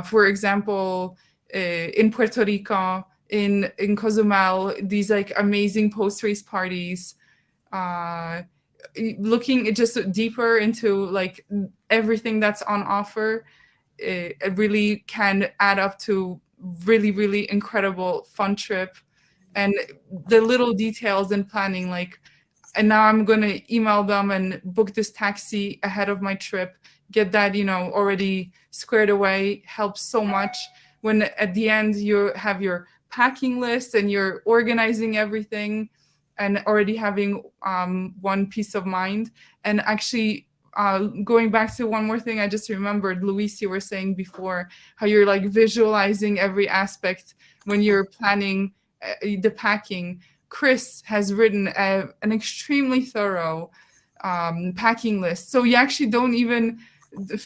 for example, in Puerto Rico, in Cozumel, these, like, amazing post-race parties, looking just deeper into, like, everything that's on offer, it really can add up to really, really incredible fun trip. And the little details in planning, like, and now I'm going to email them and book this taxi ahead of my trip, get that, already squared away, helps so much. When at the end you have your packing list and you're organizing everything and already having one peace of mind. And actually, going back to one more thing I just remembered, Luis, you were saying before how you're, like, visualizing every aspect when you're planning the packing. Chris has written an extremely thorough packing list. So you actually don't even,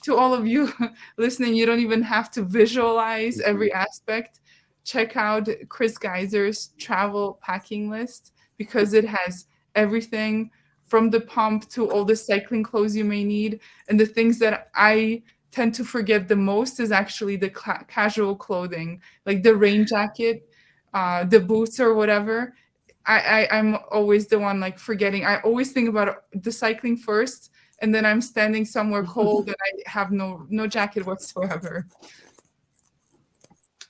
to all of you listening, you don't even have to visualize every aspect. Check out Chris Geiser's travel packing list, because it has everything from the pump to all the cycling clothes you may need. And the things that I tend to forget the most is actually the casual clothing, like the rain jacket, the boots or whatever. I'm always the one, like, forgetting. I always think about the cycling first, and then I'm standing somewhere cold and I have no jacket whatsoever.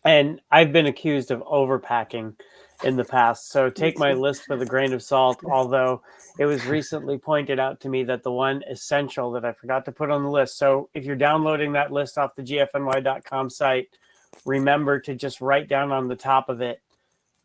And I've been accused of overpacking. in the past. So take my list with a grain of salt, although it was recently pointed out to me that the one essential that I forgot to put on the list. So if you're downloading that list off the gfny.com site, remember to just write down on the top of it,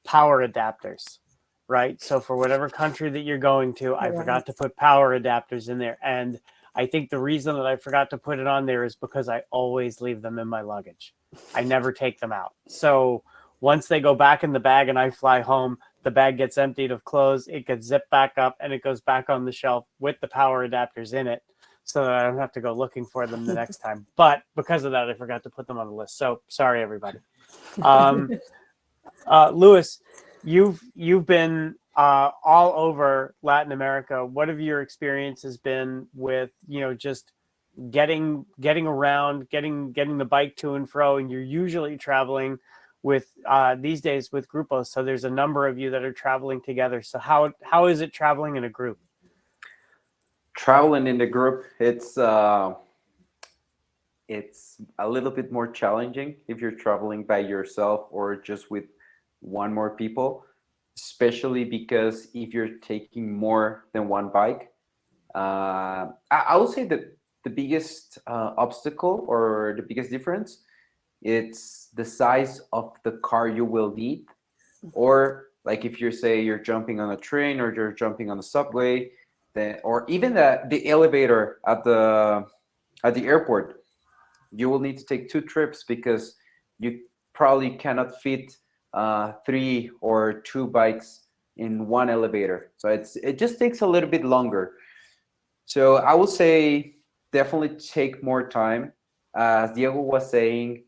power adapters, right? So for whatever country that you're going to, I forgot to put power adapters in there. And I think the reason that I forgot to put it on there is because I always leave them in my luggage. I never take them out. So once they go back in the bag and I fly home, the bag gets emptied of clothes, it gets zipped back up, and it goes back on the shelf with the power adapters in it so that I don't have to go looking for them the next time. But because of that, I forgot to put them on the list. So sorry, everybody. Louis, you've been all over Latin America. What have your experiences been with, just getting around, getting the bike to and fro? And you're usually traveling with these days with grupos, so there's a number of you that are traveling together. So how is it traveling in a group? Traveling in the group, it's a little bit more challenging if you're traveling by yourself or just with one more people, especially because if you're taking more than one bike. I would say that the biggest obstacle or the biggest difference, it's the size of the car you will need. Or like if you're jumping on a train or you're jumping on the subway, or even the elevator at the airport, you will need to take 2 trips because you probably cannot fit 3 or 2 bikes in one elevator. So it just takes a little bit longer. So I would say definitely take more time. As Diego was saying,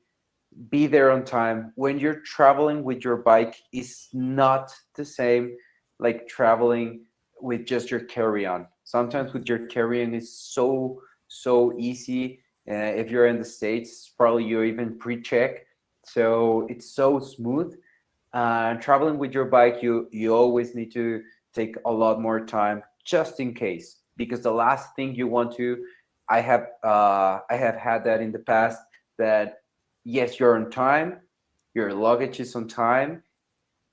be there on time. When you're traveling with your bike, is not the same like traveling with just your carry-on. Sometimes with your carry-on is so easy. If you're in the States, probably you even pre-check, so it's so smooth. Traveling with your bike, you always need to take a lot more time just in case, because the last thing you want to, I have had that in the past, that yes, you're on time, your luggage is on time,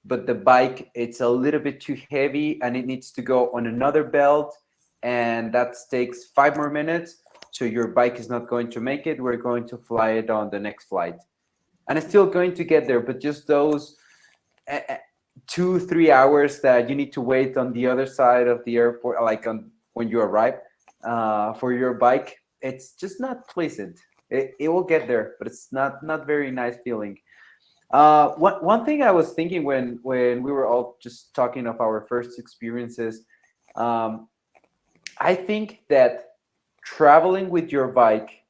but the bike, it's a little bit too heavy and it needs to go on another belt, and that takes 5 more minutes. So your bike is not going to make it. We're going to fly it on the next flight. And it's still going to get there, but just those 2-3 hours that you need to wait on the other side of the airport, like when you arrive for your bike, it's just not pleasant. It will get there, but it's not very nice feeling. One thing I was thinking when we were all just talking of our first experiences, I think that traveling with your bike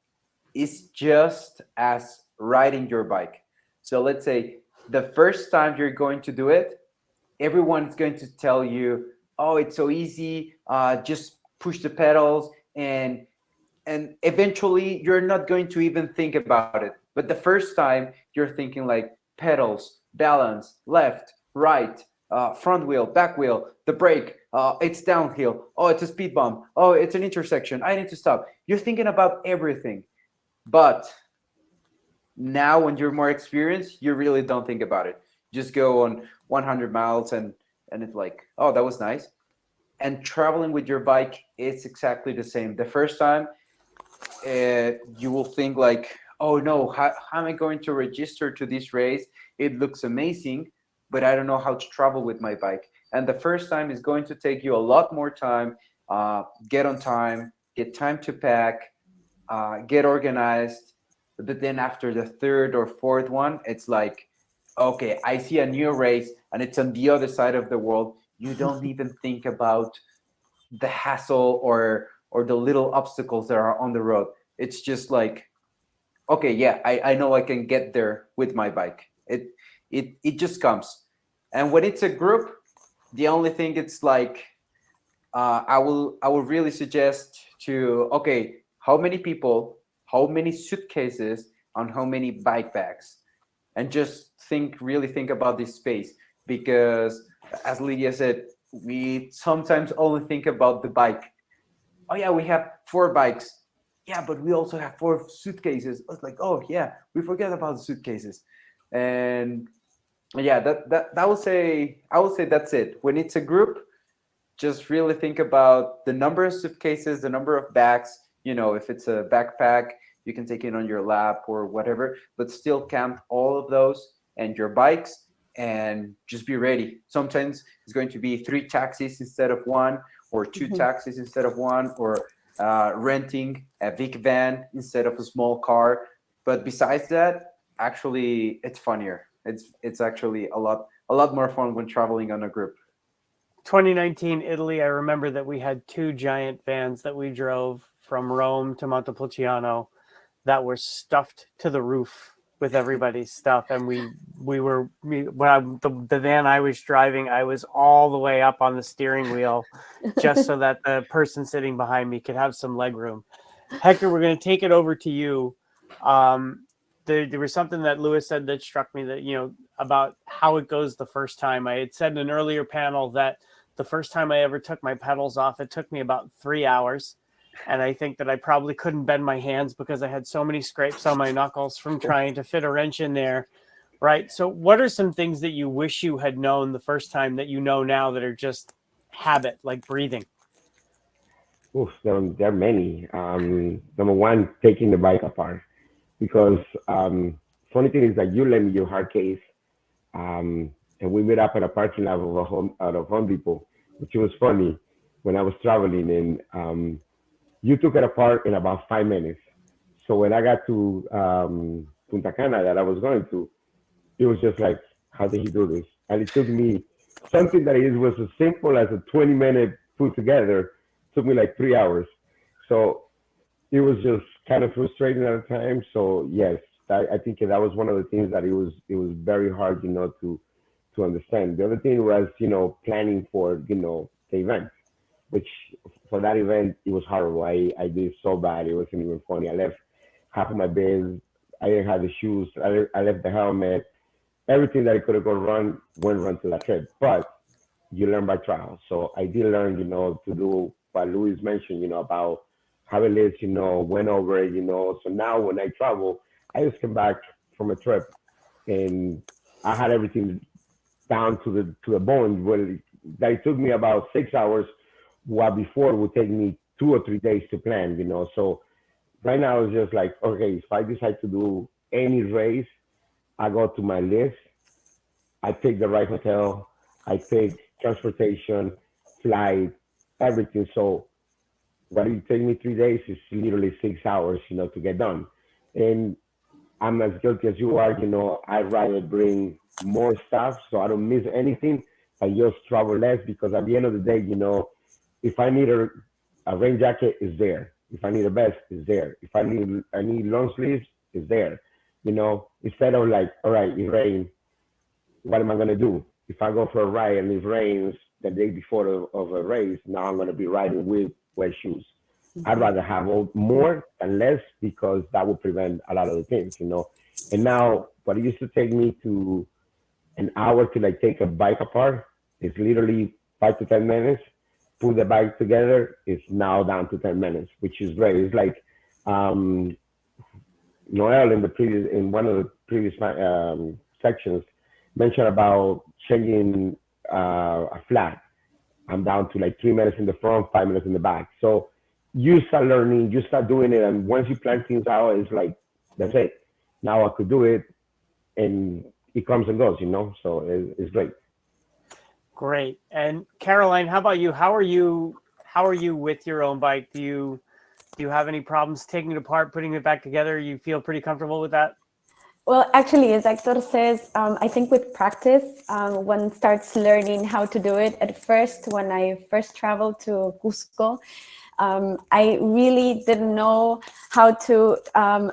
is just as riding your bike. So let's say the first time you're going to do it, everyone is going to tell you, oh, it's so easy, just push the pedals, and eventually you're not going to even think about it. But the first time you're thinking like pedals, balance, left, right, front wheel, back wheel, the brake, it's downhill, oh, it's a speed bump, oh, it's an intersection, I need to stop. You're thinking about everything. But now when you're more experienced, you really don't think about it. Just go on 100 miles and it's like, oh, that was nice. And traveling with your bike, it's exactly the same. The first time, you will think like, oh no, how am I going to register to this race? It looks amazing, but I don't know how to travel with my bike. And the first time is going to take you a lot more time. Get on time, get time to pack, get organized. But then after the 3rd or 4th one, it's like, okay, I see a new race and it's on the other side of the world. You don't even think about the hassle or the little obstacles that are on the road. It's just like, okay, yeah, I know I can get there with my bike. It just comes. And when it's a group, the only thing it's like, I will really suggest to, okay, how many people, how many suitcases, and how many bike bags, and just really think about this space, because as Lydia said, we sometimes only think about the bike. Oh yeah, we have 4 bikes. Yeah, but we also have 4 suitcases. I was like, oh yeah, we forget about the suitcases. And Yeah, that I would say that's it. When it's a group, just really think about the number of suitcases, the number of bags. You know, if it's a backpack, you can take it on your lap or whatever, but still count all of those and your bikes and just be ready. Sometimes it's going to be 3 taxis instead of one, or 2 taxis instead of one, or renting a big van instead of a small car. But besides that, actually, it's funnier. It's actually a lot more fun when traveling on a group. 2019 Italy, I remember that we had 2 giant vans that we drove from Rome to Montepulciano that were stuffed to the roof with everybody's stuff, and the van I was driving, I was all the way up on the steering wheel just so that the person sitting behind me could have some leg room. Hector, we're going to take it over to you. There was something that Lewis said that struck me, that, about how it goes the first time. I had said in an earlier panel that the first time I ever took my pedals off, it took me about 3 hours. And I think that I probably couldn't bend my hands because I had so many scrapes on my knuckles from trying to fit a wrench in there. Right. So what are some things that you wish you had known the first time that you know now that are just habit, like breathing? Oof, there are many. Number one, taking the bike apart, because funny thing is that you lend me your hard case, and we met up at a parking lot of Home Depot, which was funny when I was traveling, and you took it apart in about 5 minutes. So when I got to Punta Cana that I was going to, it was just like, how did he do this? And it took me something that it was as simple as a 20-minute put together, took me like 3 hours. So it was just kind of frustrating at the time. So yes, I think that was one of the things that it was very hard, to understand. The other thing was, planning for, the event, which for that event it was horrible. I did so bad, it wasn't even funny. I left half of my bed. I didn't have the shoes. I left the helmet. Everything that I could have gone wrong went wrong to that trip. But you learn by trial. So I did learn, to do what Luis mentioned, about have a list, went over it, So now when I travel, I just come back from a trip and I had everything down to the bone. Well, that it took me about 6 hours, while before it would take me 2 or 3 days to plan, So right now it's just like, okay, if I decide to do any race, I go to my list, I pick the right hotel, I pick transportation, flight, everything. So what it take me 3 days is literally 6 hours, to get done. And I'm as guilty as you are, I'd rather bring more stuff so I don't miss anything. I just travel less, because at the end of the day, if I need a rain jacket, is there. If I need a vest, is there. If I need long sleeves, is there. Instead of like, all right, it rains, what am I gonna do? If I go for a ride and it rains the day before of a race, now I'm gonna be riding with wet shoes. I'd rather have more than less, because that would prevent a lot of the things. And now, what it used to take me to an hour to like take a bike apart, it's literally 5 to 10 minutes. Put the bike together, it's now down to 10 minutes, which is great. It's like Noel in one of the previous sections mentioned about changing a flat. I'm down to like 3 minutes in the front, 5 minutes in the back. So you start learning, you start doing it, and once you plan things out, it's like, that's it. Now I could do it, and it comes and goes, So it's great. Great. And Caroline, how about you? How are you with your own bike? Do you have any problems taking it apart, putting it back together? You feel pretty comfortable with that? Well, actually, as Hector says, I think with practice, one starts learning how to do it. At first, when I first traveled to Cusco, I really didn't know how to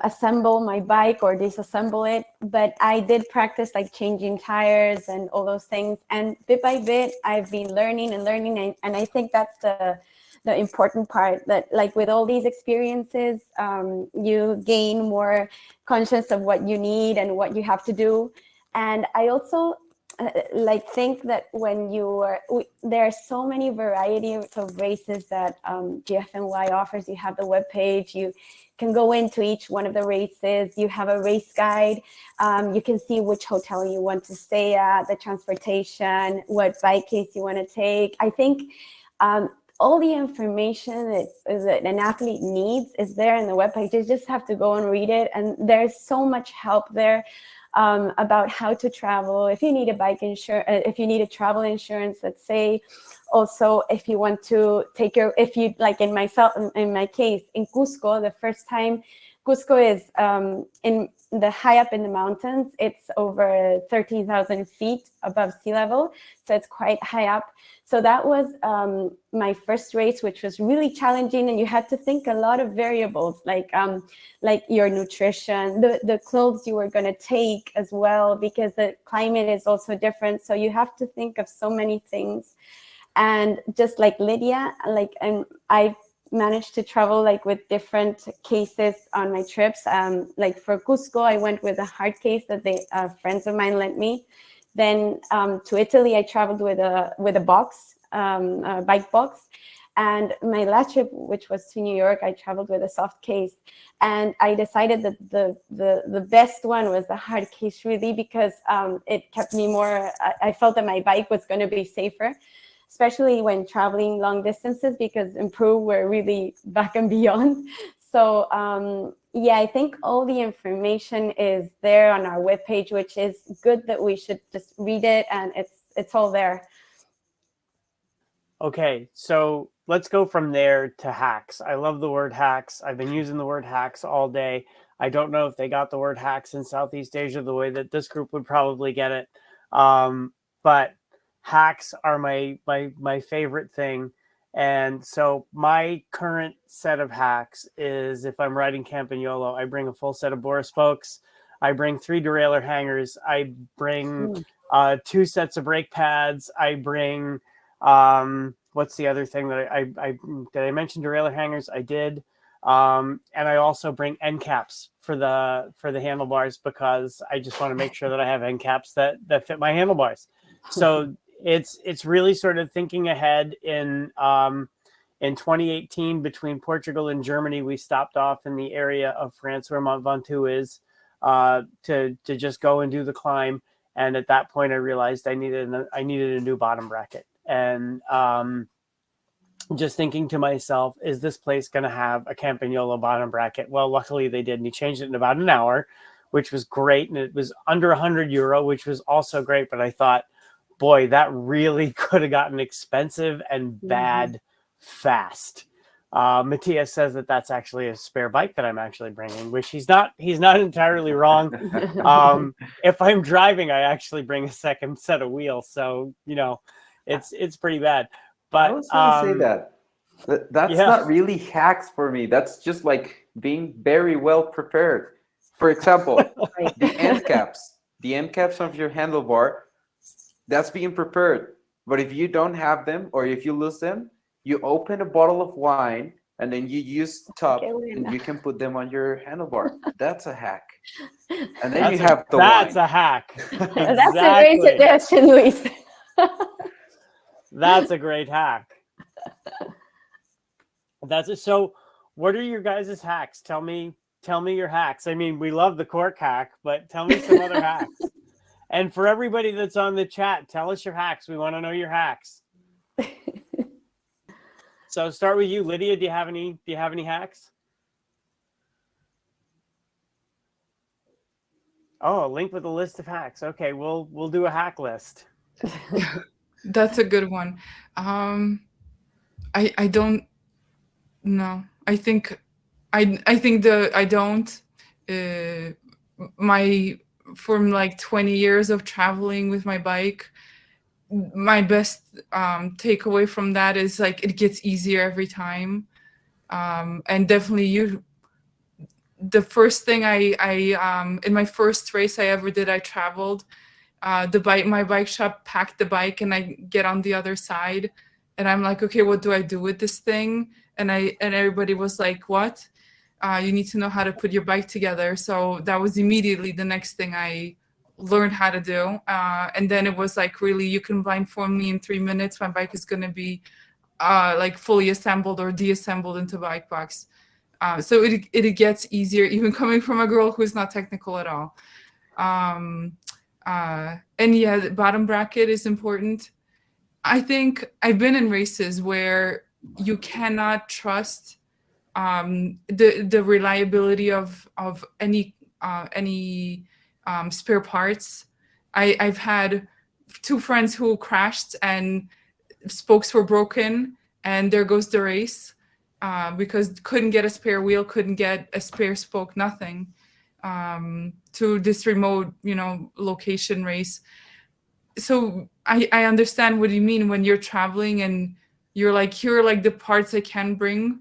assemble my bike or disassemble it, but I did practice like changing tires and all those things. And bit by bit, I've been learning and learning. And I think that's the important part, that like with all these experiences, you gain more conscious of what you need and what you have to do. And I also like think that when there are so many varieties of races that GFNY offers. You have the webpage, you can go into each one of the races, you have a race guide, you can see which hotel you want to stay at, the transportation, what bike case you want to take. I think all the information that an athlete needs is there in the webpage. You just have to go and read it, and there's so much help there. About how to travel, if you need a bike insurance, if you need a travel insurance, let's say. Also, if you want to take if you like in my case, in Cusco, the first time, Cusco is in the high up in the mountains. It's over 13,000 feet above sea level. So it's quite high up. So that was my first race, which was really challenging. And you had to think a lot of variables, like your nutrition, the clothes you were going to take as well, because the climate is also different. So you have to think of so many things. And just like Lydia, and I managed to travel with different cases on my trips. Like for Cusco, I went with a hard case that friends of mine lent me. Then to Italy, I traveled with a box, a bike box. And my last trip, which was to New York, I traveled with a soft case. And I decided that the best one was the hard case, really, because it kept me more, I felt that my bike was going to be safer, especially when traveling long distances, because in Peru, we're really back and beyond. So yeah, I think all the information is there on our webpage, which is good that we should just read it, and it's all there. Okay, so let's go from there to hacks. I love the word hacks. I've been using the word hacks all day. I don't know if they got the word hacks in Southeast Asia the way that this group would probably get it. But hacks are my favorite thing. And so my current set of hacks is, if I'm riding Campagnolo, I bring a full set of bore spokes. I bring 3 derailleur hangers. I bring 2 sets of brake pads. I bring, what's the other thing that I did I mention derailleur hangers? I did. And I also bring end caps for the handlebars, because I just want to make sure that I have end caps that fit my handlebars. So it's really sort of thinking ahead. In 2018, between Portugal and Germany, we stopped off in the area of France where Mont Ventoux is, to just go and do the climb. And at that point, I realized I needed a new bottom bracket. And just thinking to myself, is this place going to have a Campagnolo bottom bracket? Well, luckily they did. And he changed it in about an hour, which was great. And it was under €100, which was also great. But I thought, boy, that really could have gotten expensive and bad fast. Matthias says that that's actually a spare bike that I'm actually bringing, which he's not entirely wrong. If I'm driving, I actually bring a second set of wheels. So, it's pretty bad. But I was going to say that's not really hacks for me. That's just like being very well prepared. For example, the end caps of your handlebar, that's being prepared. But if you don't have them, or if you lose them, you open a bottle of wine and then you use top, and you can put them on your handlebar. That's a hack. And then you have the that's wine. A hack. Exactly. That's a great suggestion, Luis. That's a great hack. That's it. So what are your guys' hacks? Tell me your hacks. I mean, we love the cork hack, but tell me some other hacks. And for everybody that's on the chat, tell us your hacks. We want to know your hacks. So start with you, Lydia. Do you have any hacks? Oh, a link with a list of hacks. Okay, we'll do a hack list. That's a good one. I don't know. I think I don't. From like 20 years of traveling with my bike, my best takeaway from that is like it gets easier every time. And definitely the first thing I in my first race I ever did, I traveled. My bike shop packed the bike, and I get on the other side, and I'm like, okay, what do I do with this thing? And everybody was like, what? You need to know how to put your bike together. So that was immediately the next thing I learn how to do. And then it was like, really, you can blindfold me in 3 minutes. My bike is going to be like fully assembled or deassembled into bike box. So it gets easier, even coming from a girl who's not technical at all. And yeah, the bottom bracket is important. I think I've been in races where you cannot trust the reliability of any spare parts. I've had 2 friends who crashed and spokes were broken, and there goes the race because couldn't get a spare wheel, couldn't get a spare spoke, nothing, to this remote, location race. So I understand what you mean when you're traveling and you're like, here are like the parts I can bring,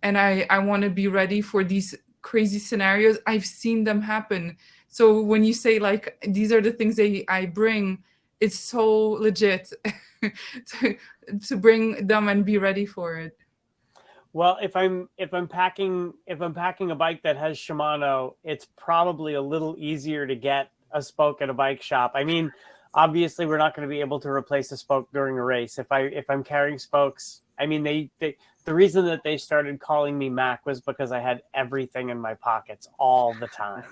and I want to be ready for these crazy scenarios. I've seen them happen. So when you say like these are the things I bring, it's so legit to bring them and be ready for it. Well, if I'm packing a bike that has Shimano, it's probably a little easier to get a spoke at a bike shop. I mean, obviously we're not going to be able to replace a spoke during a race. If I'm carrying spokes, I mean, the reason that they started calling me Mac was because I had everything in my pockets all the time.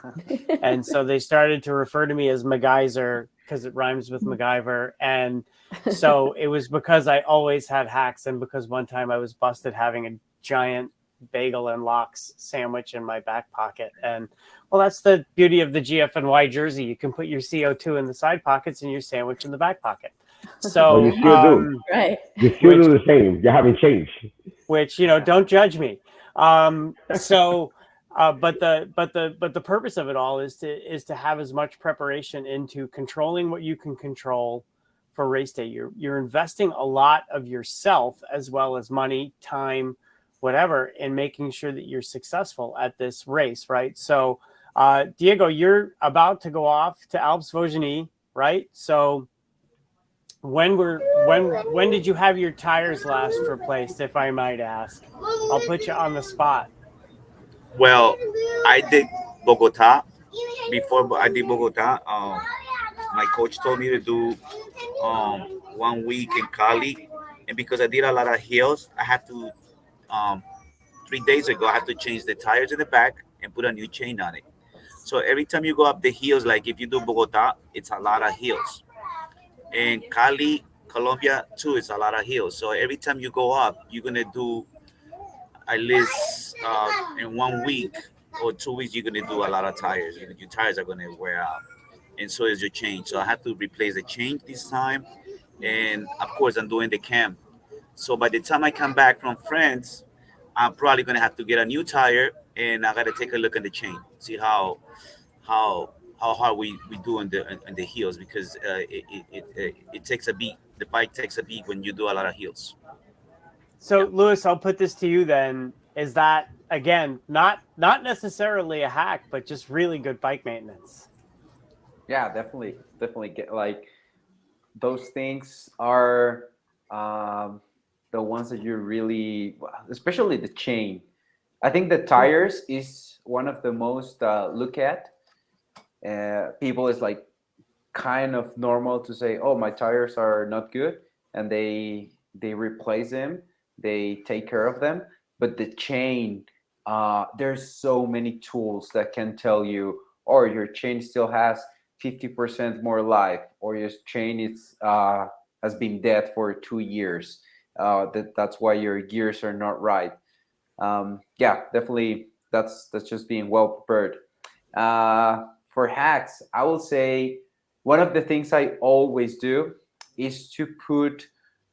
And so they started to refer to me as MacGyver because it rhymes with MacGyver. And so it was because I always had hacks, and because one time I was busted having a giant bagel and lox sandwich in my back pocket. And well, that's the beauty of the GFNY jersey. You can put your CO2 in the side pockets and your sandwich in the back pocket. So well, you still do. Right. You still do the same. You haven't changed. Which, don't judge me. But the purpose of it all is to have as much preparation into controlling what you can control for race day. You're investing a lot of yourself as well as money, time, whatever, in making sure that you're successful at this race, right? So, Diego, you're about to go off to Alpes Vaugeny, right? So, when did you have your tires last replaced, if I might ask? I'll put you on the spot. Well, I did Bogota. Before I did Bogota, my coach told me to do 1 week in Cali, and because I did a lot of hills, I had to 3 days ago I had to change the tires in the back and put a new chain on it. So every time you go up the hills, like if you do Bogota, it's a lot of hills. And Cali, Colombia too, is a lot of hills. So every time you go up, you're gonna do at least in 1 week or 2 weeks, you're gonna do a lot of tires. Your tires are gonna wear out, and so is your chain. So I had to replace the chain this time, and of course I'm doing the cam. So by the time I come back from France, I'm probably gonna have to get a new tire, and I gotta take a look at the chain, see how hard we do on the heels, because it takes a beat. The bike takes a beat when you do a lot of heels. So, Louis, I'll put this to you then. Is that, again, not necessarily a hack, but just really good bike maintenance? Yeah, definitely get like those things are the ones that you really, especially the chain. I think the tires is one of the most look at. People is like kind of normal to say, oh, my tires are not good, and they replace them, they take care of them. But the chain, there's so many tools that can tell you, or your chain still has 50% more life, or your chain is has been dead for 2 years. That's why your gears are not right. Yeah, definitely. That's just being well prepared. For hacks, I will say one of the things I always do is to put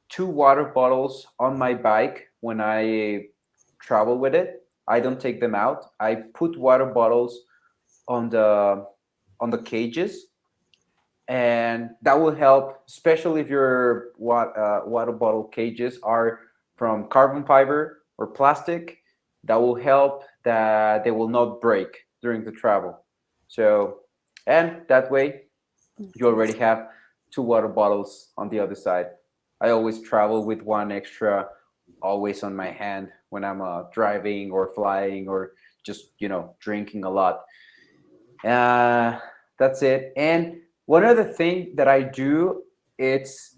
2 water bottles on my bike when I travel with it. I don't take them out. I put water bottles on the cages, and that will help, especially if your water bottle cages are from carbon fiber or plastic. That will help that they will not break during the travel. So, and that way you already have 2 water bottles on the other side. I always travel with one extra always on my hand when I'm driving or flying or just drinking a lot. That's it. And One other thing that I do, it's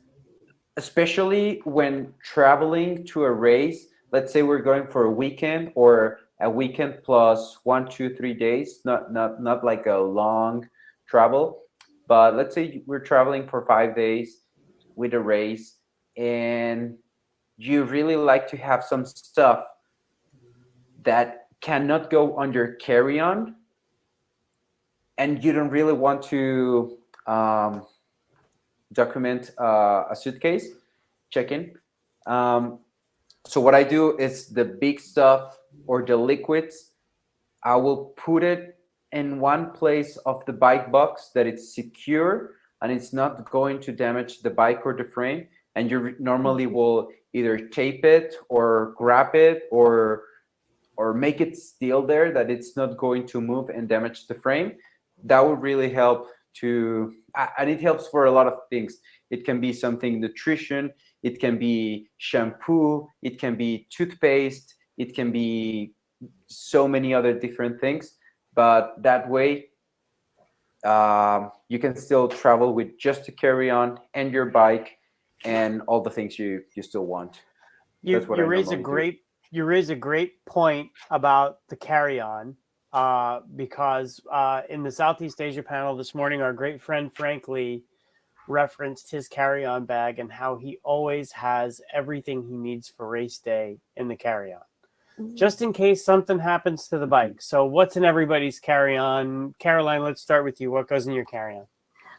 especially when traveling to a race, let's say we're going for a weekend or a weekend plus 1, 2, 3 days, not like a long travel, but let's say we're traveling for 5 days with a race, and you really like to have some stuff that cannot go under carry-on, and you don't really want to document a suitcase check-in. So what I do is the big stuff or the liquids, I will put it in one place of the bike box that it's secure and it's not going to damage the bike or the frame. And you normally will either tape it or grab it or make it still there, that it's not going to move and damage the frame. That would really help to, and it helps for a lot of things. It can be something nutrition, it can be shampoo, it can be toothpaste, it can be so many other different things. But that way, you can still travel with just a carry-on and your bike and all the things you still want. That's what I normally do. You raise a great point about the carry-on, because in the Southeast Asia panel this morning, our great friend Frank Lee referenced his carry-on bag and how he always has everything he needs for race day in the carry-on, just in case something happens to the bike. So what's in everybody's carry-on? Caroline, let's start with you. What goes in your carry-on?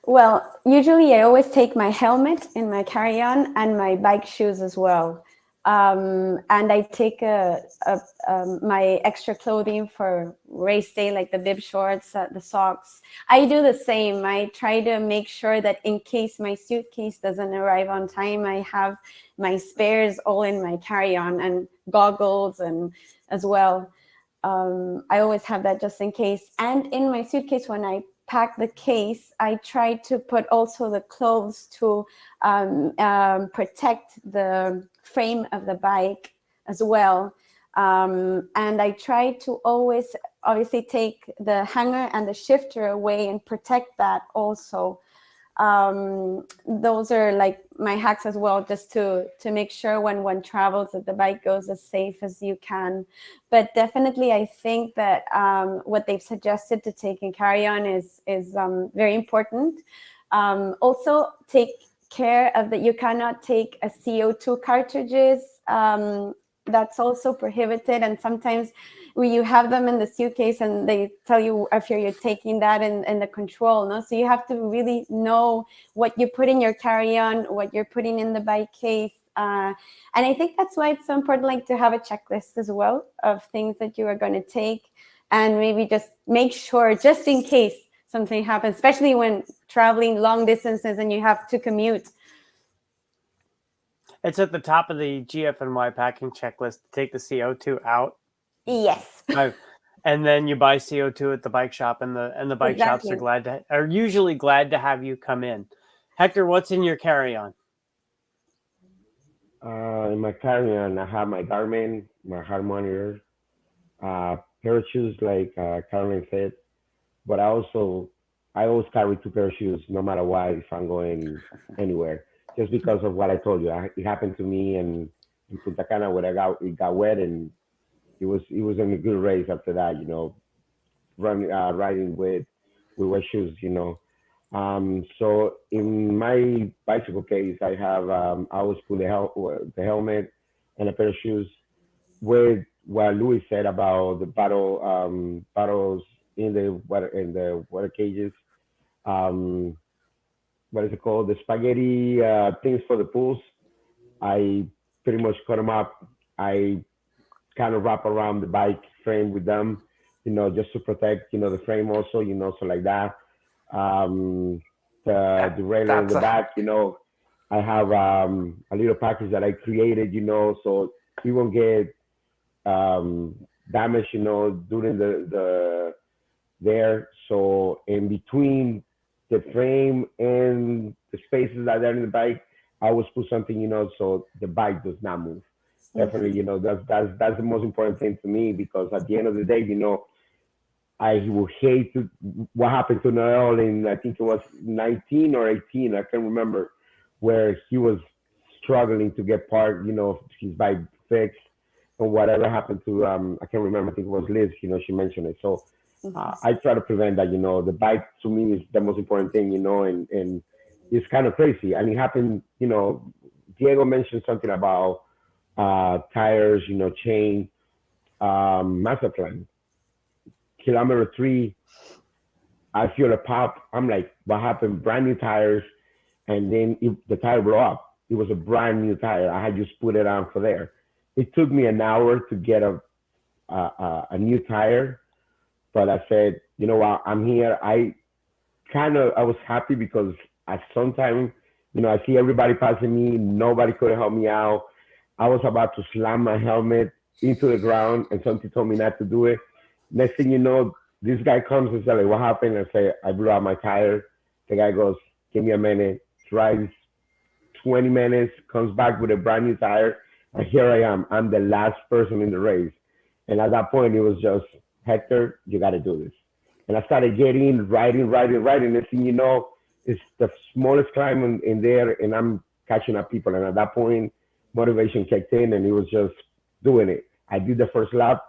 Well, usually I always take my helmet in my carry-on and my bike shoes as well. And I take my extra clothing for race day, like the bib shorts, the socks. I do the same. I try to make sure that in case my suitcase doesn't arrive on time, I have my spares all in my carry-on, and goggles and as well. I always have that just in case. And in my suitcase, when I pack the case, I try to put also the clothes to protect the frame of the bike as well. And I try to always obviously take the hanger and the shifter away and protect that also. Those are like my hacks as well, just to make sure when one travels that the bike goes as safe as you can. But definitely I think that what they've suggested to take in carry-on is very important. Also take care of that you cannot take a CO2 cartridges. That's also prohibited, and sometimes you have them in the suitcase and they tell you if you're taking that in the control, no? So you have to really know what you put in your carry-on, what you're putting in the bike case. And I think that's why it's so important, like, to have a checklist as well of things that you are going to take, and maybe just make sure, just in case something happens, especially when traveling long distances and you have to commute. It's at the top of the GFNY packing checklist to take the CO2 out. Yes. And then you buy CO2 at the bike shop, and the bike shops are usually glad to have you come in. Hector, what's in your carry-on? In my carry-on, I have my Garmin, my heart monitor, pair of shoes, like Caroline said. But I always carry two pair of shoes, no matter what, if I'm going anywhere. Just because of what I told you, it happened to me in Punta Cana, where it got wet, and it was in a good race after that. Riding with wet shoes. So in my bicycle case, I have I always put the helmet and a pair of shoes. With what Louis said about the bottles in the water cages. What is it called? The spaghetti things for the pools. I pretty much cut them up. I kind of wrap around the bike frame with them, just to protect, the frame also, so like that. The derailleur in the back, I have a little package that I created, so we won't get damage, during the there. So in between the frame and the spaces that are in the bike, I always put something, so the bike does not move. Definitely, that's the most important thing to me, because at the end of the day, I would hate to what happened to Noel in I think it was 19 or 18, I can't remember, where he was struggling to get his bike fixed, and whatever happened to I can't remember. I think it was Liz. She mentioned it. So I try to prevent that. The bike to me is the most important thing. And it's kind of crazy. And it happened. Diego mentioned something about tires. Chain. Masterplan. Kilometer 3, I feel a pop. I'm like, what happened? Brand new tires, and then the tire blew up. It was a brand new tire. I had just put it on for there. It took me an hour to get a new tire, but I said, you know what? I'm here. I was happy because at some time, I see everybody passing me. Nobody could help me out. I was about to slam my helmet into the ground, and somebody told me not to do it. Next thing you know, this guy comes and says, like, what happened? I say, I blew out my tire. The guy goes, give me a minute, drives 20 minutes, comes back with a brand new tire, and here I am. I'm the last person in the race. And at that point, it was just, Hector, you got to do this. And I started riding. Next thing you know, it's the smallest climb in there, and I'm catching up people. And at that point, motivation kicked in, and it was just doing it. I did the first lap.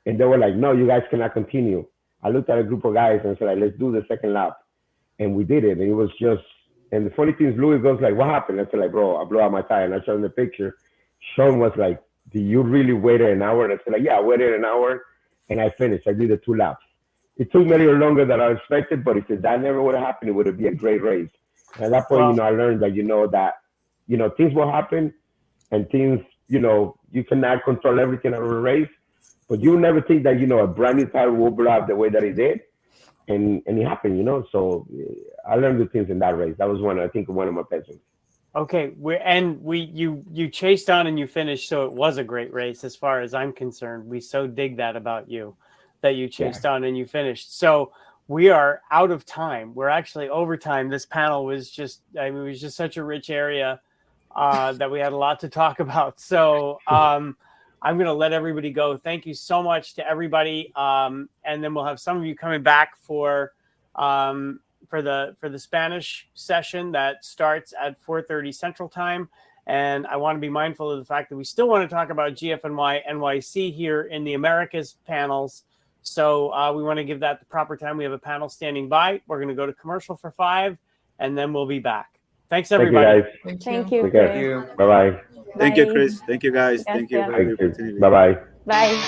And they were like, no, you guys cannot continue. I looked at a group of guys and said, like, let's do the second lap. And we did it. And it was just, and the funny thing is, Louis goes like, what happened? I said, like, bro, I blew out my tire. And I showed him the picture. Sean was like, did you really wait an hour? And I said, like, yeah, I waited an hour. And I finished. I did the 2 laps. It took me a little longer than I expected, but if that never would have happened, it would have been a great race. And at that point, I learned that, things will happen and things, you cannot control everything out of a race. But you never think that, a brand new tire will blow up the way that it did. And it happened, So I learned the things in that race. That was one of my best ones. Okay. You chased on and you finished. So it was a great race as far as I'm concerned. We so dig that about you, that you chased on and you finished. So we are out of time. We're actually over time. This panel was just such a rich area that we had a lot to talk about. So, I'm going to let everybody go. Thank you so much to everybody. And then we'll have some of you coming back for the Spanish session that starts at 4:30 Central Time. And I want to be mindful of the fact that we still want to talk about GFNY NYC here in the Americas panels. So we want to give that the proper time. We have a panel standing by. We're going to go to commercial for 5, and then we'll be back. Thanks, everybody. Thank you, guys. Thank you. Bye-bye. Thank you, Chris. Thank you, guys. Yes, Thank you yeah. for the opportunity. Bye-bye. Bye.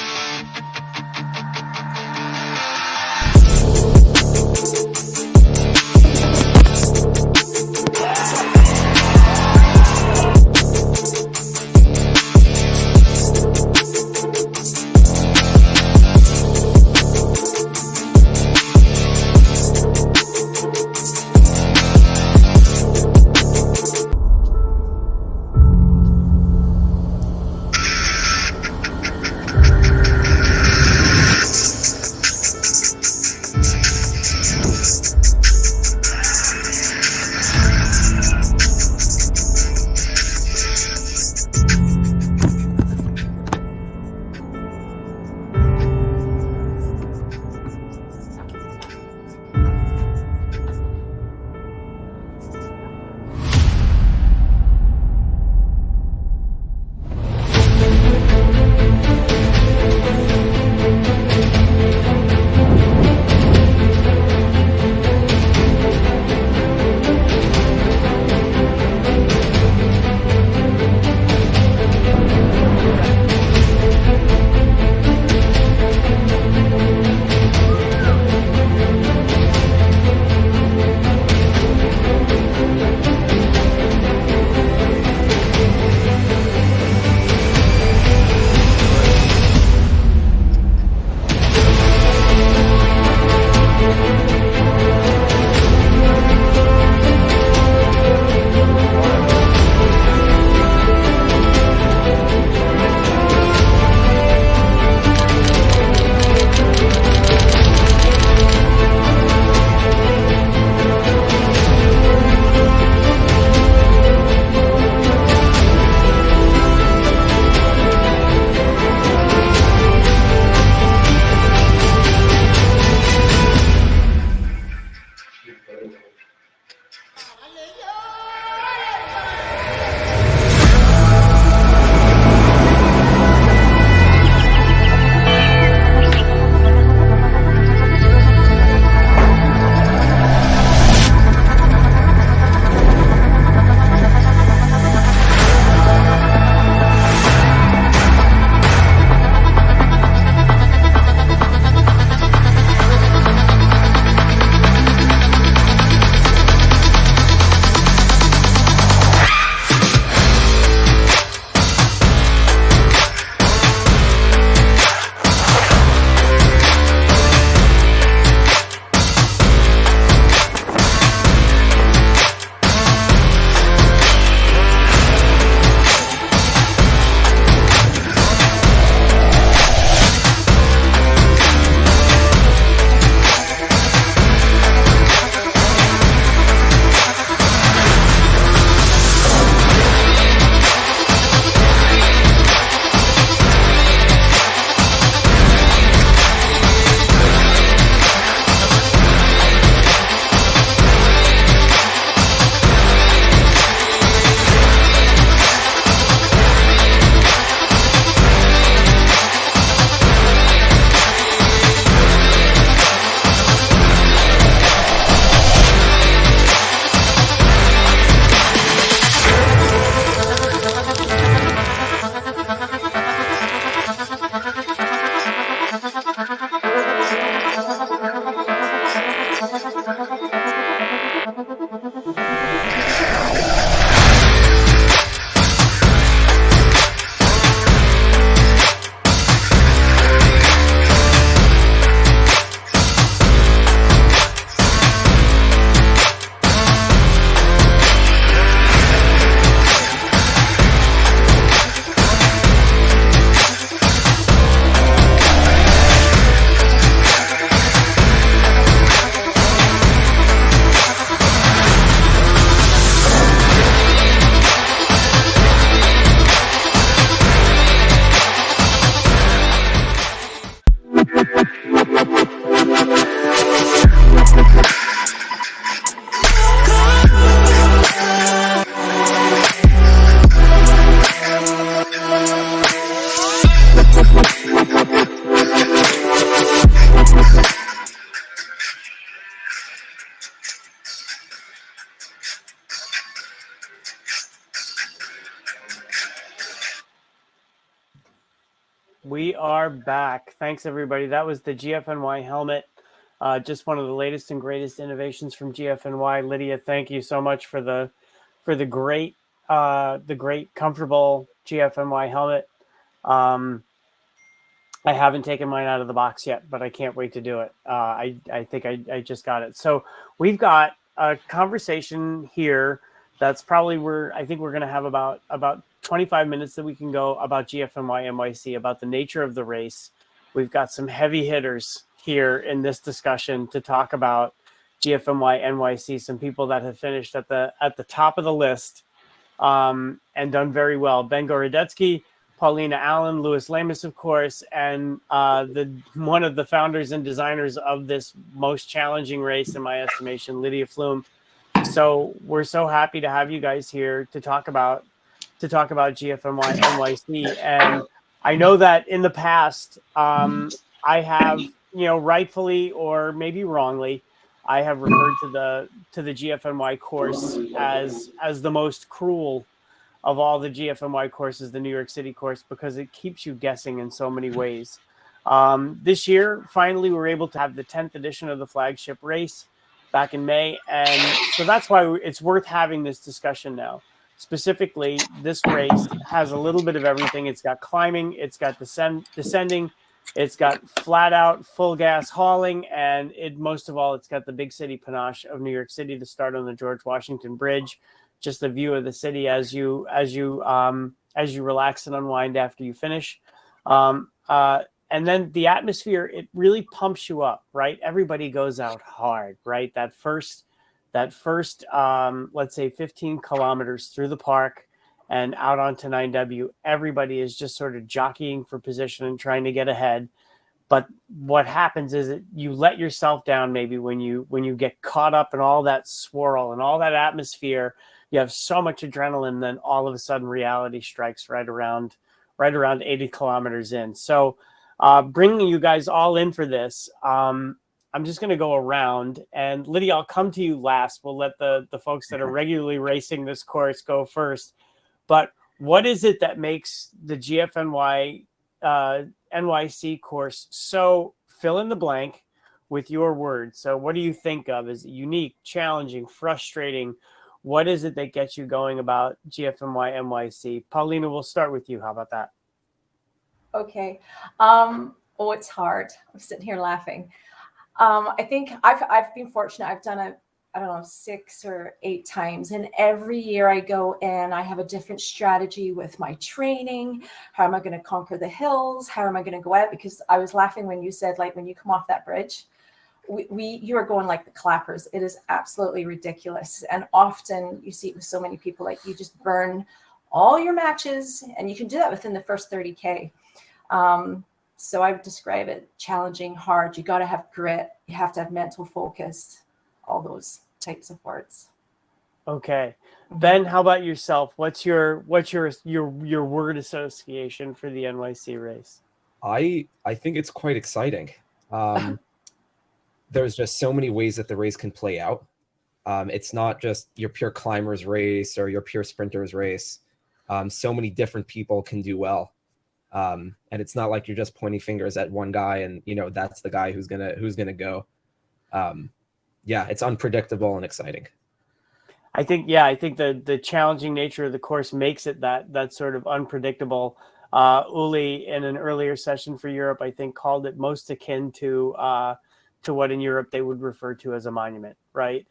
We are back. Thanks, everybody. That was the GFNY helmet. Just one of the latest and greatest innovations from GFNY. Lydia, thank you so much for the great comfortable GFNY helmet. I haven't taken mine out of the box yet, but I can't wait to do it. I think I just got it. So we've got a conversation here that's probably I think we're going to have about 25 minutes that we can go about GFNY NYC, about the nature of the race. We've got some heavy hitters here in this discussion to talk about GFNY NYC, some people that have finished at the top of the list and done very well. Ben Gorodetsky, Paulina Allen, Louis Lamus, of course, and one of the founders and designers of this most challenging race, in my estimation, Lydia Flume. So we're so happy to have you guys here to talk about GFNY NYC. And I know that in the past, I have, rightfully or maybe wrongly, I have referred to the GFNY course as the most cruel of all the GFNY courses, the New York City course, because it keeps you guessing in so many ways. This year, finally, we were able to have the 10th edition of the flagship race back in May. And so that's why it's worth having this discussion now. Specifically, this race has a little bit of everything. It's got climbing, it's got descending, it's got flat out full gas hauling, and most of all, it's got the big city panache of New York City to start on the George Washington Bridge. Just the view of the city as you relax and unwind after you finish. And then the atmosphere, it really pumps you up, right? Everybody goes out hard, right? That first, let's say 15 kilometers through the park and out onto 9W, everybody is just sort of jockeying for position and trying to get ahead. But what happens is you let yourself down maybe when you get caught up in all that swirl and all that atmosphere. You have so much adrenaline, then all of a sudden reality strikes right around 80 kilometers in. So bringing you guys all in for this, I'm just going to go around, and Lydia, I'll come to you last. We'll let the folks that are regularly racing this course go first. But what is it that makes the GFNY NYC course so, fill in the blank with your words? So what do you think of? Is it unique, challenging, frustrating? What is it that gets you going about GFNY NYC? Paulina, we'll start with you. How about that? Okay. Oh, it's hard. I'm sitting here laughing. I think I've been fortunate. I've done it, I don't know, 6 or 8 times. And every year I go and I have a different strategy with my training. How am I going to conquer the hills? How am I going to go out? Because I was laughing when you said, like, when you come off that bridge, you are going like the clappers. It is absolutely ridiculous. And often you see it with so many people, like you just burn all your matches, and you can do that within the first 30K. So I would describe it challenging, hard. You got to have grit. You have to have mental focus, all those types of words. Okay. Ben, how about yourself? What's your word association for the NYC race? I think it's quite exciting. There's just so many ways that the race can play out. It's not just your pure climbers race or your pure sprinters race. So many different people can do well. And it's not like you're just pointing fingers at one guy and, you know, that's the guy who's gonna go. Yeah, it's unpredictable and exciting. I think the challenging nature of the course makes it that sort of unpredictable. Uli, in an earlier session for Europe, I think called it most akin to what in Europe they would refer to as a monument, right?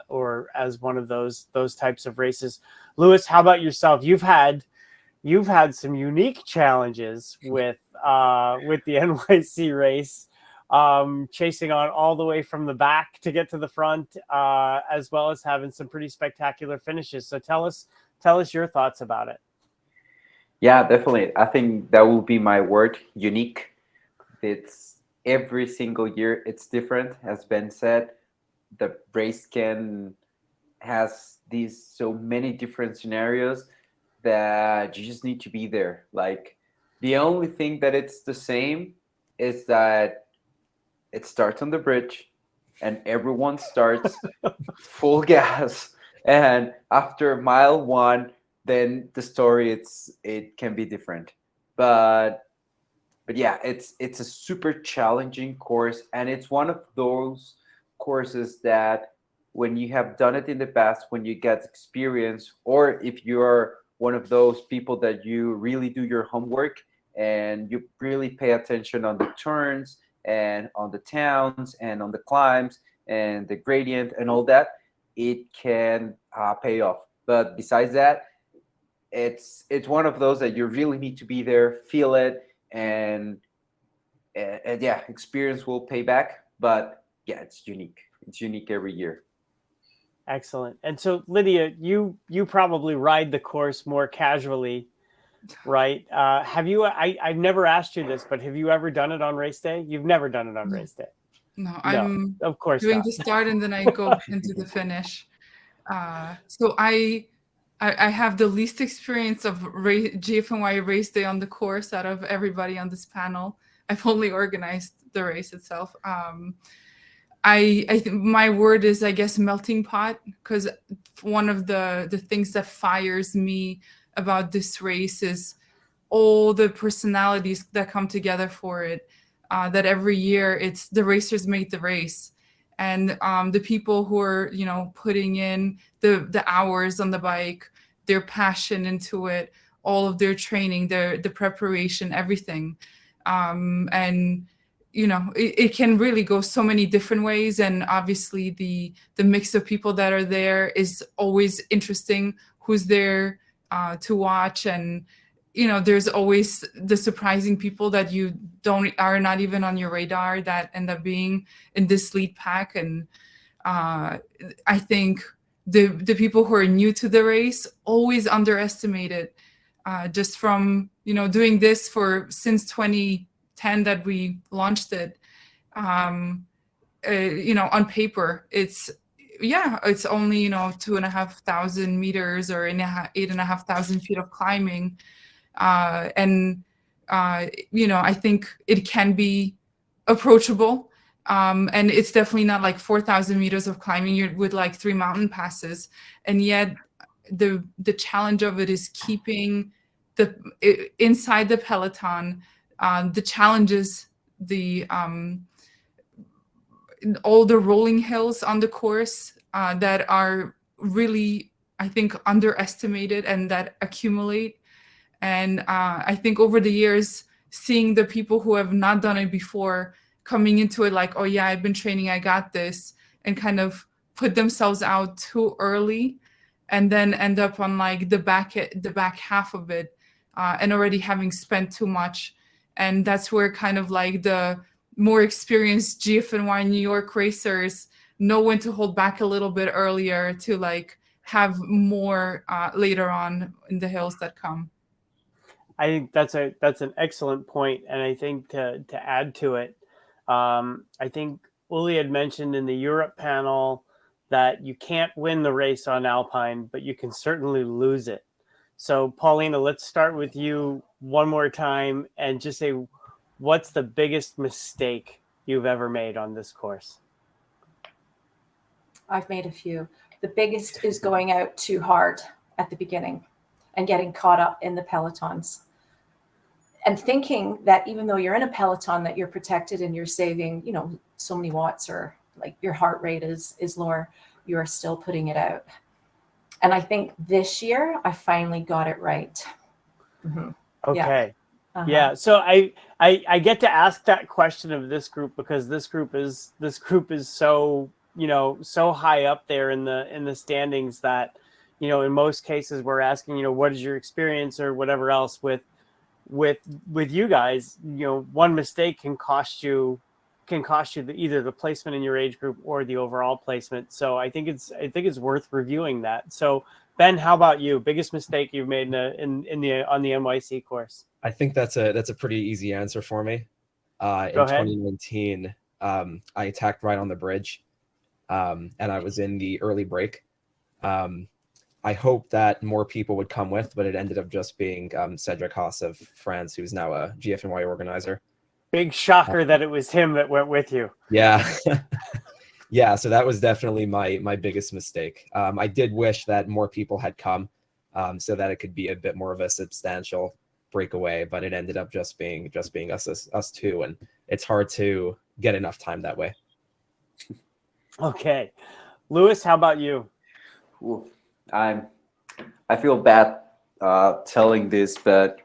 Or as one of those types of races. Lewis, how about yourself? You've had some unique challenges with the NYC race, chasing on all the way from the back to get to the front, as well as having some pretty spectacular finishes. So tell us your thoughts about it. Yeah, definitely. I think that will be my word, unique. It's every single year it's different. As Ben said, the race has these so many different scenarios that you just need to be there. Like, the only thing that it's the same is that it starts on the bridge and everyone starts full gas, and after mile 1, then the story it can be different. But yeah, it's a super challenging course, and it's one of those courses that when you have done it in the past, when you get experience, or if you're one of those people that you really do your homework and you really pay attention on the turns and on the towns and on the climbs and the gradient and all that, it can pay off. But besides that, it's one of those that you really need to be there, feel it, and yeah, experience will pay back. But yeah, it's unique. It's unique every year. Excellent. And so, Lydia, you probably ride the course more casually, right? Have you? I've never asked you this, but have you ever done it on race day? You've never done it on race day. No, I'm of course doing not. the start and then I go into the finish. So I have the least experience of GFNY race day on the course out of everybody on this panel. I've only organized the race itself. I think my word is, I guess, melting pot, because one of the things that fires me about this race is all the personalities that come together for it. That every year it's the racers made the race, and the people who are, you know, putting in the hours on the bike, their passion into it, all of their training, the preparation, everything, and you know, it can really go so many different ways. And obviously the mix of people that are there is always interesting, who's there to watch. And, you know, there's always the surprising people that you are not even on your radar that end up being in this lead pack. And I think the people who are new to the race always underestimate it, just from, you know, doing this since 2010 that we launched it, you know, on paper, it's only, you know, 2,500 meters or 8,500 feet of climbing. You know, I think it can be approachable. And it's definitely not like 4,000 meters of climbing with like 3 mountain passes. And yet the challenge of it is keeping inside the peloton. The challenges, all the rolling hills on the course that are really, I think, underestimated and that accumulate. And I think over the years, seeing the people who have not done it before coming into it like, oh yeah, I've been training, I got this, and kind of put themselves out too early, and then end up on like the back half of it, and already having spent too much. And that's where kind of like the more experienced GFNY New York racers know when to hold back a little bit earlier to like have more later on in the hills that come. I think that's an excellent point, and I think to add to it, I think Uli had mentioned in the Europe panel that you can't win the race on Alpine, but you can certainly lose it. So, Paulina, let's start with you one more time and just say, what's the biggest mistake you've ever made on this course? I've made a few. The biggest is going out too hard at the beginning and getting caught up in the pelotons and thinking that even though you're in a peloton that you're protected and you're saving, you know, so many watts, or like your heart rate is lower, you are still putting it out. And I think this year I finally got it right. Mm-hmm. Okay. Yeah. Uh-huh. Yeah. So I get to ask that question of this group because this group is so, you know, so high up there in the standings that, you know, in most cases we're asking, you know, what is your experience or whatever else. With you guys, you know, one mistake can cost you either the placement in your age group or the overall placement. So I think it's worth reviewing that. So Ben, how about you? Biggest mistake you've made on the NYC course? I think that's a pretty easy answer for me. In 2019, I attacked right on the bridge, and I was in the early break. I hope that more people would come with, but it ended up just being Cedric Haas of France, who's now a GFNY organizer. Big shocker that it was him that went with you. Yeah. Yeah, so that was definitely my biggest mistake. I did wish that more people had come, so that it could be a bit more of a substantial breakaway, but it ended up just being us two, and it's hard to get enough time that way. Okay. Lewis, how about you? Ooh, I feel bad telling this, but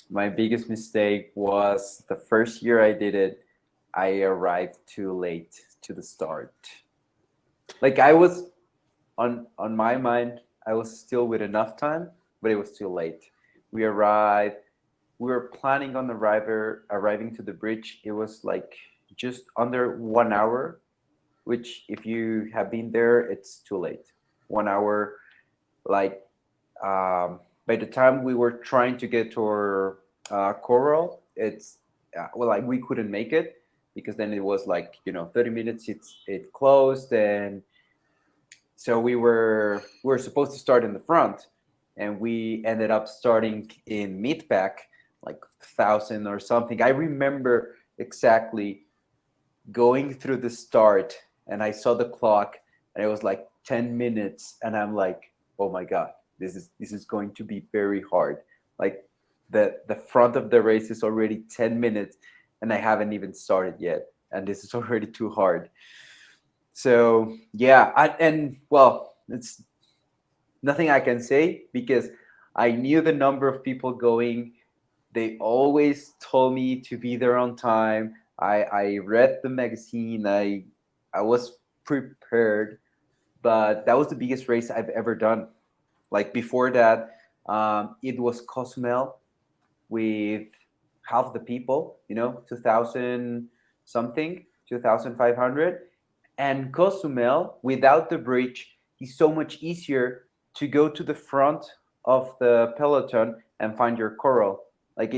my biggest mistake was the first year I did it, I arrived too late to the start. Like I was on my mind, I was still with enough time, but it was too late. We were planning on arriving to the bridge. It was like just under 1 hour, which if you have been there, it's too late. 1 hour, like by the time we were trying to get to our coral, it's like we couldn't make it, because then it was like, you know, 30 minutes it closed, and so we were supposed to start in the front, and we ended up starting in mid-pack, like 1,000 or something. I remember exactly going through the start, and I saw the clock, and it was like 10 minutes, and I'm like, oh my god, this is going to be very hard. Like the front of the race is already 10 minutes, and I haven't even started yet, and this is already too hard. So yeah, it's nothing I can say, because I knew the number of people going. They always told me to be there on time. I read the magazine. I was prepared, but that was the biggest race I've ever done. Like before that, it was Cozumel with half the people, you know, 2,000 something, 2,500. And Cozumel, without the bridge, is so much easier to go to the front of the peloton and find your coral. Like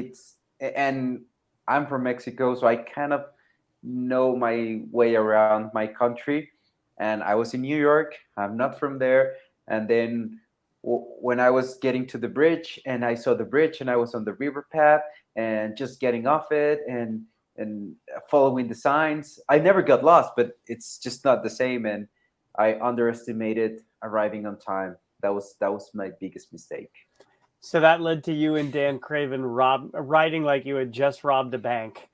and I'm from Mexico, so I kind of know my way around my country. And I was in New York. I'm not from there. And then when I was getting to the bridge, and I saw the bridge, and I was on the river path, and just getting off it, and following the signs, I never got lost, but it's just not the same. And I underestimated arriving on time. That was my biggest mistake. So that led to you and Dan Craven riding like you had just robbed a bank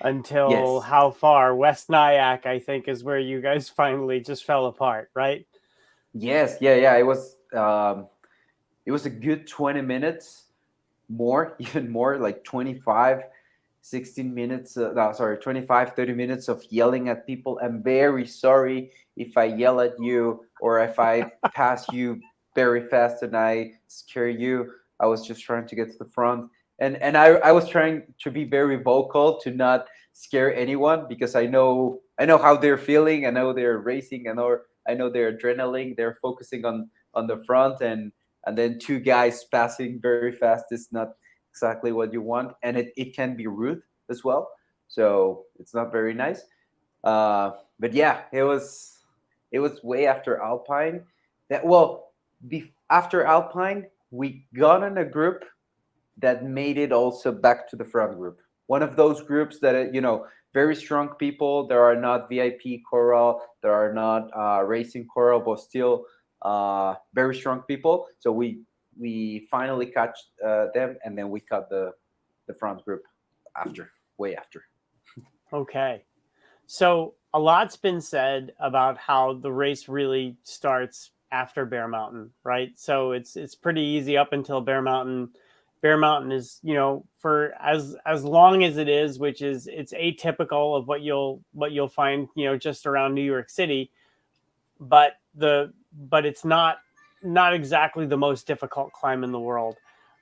until Yes. how far? West Nyack, I think, is where you guys finally just fell apart, right? Yes, yeah. It was a good 20 minutes more, even more, like 25, 16 minutes, no, sorry, 25, 30 minutes of yelling at people. I'm very sorry if I yell at you or if I pass you very fast and I scare you. I was just trying to get to the front. And I was trying to be very vocal to not scare anyone, because I know how they're feeling. I know they're racing. I know their adrenaline. They're focusing on the front, and then two guys passing very fast is not exactly what you want, and it can be rude as well. So it's not very nice. But yeah, it was way after Alpine. After Alpine, we got in a group that made it also back to the front group. One of those groups that very strong people. There are not VIP choral, there are not racing choral, but still very strong people. So we finally catch them, and then we cut the front group after, way after. Okay. So a lot's been said about how the race really starts after Bear Mountain, right? So it's pretty easy up until Bear Mountain. Bear Mountain is, for as long as it is, which is it's atypical of what you'll find, just around New York City, but it's not exactly the most difficult climb in the world.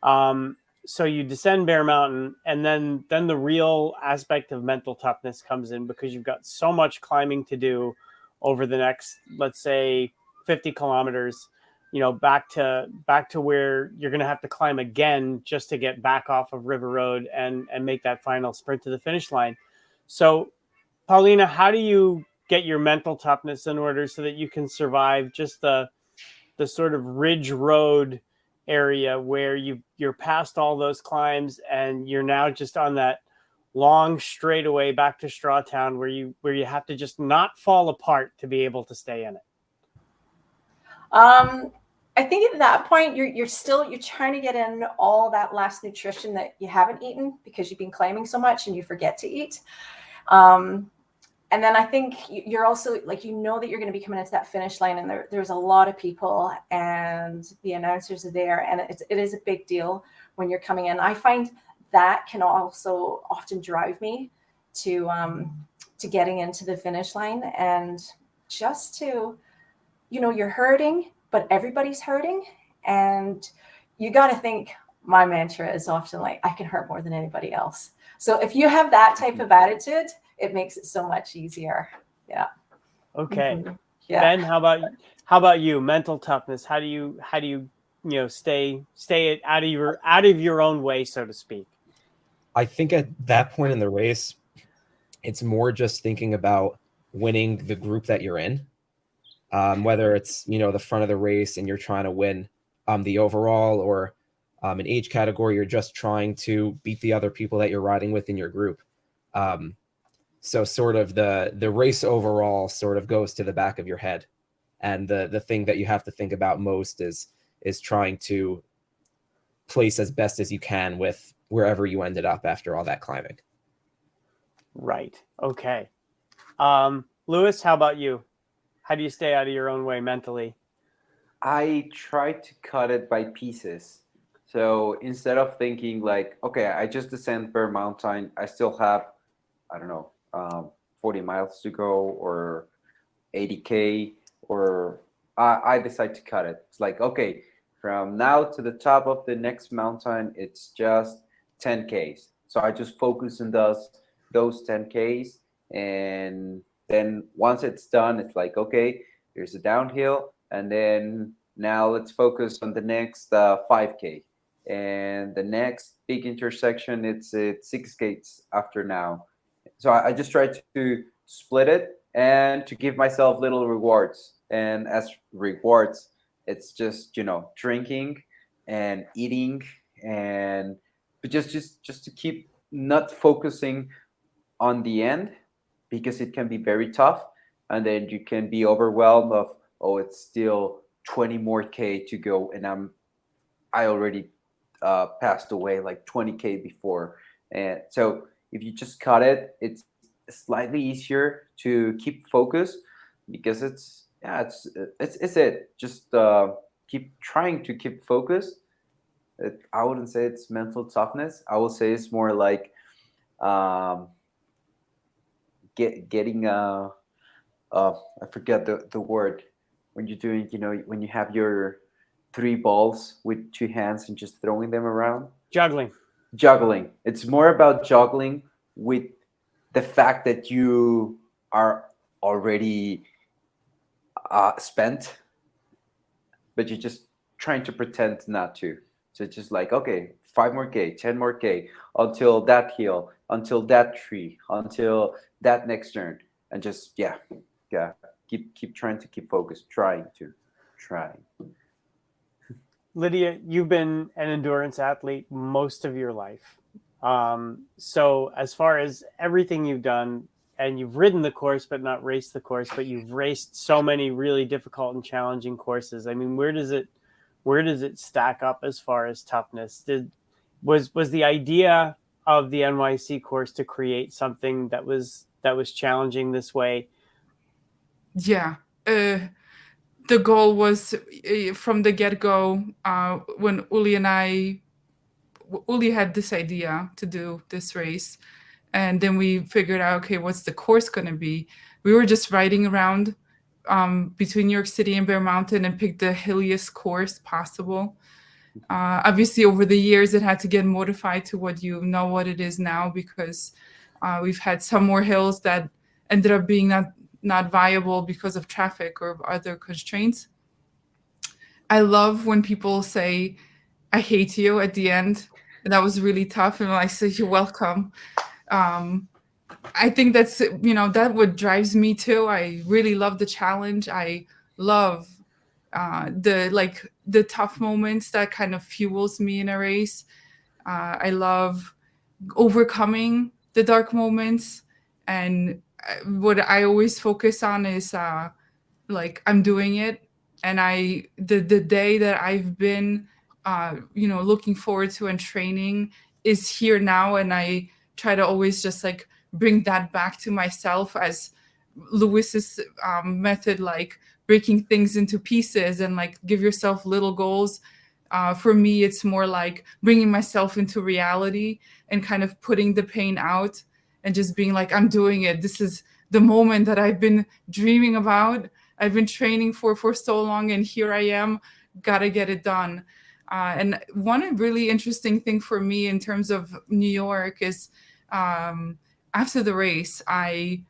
So you descend Bear Mountain, and then the real aspect of mental toughness comes in, because you've got so much climbing to do over the next, let's say, 50 kilometers, back to where you're going to have to climb again just to get back off of River Road and make that final sprint to the finish line. So, Paulina, how do you get your mental toughness in order so that you can survive just the sort of ridge road area where you're past all those climbs and you're now just on that long straightaway back to Strawtown where you have to just not fall apart to be able to stay in it? I think at that point you're trying to get in all that last nutrition that you haven't eaten because you've been climbing so much and you forget to eat. And then I think you're also that you're going to be coming into that finish line, and there's a lot of people and the announcers are there, and it is a big deal when you're coming in. I find that can also often drive me to getting into the finish line, and just to, you're hurting, but everybody's hurting, and you got to think, my mantra is often like, I can hurt more than anybody else. So if you have that type of attitude, it makes it so much easier. Yeah. Okay. Mm-hmm. Yeah. Ben, how about you? Mental toughness. How do you stay out of your own way, so to speak? I think at that point in the race, it's more just thinking about winning the group that you're in. Whether it's the front of the race and you're trying to win the overall, or an age category, you're just trying to beat the other people that you're riding with in your group. So sort of the race overall sort of goes to the back of your head, and the thing that you have to think about most is trying to place as best as you can with wherever you ended up after all that climbing. Right. Okay. Lewis, how about you? How do you stay out of your own way mentally? I try to cut it by pieces. So instead of thinking like, okay, I just descend Bear Mountain, I still have, I don't know, 40 miles to go, or 80K, or I decide to cut it. It's like, okay, from now to the top of the next mountain, it's just 10Ks. So I just focus on those 10Ks. And then once it's done, it's like, okay, here's a downhill. And then now let's focus on the next 5K. and the next big intersection it's at 6 gates after now. So I just try to split it and to give myself little rewards. And as rewards, it's just drinking and eating, and but just to keep not focusing on the end, because it can be very tough, and then you can be overwhelmed of, oh, it's still 20 more k to go, and I already passed away like 20k before. And so if you just cut it, it's slightly easier to keep focus, because it's it. Just keep trying to keep focus. I wouldn't say it's mental toughness. I would say it's more like um, getting I forget the word, when you're doing, when you have your 3 balls with 2 hands and just throwing them around. Juggling. It's more about juggling with the fact that you are already spent, but you're just trying to pretend not to. So it's just like, okay, 5 more k, 10 more k, until that hill, until that tree, until that next turn, and just yeah, keep trying to keep focused, trying. Lydia, you've been an endurance athlete most of your life. So as far as everything you've done, and you've ridden the course but not raced the course, but you've raced so many really difficult and challenging courses. I mean, where does it stack up as far as toughness? Was the idea of the NYC course to create something that was challenging this way? Yeah. The goal was from the get-go, when Uli had this idea to do this race, and then we figured out, okay, what's the course going to be? We were just riding around between New York City and Bear Mountain and picked the hilliest course possible. Obviously, over the years, it had to get modified to what it is now, because we've had some more hills that ended up being not viable because of traffic or other constraints. I love when people say, I hate you at the end. And that was really tough. And I say, you're welcome. I think that's, that what drives me too. I really love the challenge. I love the tough moments that kind of fuels me in a race. I love overcoming the dark moments. And what I always focus on is I'm doing it. And the day that I've been looking forward to and training is here now. And I try to always just bring that back to myself, as Lewis's method, breaking things into pieces and give yourself little goals. For me, it's more like bringing myself into reality and kind of putting the pain out and just being like, I'm doing it. This is the moment that I've been dreaming about. I've been training for so long, and here I am, gotta get it done. And one really interesting thing for me in terms of New York is after the race, I'm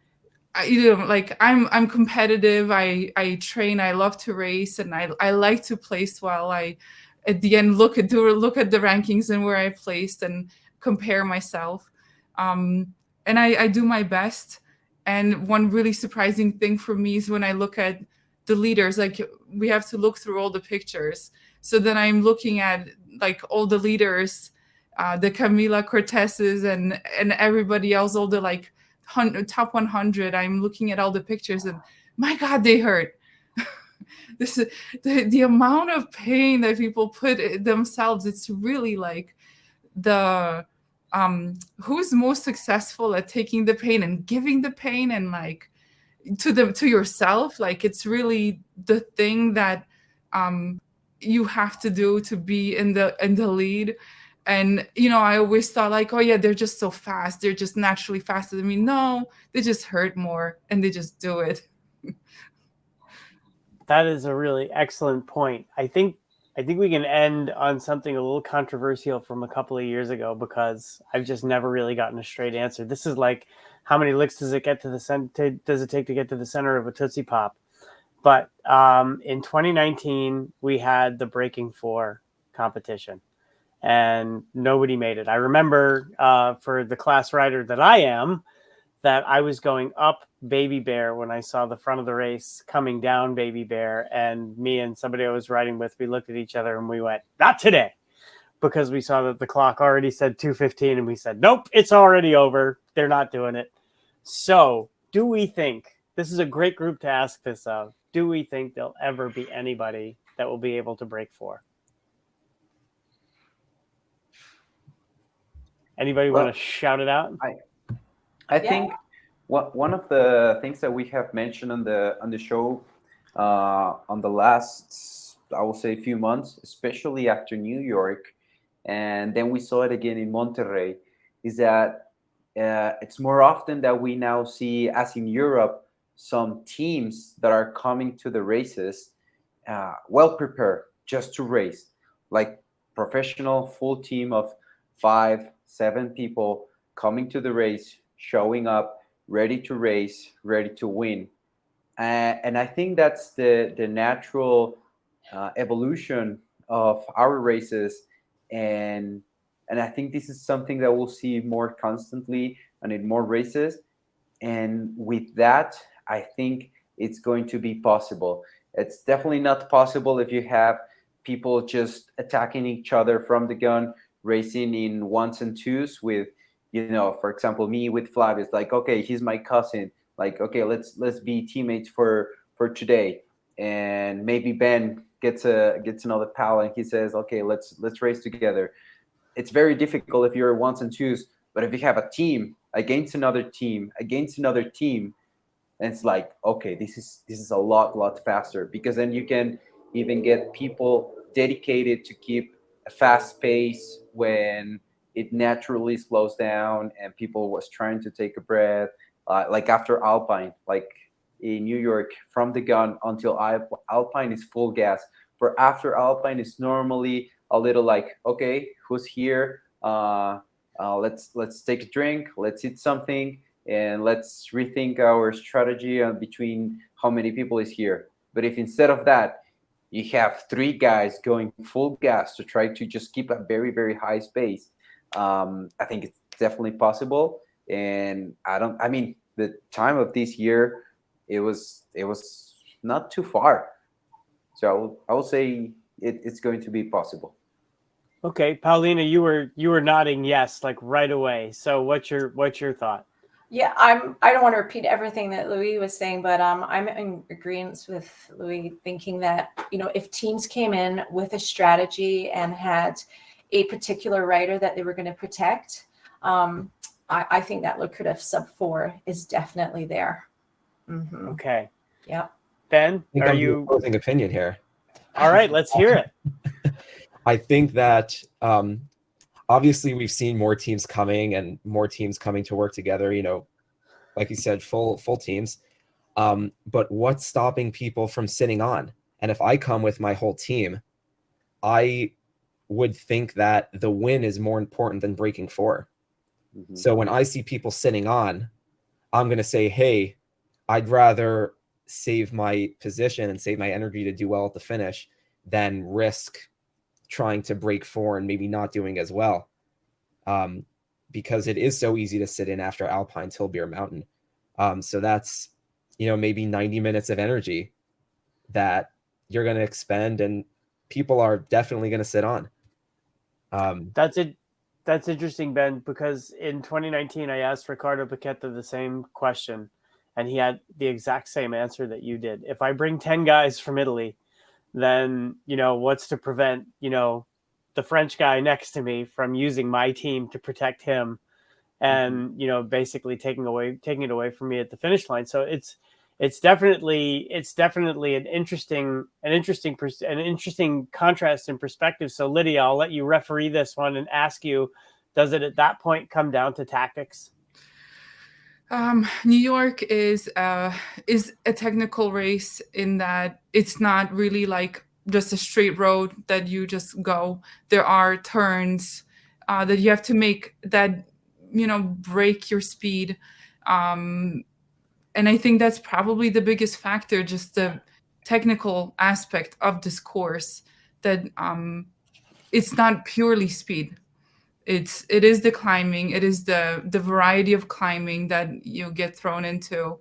competitive. I train. I love to race, and I like to place well. I at the end look at the rankings and where I placed and compare myself. And I do my best. And one really surprising thing for me is when I look at the leaders, we have to look through all the pictures. So then I'm looking at all the leaders, the Camila Cortezes and everybody else, all the top 100. I'm looking at all the pictures and my God, they hurt. This is the amount of pain that people put themselves. It's really the who's most successful at taking the pain and giving the pain and to yourself. It's really the thing that you have to do to be in the lead. And I always thought oh yeah, they're just so fast, they're just naturally faster than me. No, they just hurt more and they just do it. That is a really excellent point. I think we can end on something a little controversial from a couple of years ago, because I've just never really gotten a straight answer. This is like, how many licks does it take to get to the center of a Tootsie Pop? But in 2019, we had the Breaking 4 competition. and nobody made it. I remember for the class rider that I am, that I was going up Baby Bear when I saw the front of the race coming down Baby Bear, and me and somebody I was riding with, we looked at each other and we went, not today, because we saw that the clock already said 2:15 and we said, nope, it's already over. They're not doing it. So do we think, this is a great group to ask this of, do we think there'll ever be anybody that will be able to break 4? Anybody want to shout it out? I think one of the things that we have mentioned on the show on the last, I will say, few months, especially after New York, and then we saw it again in Monterrey, is that it's more often that we now see, as in Europe, some teams that are coming to the races well prepared just to race, like professional full team of 5, 7 people coming to the race, showing up, ready to race, ready to win. And I think that's the natural evolution of our races, and I think this is something that we'll see more constantly and in more races. And with that, I think it's going to be possible. It's definitely not possible if you have people just attacking each other from the gun, racing in ones and twos with, for example, me with Flav. It's like, okay, he's my cousin. Like, okay, let's be teammates for today. And maybe Ben gets another pal and he says, okay, let's race together. It's very difficult if you're ones and twos, but if you have a team against another team, and it's like, okay, this is a lot faster, because then you can even get people dedicated to keep a fast pace when it naturally slows down and people was trying to take a breath, like after Alpine, like in New York, from the gun until Alpine is full gas. For after Alpine is normally a little like, okay, who's here? Let's take a drink, let's eat something, and let's rethink our strategy between how many people is here. But if instead of that, you have 3 guys going full gas to try to just keep a very, very high pace, I think it's definitely possible. And I mean, the time of this year, it was not too far. So I will say it's going to be possible. Okay, Paulina, you were nodding yes, like right away. So what's your thought? Yeah, I don't want to repeat everything that Louis was saying, but I'm in agreement with Louis, thinking that, if teams came in with a strategy and had a particular rider that they were going to protect, I think that lucrative sub-4 is definitely there. Mm-hmm. Okay. Yeah. Ben, I think are I'm you the opposing opinion here? All right, let's hear it. I think that obviously we've seen more teams coming and more teams coming to work together, like you said, full teams. But what's stopping people from sitting on? And if I come with my whole team, I would think that the win is more important than breaking 4. Mm-hmm. So when I see people sitting on, I'm going to say, hey, I'd rather save my position and save my energy to do well at the finish than risk trying to break 4 and maybe not doing as well. Because it is so easy to sit in after Alpine till Beer Mountain. So that's, maybe 90 minutes of energy that you're going to expend, and people are definitely going to sit on. That's it. That's interesting, Ben, because in 2019, I asked Ricardo Paqueta the same question, and he had the exact same answer that you did. If I bring 10 guys from Italy, then, what's to prevent, the French guy next to me from using my team to protect him and, basically taking it away from me at the finish line. So it's definitely an interesting contrast and perspective. So Lydia, I'll let you referee this one and ask you, does it at that point come down to tactics? New York is a technical race in that it's not really like just a straight road that you just go. There are turns that you have to make that, break your speed. And I think that's probably the biggest factor, just the technical aspect of this course, that it's not purely speed. It is the climbing, it is the variety of climbing that you get thrown into.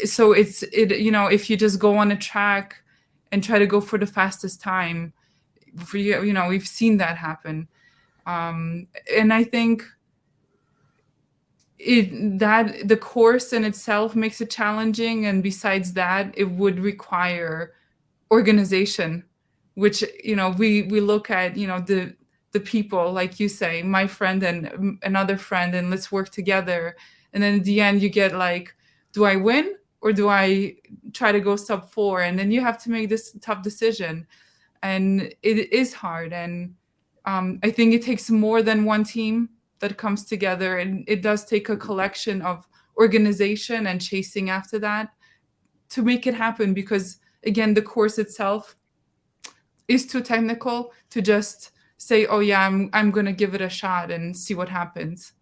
So if you just go on a track and try to go for the fastest time, we've seen that happen. And I think that the course in itself makes it challenging, and besides that, it would require organization, which we look at the people, like you say, my friend and another friend, and let's work together. And then at the end you get like, do I win or do I try to go sub 4? And then you have to make this tough decision, and it is hard. And I think it takes more than one team that comes together, and it does take a collection of organization and chasing after that to make it happen, because again, the course itself is too technical to just say, oh yeah, I'm going to give it a shot and see what happens.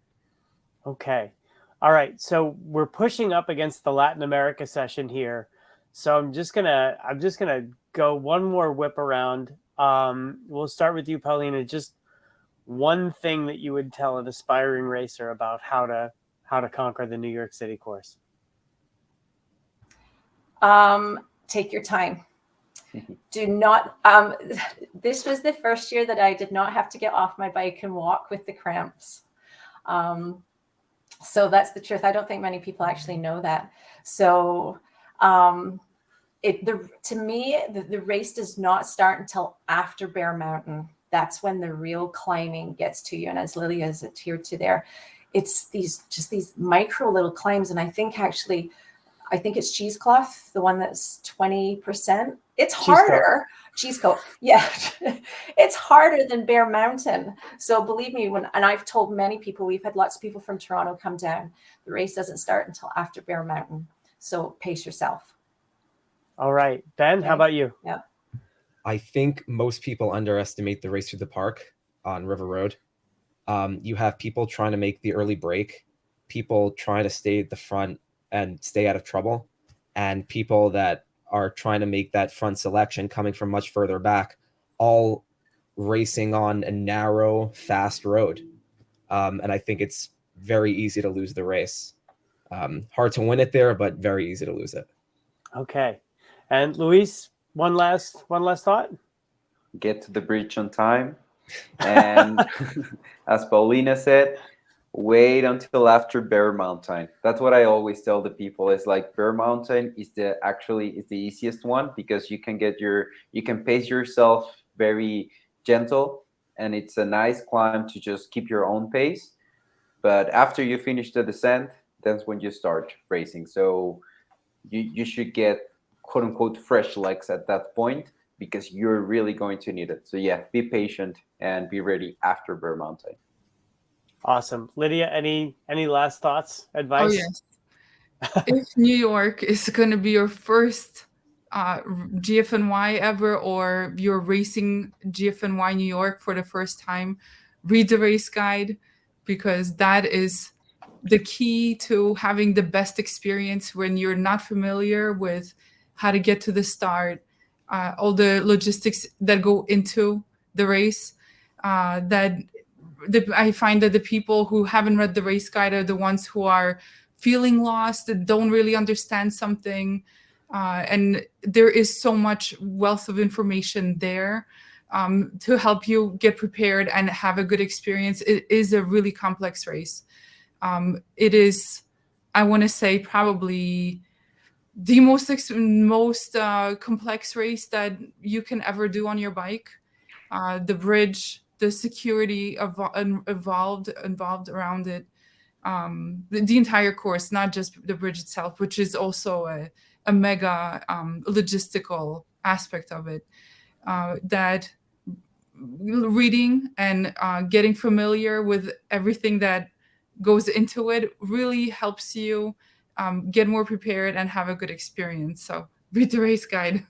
Okay. All right. So we're pushing up against the Latin America session here. So I'm just gonna go one more whip around. We'll start with you, Paulina. Just one thing that you would tell an aspiring racer about how to conquer the New York City course. Take your time. Do not, this was the first year that I did not have to get off my bike and walk with the cramps. So that's the truth. I don't think many people actually know that. So to me, the race does not start until after Bear Mountain. That's when the real climbing gets to you. And as Lily has adhered to there, it's these micro little climbs. And I think it's Cheesecloth, the one that's 20%. It's harder. Cheesecloth. Yeah. It's harder than Bear Mountain. So believe me, and I've told many people, we've had lots of people from Toronto come down. The race doesn't start until after Bear Mountain. So pace yourself. All right. Ben, Okay. How about you? Yeah. I think most people underestimate the race through the park on River Road. You have people trying to make the early break, people trying to stay at the front and stay out of trouble, and people that are trying to make that front selection coming from much further back, all racing on a narrow, fast road. And I think it's very easy to lose the race. Hard to win it there, but very easy to lose it. Okay. And Luis, one last thought? Get to the bridge on time. And as Paulina said, wait until after Bear Mountain. That's what I always tell the people. It's like Bear Mountain is the easiest one, because you can pace yourself very gentle, and it's a nice climb to just keep your own pace. But after you finish the descent, that's when you start racing. So you should get quote unquote fresh legs at that point, because you're really going to need it. So yeah, be patient and be ready after Bear Mountain. Awesome. Lydia, any last thoughts, advice? Oh, yes. If New York is going to be your first GFNY ever, or you're racing GFNY New York for the first time, read the race guide, because that is the key to having the best experience when you're not familiar with how to get to the start, all the logistics that go into the race. I find that the people who haven't read the race guide are the ones who are feeling lost, that don't really understand something. And there is so much wealth of information there to help you get prepared and have a good experience. It is a really complex race. It is, I want to say, probably the most complex race that you can ever do on your bike. The bridge, the security involved around it, the entire course, not just the bridge itself, which is also a mega logistical aspect of it. That reading and getting familiar with everything that goes into it really helps you get more prepared and have a good experience. So read the race guide.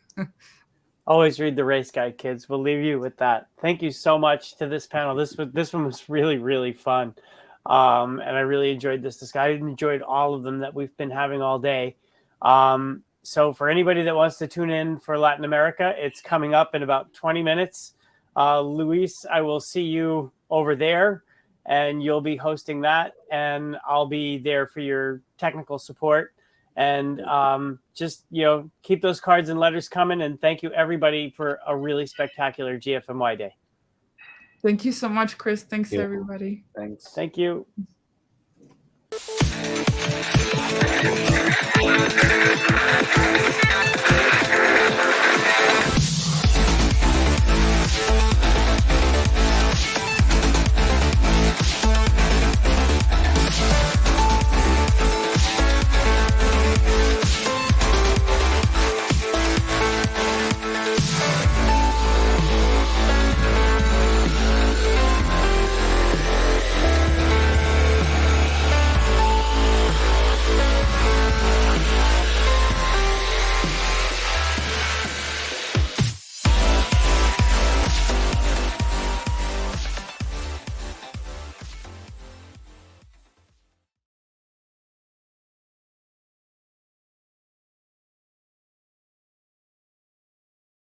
Always read the race guide, kids. We'll leave you with that. Thank you so much to this panel. This one was really, really fun. And I really enjoyed this discussion. I enjoyed all of them that we've been having all day. So for anybody that wants to tune in for Latin America, it's coming up in about 20 minutes. Luis, I will see you over there, and you'll be hosting that, and I'll be there for your technical support. And just, keep those cards and letters coming. And thank you, everybody, for a really spectacular GFNY day. Thank you so much, Chris. Thanks, Yeah. everybody. Thanks. Thank you.